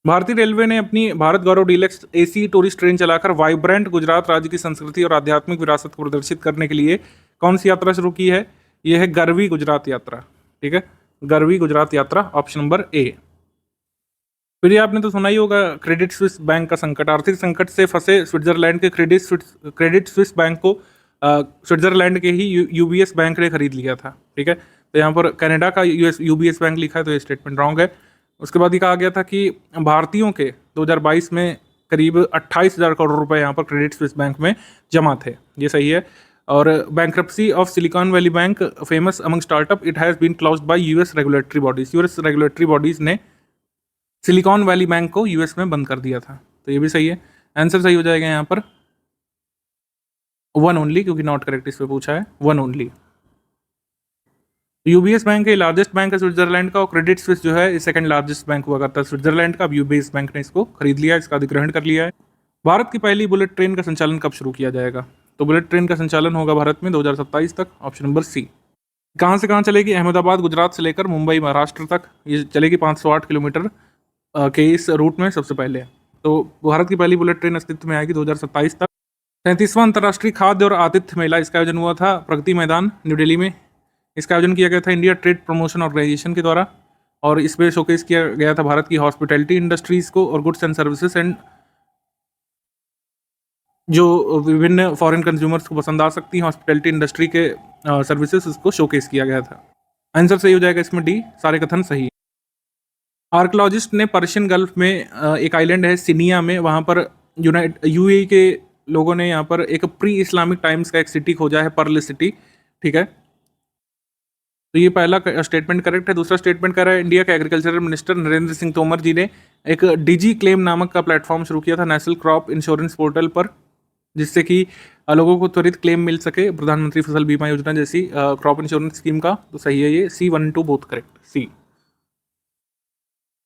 भारतीय रेलवे ने अपनी भारत गौरव डीलक्स एसी टूरिस्ट ट्रेन चलाकर वाइब्रेंट गुजरात राज्य की संस्कृति और आध्यात्मिक विरासत को प्रदर्शित करने के लिए कौन सी यात्रा शुरू की है? यह है गरवी गुजरात यात्रा। ठीक है, गरवी गुजरात यात्रा, ऑप्शन नंबर ए। फिर ये आपने तो सुना ही होगा क्रेडिट स्विस बैंक का संकट। आर्थिक संकट से फंसे स्विट्जरलैंड के क्रेडिट स्विस बैंक को स्विट्जरलैंड के ही यूबीएस बैंक ने खरीद लिया था। ठीक है, तो यहाँ पर कनाडा का यूबीएस बैंक लिखा है, तो ये स्टेटमेंट रॉन्ग है। उसके बाद ये कहा गया था कि भारतीयों के 2022 में करीब 28,000 करोड़ रुपए यहाँ पर क्रेडिट स्विस बैंक में जमा थे। ये सही है। और bankruptcy of Silicon Valley bank famous among startup, it has been closed by US regulatory bodies. US regulatory bodies ने सिलिकॉन वैली बैंक को यूएस में बंद कर दिया था। तो ये भी सही है। आंसर सही हो जाएगा यहाँ पर 1 ओनली, क्योंकि नॉट करेक्ट इस पे पूछा है। 1 ओनली। यूबीएस बैंक है लार्जेस्ट बैंक है स्विट्जरलैंड का, और क्रेडिट स्विस जो है सेकंड लार्जेस्ट बैंक हुआ करता है स्विट्जरलैंड का। अब यूबीएस बैंक ने इसको खरीद लिया, इसका अधिग्रहण कर लिया है। भारत की पहली बुलेट ट्रेन का संचालन कब शुरू किया जाएगा? तो बुलेट ट्रेन का संचालन होगा भारत में 2027 तक, ऑप्शन नंबर सी। कहाँ से कहाँ चलेगी? अहमदाबाद गुजरात से लेकर मुंबई महाराष्ट्र तक ये चलेगी 508 किलोमीटर के इस रूट में सबसे पहले। तो भारत की पहली बुलेट ट्रेन अस्तित्व में आएगी 2027 तक। 37वां अंतर्राष्ट्रीय खाद्य और आतिथ्य मेला, इसका आयोजन हुआ था प्रगति मैदान न्यू दिल्ली में। इसका आयोजन किया गया था इंडिया ट्रेड प्रमोशन ऑर्गेनाइजेशन के द्वारा, और इसमें शोकेस किया गया था भारत की हॉस्पिटैलिटी इंडस्ट्रीज को और गुड्स एंड सर्विसेज एंड जो विभिन्न फॉरेन कंज्यूमर्स को पसंद आ सकती हैं हॉस्पिटैलिटी इंडस्ट्री के सर्विसेज, उसको शोकेस किया गया था। आंसर सही हो जाएगा इसमें डी। सारे कथन सही। आर्कोलॉजिस्ट ने पर्शियन गल्फ में एक आइलैंड है सिनिया में, वहाँ पर यूएई के लोगों ने यहाँ पर एक प्री इस्लामिक टाइम्स का एक सिटी खोजा है, पर्ल सिटी। ठीक है, तो ये पहला स्टेटमेंट करेक्ट है। दूसरा स्टेटमेंट कह रहा है इंडिया के एग्रीकल्चर मिनिस्टर नरेंद्र सिंह तोमर जी ने एक डिजी क्लेम नामक का प्लेटफॉर्म शुरू किया था नेशनल क्रॉप इंश्योरेंस पोर्टल पर, जिससे कि लोगों को त्वरित क्लेम मिल सके प्रधानमंत्री फसल बीमा योजना जैसी क्रॉप इंश्योरेंस स्कीम का। तो सही है ये, C 1 2 बोथ करेक्ट, सी।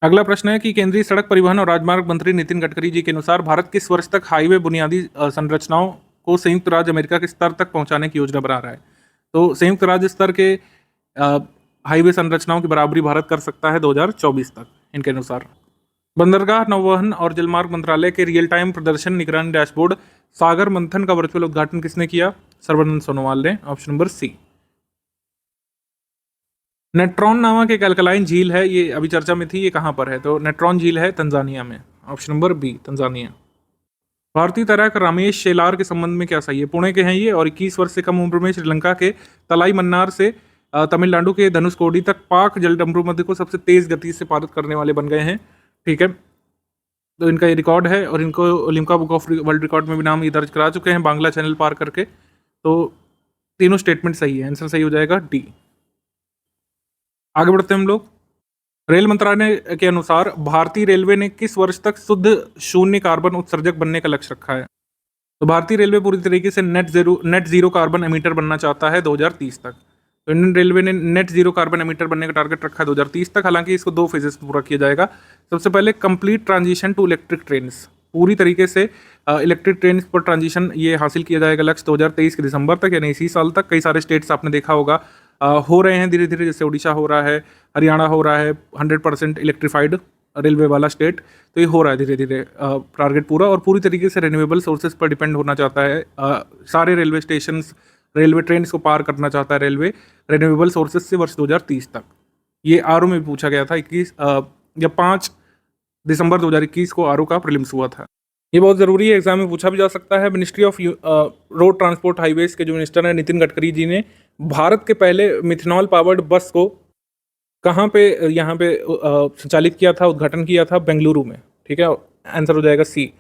अगला प्रश्न है कि केंद्रीय सड़क परिवहन और राजमार्ग मंत्री नितिन गडकरी जी के अनुसार भारत किस वर्ष तक हाईवे बुनियादी संरचनाओं को संयुक्त राज्य अमेरिका के स्तर तक पहुंचाने की योजना बना रहा है। तो संयुक्त राज्य स्तर के हाईवे संरचनाओं की बराबरी भारत कर सकता है 2024 तक इनके अनुसार। बंदरगाह, नौवहन और जलमार्ग मंत्रालय के रियल टाइम प्रदर्शन निगरानी डैशबोर्ड सागर मंथन का वर्चुअल उद्घाटन किसने किया? सर्बानंद सोनोवाल ने, ऑप्शन नंबर सी। नेट्रॉन नामक एक अल्कलाइन झील है, ये अभी चर्चा में थी, ये कहाँ पर है? तो नेट्रॉन झील है तंजानिया में, ऑप्शन नंबर बी तंजानिया। भारतीय तैराक रमेश शेलार के संबंध में क्या सही है? पुणे के हैं ये और 21 वर्ष से कम उम्र में श्रीलंका के तलाई मन्नार से तमिलनाडु के धनुषकोडी तक पाक जलडमरू मध्य को सबसे तेज गति से पारित करने वाले बन गए हैं। ठीक है, तो इनका ये रिकॉर्ड है और इनको Limca book of world record में भी नाम ये दर्ज करा चुके हैं बांग्ला चैनल पार करके। तो तीनों स्टेटमेंट सही है, आंसर सही हो जाएगा डी। आगे बढ़ते हैं हम लोग। रेल मंत्रालय के अनुसार भारतीय रेलवे ने किस वर्ष तक शुद्ध शून्य कार्बन उत्सर्जक बनने का लक्ष्य रखा है? तो भारतीय रेलवे पूरी तरीके से नेट जीरो कार्बन एमिटर बनना चाहता है 2030 तक। तो इंडियन रेलवे ने नेट जीरो कार्बन एमिटर बनने का टारगेट रखा है 2030 तक। हालांकि इसको 2 फेजेस में पूरा किया जाएगा। सबसे पहले complete transition to electric train, पूरी तरीके से इलेक्ट्रिक ट्रेन पर ट्रांजिशन ये हासिल किया जाएगा लक्ष्य 2023 के दिसंबर तक, यानी इसी साल तक। कई सारे स्टेट्स आपने देखा होगा हो रहे हैं धीरे धीरे, जैसे उड़ीसा हो रहा है, हरियाणा हो रहा है 100% इलेक्ट्रीफाइड रेलवे वाला स्टेट। तो ये हो रहा है धीरे धीरे टारगेट पूरा, और पूरी तरीके से रिन्यूएबल सोर्सेज पर डिपेंड होना चाहता है। सारे रेलवे स्टेशन, रेलवे ट्रेन को पार करना चाहता है रेलवे रिन्यूएबल सोर्सेज से वर्ष 2030 तक। ये आरओ में भी पूछा गया था 5 दिसंबर 2021 को आरओ का प्रीलिम्स हुआ था। ये बहुत ज़रूरी है, एग्जाम में पूछा भी जा सकता है। Ministry of road transport highways के जो मिनिस्टर हैं नितिन गडकरी जी ने भारत के पहले मिथेनॉल पावर्ड बस को कहाँ पे यहाँ पे संचालित किया था, उद्घाटन किया था? बेंगलुरु में। ठीक है, आंसर हो जाएगा सी।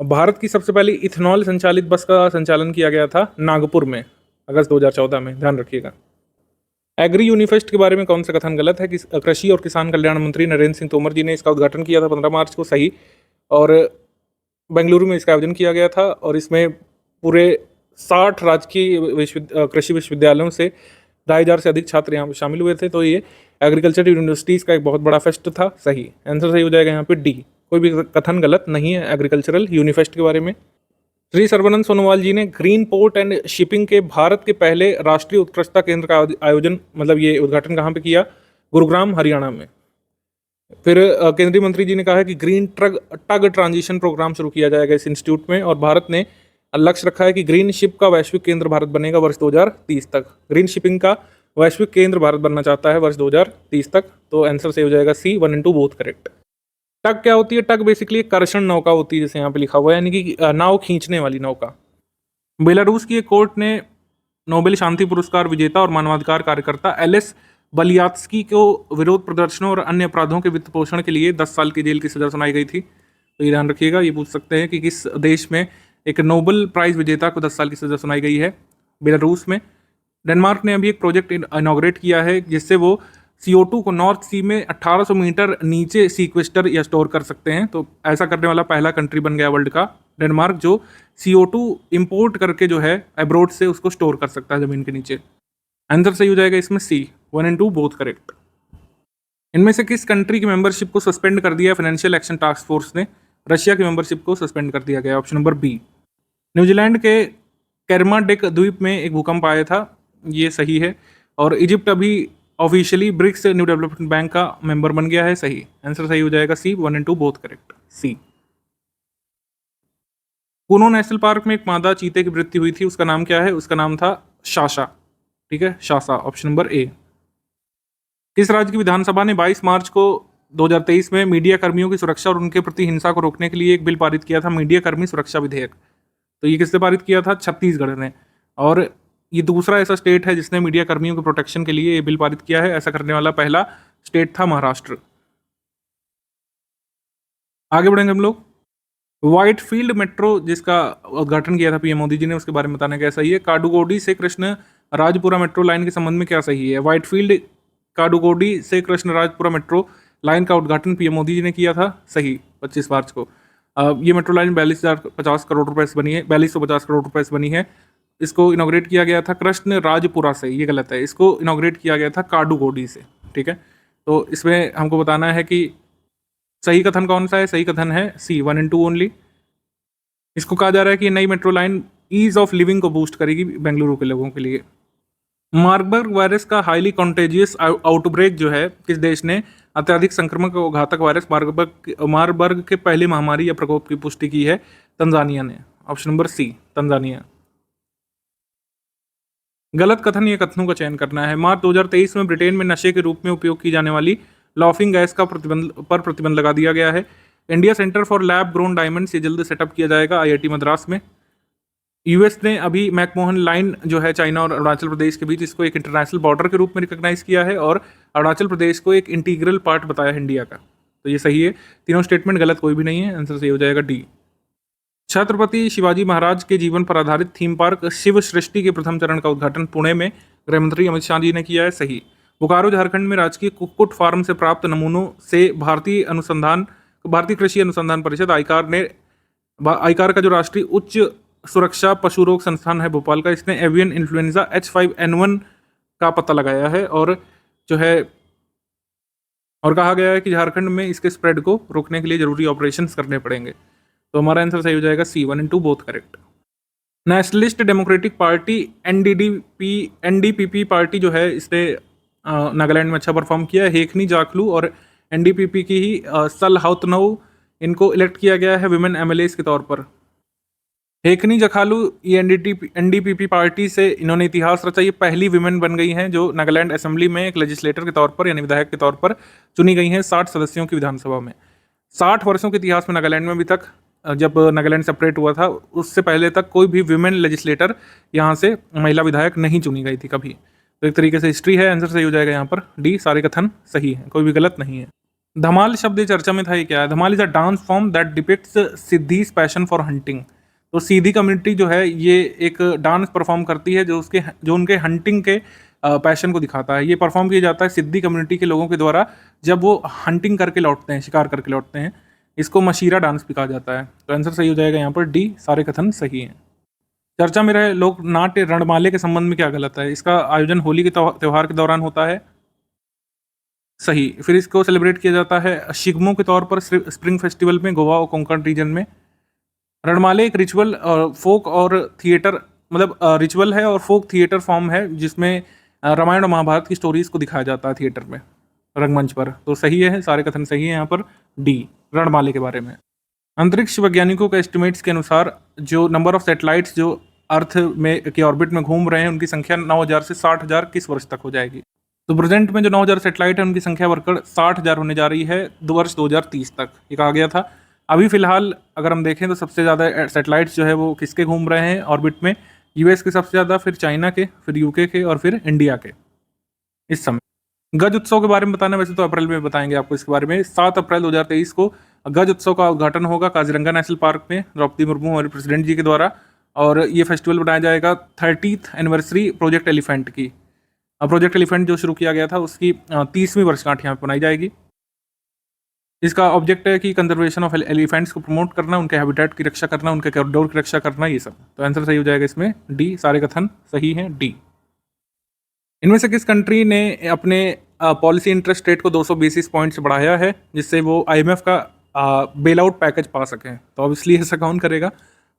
भारत की सबसे पहली इथेनॉल संचालित बस का संचालन किया गया था नागपुर में अगस्त 2014 में, ध्यान रखिएगा। एग्री यूनिफेस्ट के बारे में कौन सा कथन गलत है? कि कृषि और किसान कल्याण मंत्री नरेंद्र सिंह तोमर जी ने इसका उद्घाटन किया था 15 मार्च को, सही। और बेंगलुरु में इसका आयोजन किया गया था और इसमें पूरे 60 राजकीय कृषि विश्वविद्यालयों से 2,500 से अधिक छात्र यहाँ शामिल हुए थे। तो ये एग्रीकल्चर यूनिवर्सिटीज़ का एक बहुत बड़ा फेस्ट था, सही। आंसर सही हो जाएगा यहाँ पे डी। कोई भी कथन गलत नहीं है एग्रीकल्चरल यूनिफेस्ट के बारे में। श्री सर्बानंद सोनोवाल जी ने ग्रीन पोर्ट एंड शिपिंग के भारत के पहले राष्ट्रीय उत्कृष्टता केंद्र का आयोजन, मतलब ये उद्घाटन कहाँ पे किया? गुरुग्राम, हरियाणा में। फिर केंद्रीय मंत्री जी ने कहा है कि ग्रीन टग ट्रांजिशन प्रोग्राम शुरू किया जाएगा इस इंस्टीट्यूट में, और भारत ने लक्ष्य रखा है कि ग्रीन शिप का वैश्विक केंद्र भारत बनेगा वर्ष 2030 तक। ग्रीन शिपिंग का वैश्विक केंद्र भारत बनना चाहता है वर्ष 2030 तक। तो आंसर सही हो जाएगा सी, 1 and 2 बोथ करेक्ट। टग क्या होती है? टग बेसिकली एक कर्षण नौका होती है, जैसे यहाँ पे लिखा हुआ है, यानी कि नाव खींचने वाली नौका। बेलारूस की एक कोर्ट ने नोबेल शांति पुरस्कार विजेता और मानवाधिकार कार्यकर्ता एलेस बलियात्स्की को विरोध प्रदर्शनों और अन्य अपराधों के वित्त पोषण के लिए 10 साल की जेल की सजा सुनाई गई थी। तो ये ध्यान रखिएगा, ये पूछ सकते हैं कि किस देश में एक नोबेल प्राइज विजेता को 10 साल की सजा सुनाई गई है? बेलारूस में। डेनमार्क ने अभी एक प्रोजेक्ट इनॉग्रेट किया है जिससे वो CO2 को नॉर्थ सी में 1800 मीटर नीचे सीक्वेस्टर या स्टोर कर सकते हैं। तो ऐसा करने वाला पहला कंट्री बन गया वर्ल्ड का डेनमार्क, जो CO2 इंपोर्ट करके जो है एब्रोड से उसको स्टोर कर सकता है ज़मीन के नीचे। आंसर सही हो जाएगा इसमें सी, 1 and 2 बोथ करेक्ट। इनमें से किस कंट्री की मेंबरशिप को सस्पेंड कर दिया फाइनेंशियल एक्शन टास्क फोर्स ने? रशिया की मेंबरशिप को सस्पेंड कर दिया गया, ऑप्शन नंबर बी। न्यूजीलैंड के कैरमाडेक द्वीप में एक भूकंप आया था, ये सही है। और इजिप्ट अभी officially BRICS new development bank का मेंबर बन गया है, सही। आंसर सही हो जाएगा C, 1 and 2 both correct, C. Kuno national park में एक मादा चीते की मृत्यु हुई थी, उसका नाम क्या है? उसका नाम था शासा। ठीक है, शासा, ऑप्शन नंबर ए। किस राज्य की विधानसभा ने 22 मार्च को 2023 में मीडिया कर्मियों की सुरक्षा और उनके प्रति हिंसा को रोकने के लिए एक बिल पारित किया था, मीडिया कर्मी सुरक्षा विधेयक? तो ये किसने पारित किया था? छत्तीसगढ़ ने। और ये दूसरा ऐसा स्टेट है जिसने मीडिया कर्मियों के प्रोटेक्शन के लिए ये बिल पारित किया है। ऐसा करने वाला पहला स्टेट था महाराष्ट्र। आगे बढ़ेंगे हम लोग। व्हाइट फील्ड मेट्रो जिसका उद्घाटन किया था पीएम मोदी जी ने, उसके बारे में बताने क्या सही है? काडुगोडी से कृष्ण राजपुरा मेट्रो लाइन के संबंध में क्या सही है? व्हाइट फील्ड काडुगोडी से कृष्णराजपुरा मेट्रो लाइन का उद्घाटन पीएम मोदी जी ने किया था, सही, 25 मार्च को। ये मेट्रो लाइन 42,050 करोड़ रुपए से बनी है, 4250 करोड़ रुपए से बनी है। इसको इनॉग्रेट किया गया था कृष्णराजपुरा से, ये गलत है, इसको इनॉग्रेट किया गया था काडुगोडी से, ठीक है। तो इसमें हमको बताना है कि सही कथन कौन सा है। सही कथन है सी, 1 and 2 ओनली। इसको कहा जा रहा है कि नई metro line ease of living को बूस्ट करेगी बेंगलुरु के लोगों के लिए। मार्बर्ग वायरस का हाईली कॉन्टेजियस आउटब्रेक जो है, किस देश ने अत्यधिक संक्रमक और घातक वायरस मार्बर्ग के पहली महामारी या प्रकोप की पुष्टि की है? तंजानिया ने। Option number C, Tanzania. गलत कथन या कथनों का चयन करना है। मार्च 2023 में ब्रिटेन में नशे के रूप में उपयोग की जाने वाली लॉफिंग गैस का प्रतिबंध लगा दिया गया है। India centre for lab grown diamonds ये जल्द सेटअप किया जाएगा आईआईटी मद्रास में। यूएस ने अभी मैकमोहन लाइन जो है चाइना और अरुणाचल प्रदेश के बीच, इसको एक इंटरनेशनल बॉर्डर के रूप में रिकॉग्नाइज किया है और अरुणाचल प्रदेश को एक इंटीग्रल पार्ट बताया है इंडिया का। तो ये सही है, तीनों स्टेटमेंट गलत कोई भी नहीं है, आंसर सही हो जाएगा डी। छत्रपति शिवाजी महाराज के जीवन पर आधारित थीम पार्क शिव सृष्टि के प्रथम चरण का उद्घाटन पुणे में गृह मंत्री अमित शाह जी ने किया है, सही। बोकारो झारखंड में राजकीय कुक्कुट फार्म से प्राप्त नमूनों से भारतीय कृषि अनुसंधान परिषद आईकार का जो राष्ट्रीय उच्च सुरक्षा पशु रोग संस्थान है भोपाल का, इसने एवियन इन्फ्लुएंजा H5N1 का पता लगाया है और जो है और कहा गया है कि झारखंड में इसके स्प्रेड को रोकने के लिए जरूरी ऑपरेशंस करने पड़ेंगे। तो हमारा आंसर सही हो जाएगा C, 1 and 2 both correct. Nationalist democratic party NDPP party जो है, इसने नागालैंड में अच्छा परफॉर्म किया है। हेखनी जाखलू और एनडीपीपी की ही सलहाउतनऊ, इनको इलेक्ट किया गया है विमेन एमएलएस के तौर पर। हेखनी जखालू ये एनडीपीपी पार्टी से इन्होंने इतिहास रचा, ये पहली विमेन बन गई हैं जो नागालैंड असेंबली में एक लेजिस्लेटर के तौर पर यानी विधायक के तौर पर चुनी गई हैं 60 सदस्यों की विधानसभा में। 60 वर्षों के इतिहास में नागालैंड में अभी तक, जब नागालैंड सेपरेट हुआ था उससे पहले तक कोई भी विमेन लेजिस्लेटर यहाँ से महिला विधायक नहीं चुनी गई थी कभी। तो एक तरीके से हिस्ट्री है, आंसर सही हो जाएगा यहाँ पर डी, सारे कथन सही है, कोई भी गलत नहीं है। धमाल शब्द चर्चा में था, ये क्या है? Dhamaal is a dance form that depicts Siddis passion for hunting. तो सीधी कम्युनिटी जो है ये एक डांस परफॉर्म करती है जो उनके हंटिंग के पैशन को दिखाता है। ये परफॉर्म किया जाता है सिद्धि कम्युनिटी के लोगों के द्वारा जब वो हंटिंग करके लौटते हैं, शिकार करके लौटते हैं। इसको मशीरा डांस भी कहा जाता है। तो आंसर सही हो जाएगा यहाँ पर डी, सारे कथन सही हैं। चर्चा में रहे लोक नाट्य रणमाले के संबंध में क्या गलत है? इसका आयोजन होली के त्यौहार के दौरान होता है, सही। फिर इसको सेलिब्रेट किया जाता है शिगमो के तौर पर स्प्रिंग फेस्टिवल में गोवा और कोंकण रीजन में। रणमाले एक रिचुअल फोक और थिएटर, मतलब रिचुअल है और फोक थिएटर फॉर्म है जिसमें रामायण और महाभारत की स्टोरीज को दिखाया जाता है थिएटर में, रंगमंच पर। तो सही है, सारे कथन सही है यहाँ पर डी, रणमाले के बारे में। अंतरिक्ष वैज्ञानिकों के एस्टिमेट्स के अनुसार जो नंबर ऑफ सैटेलाइट्स जो अर्थ में के ऑर्बिट में घूम रहे हैं उनकी संख्या 9,000 से 60,000 किस वर्ष तक हो जाएगी? तो प्रेजेंट में जो 9,000 सैटेलाइट है उनकी संख्या बढ़कर 60,000 होने जा रही है वर्ष 2030 तक, ये कहा गया था। अभी फिलहाल अगर हम देखें तो सबसे ज़्यादा सैटेलाइट्स जो है वो किसके घूम रहे हैं ऑर्बिट में? यूएस के सबसे ज़्यादा, फिर चाइना के, फिर यूके के और फिर इंडिया के इस समय। गज उत्सव के बारे में बताना, वैसे तो अप्रैल में बताएंगे आपको इसके बारे में। 7 अप्रैल 2023 को गज उत्सव का उद्घाटन होगा काजीरंगा नेशनल पार्क में द्रौपदी मुर्मू हमारे प्रेसिडेंट जी के द्वारा, और ये फेस्टिवल बनाया जाएगा 30th एनिवर्सरी प्रोजेक्ट एलिफेंट की। प्रोजेक्ट एलिफेंट जो शुरू किया गया था उसकी 30वीं वर्षगांठ यहाँ पर मनाई जाएगी। इसका ऑब्जेक्ट है कि कंजर्वेशन ऑफ एलिफेंट्स को प्रमोट करना, उनके हैबिटेट की रक्षा करना, उनके कॉरिडोर की रक्षा करना, ये सब। तो आंसर सही हो जाएगा इसमें डी, सारे कथन सही हैं डी। इनमें से किस कंट्री ने अपने पॉलिसी इंटरेस्ट रेट को 200 बेसिस पॉइंट से बढ़ाया है जिससे वो आईएमएफ का बेल आउट पैकेज पा सकें? तो ऑब्वियसली ऐसा कौन करेगा?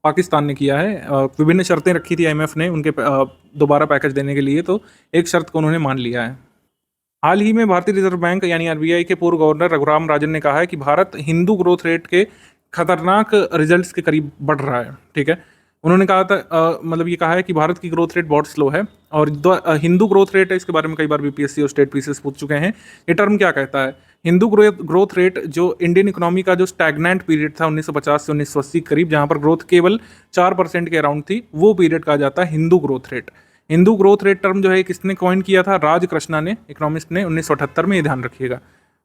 पाकिस्तान ने किया है। विभिन्न शर्तें रखी थी आईएमएफ ने उनके दोबारा पैकेज देने के लिए, तो एक शर्त को उन्होंने मान लिया है। हाल ही में भारतीय रिजर्व बैंक यानी आरबीआई के पूर्व गवर्नर रघुराम राजन ने कहा है कि भारत हिंदू ग्रोथ रेट के खतरनाक रिजल्ट्स के करीब बढ़ रहा है, ठीक है। उन्होंने कहा था मतलब ये कहा है कि भारत की ग्रोथ रेट बहुत स्लो है और हिंदू ग्रोथ रेट है, इसके बारे में कई बार बीपीएससी और स्टेट पीसीएस पूछ चुके हैं। ये टर्म क्या कहता है? हिंदू ग्रोथ रेट जो इंडियन इकोनॉमी का जो स्टैग्नेंट पीरियड था 1950 से 1980 करीब, जहाँ पर ग्रोथ केवल 4% के अराउंड थी, वो पीरियड कहा जाता है Hindu growth rate. Hindu growth rate term जो है किसने कॉइन किया था? राज कृष्णा ने, इकोनॉमिस्ट ने, 1978 में, ये ध्यान रखिएगा,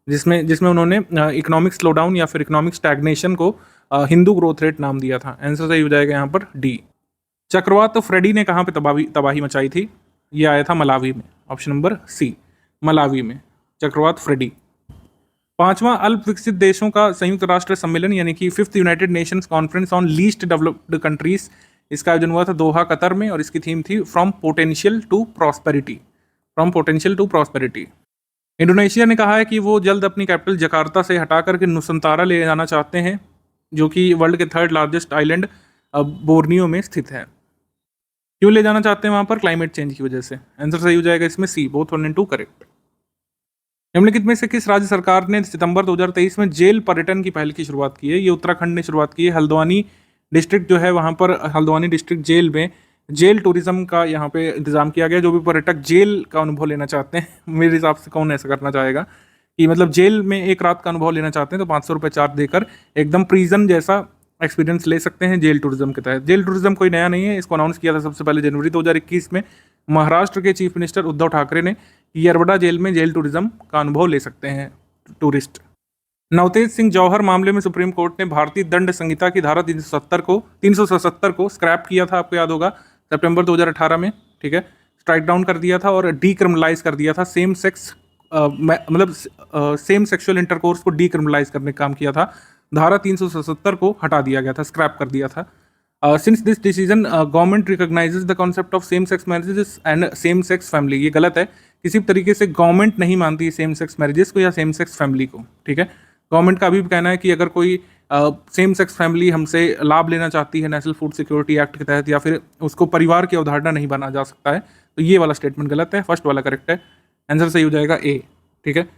जिसमें उन्होंने इकोनॉमिक स्लोडाउन या फिर इकोनॉमिक स्टैग्नेशन को हिंदू ग्रोथ रेट नाम दिया था। आंसर सही हो जाएगा यहाँ पर डी। चक्रवात फ्रेडी ने कहाँ पे तबाही मचाई थी? ये आया था मलावी में, ऑप्शन नंबर सी। मलावी में। चक्रवात फ्रेडी। 5वां अल्प विकसित देशों का संयुक्त राष्ट्र सम्मेलन यानी कि 5th United Nations conference on least developed countries, इसका आयोजन हुआ था दोहा कतर में और इसकी थीम थी from potential to prosperity. From potential to prosperity. Indonesia ने कहा है कि वो जल्द अपनी कैपिटल जकार्ता से हटा करके नुसंतारा ले जाना चाहते हैं, जो कि वर्ल्ड के 3rd लार्जेस्ट आइलैंड बोर्नियो में स्थित है। क्यों ले जाना चाहते हैं वहां पर? क्लाइमेट चेंज की वजह से। आंसर सही हो जाएगा इसमें सी, बोथ 1 and 2 करेक्ट। निम्नलिखित में से किस राज्य सरकार ने सितंबर 2023 में जेल पर्यटन की पहल की शुरुआत की है? ये उत्तराखंड ने शुरुआत की है। हल्द्वानी डिस्ट्रिक्ट जो है वहाँ पर हल्द्वानी डिस्ट्रिक्ट जेल में जेल टूरिज्म का यहाँ पे इंतजाम किया गया। जो भी पर्यटक जेल का अनुभव लेना चाहते हैं, मेरे हिसाब से कौन ऐसा करना चाहेगा कि मतलब जेल में एक रात का अनुभव लेना चाहते हैं तो 500 रुपये चार्ज देकर एकदम प्रिजन जैसा एक्सपीरियंस ले सकते हैं जेल टूरिज्म के तहत। जेल टूरिज्म कोई नया नहीं है, इसको अनाउंस किया था सबसे पहले जनवरी 2021 में। महाराष्ट्र के चीफ मिनिस्टर उद्धव ठाकरे ने यरवड़ा जेल में जेल टूरिज्म का अनुभव ले सकते हैं टूरिस्ट। नवतेज सिंह जौहर मामले में सुप्रीम कोर्ट ने भारतीय दंड संहिता की धारा 377 को स्क्रैप किया था, आपको याद होगा, सितंबर 2018 में, ठीक है, स्ट्राइक डाउन कर दिया था और डीक्रिमिनलाइज कर दिया था। सेम सेक्सुअल इंटरकोर्स को डीक्रिमिनलाइज करने का काम किया था। धारा 377 को हटा दिया गया था, स्क्रैप कर दिया था। Since this decision government recognises the concept of same sex marriages and same sex family. ये गलत है, किसी भी तरीके से गवर्नमेंट नहीं मानती सेम सेक्स मैरिजेस को या सेम सेक्स फैमिली को, ठीक है। गवर्नमेंट का अभी भी कहना है कि अगर कोई सेम सेक्स फैमिली हमसे लाभ लेना चाहती है नेशनल फूड सिक्योरिटी एक्ट के तहत या फिर उसको परिवार की अवधारणा नहीं बना जा सकता है, तो ये वाला स्टेटमेंट गलत है। फर्स्ट वाला करेक्ट है, आंसर सही हो जाएगा ए, ठीक है।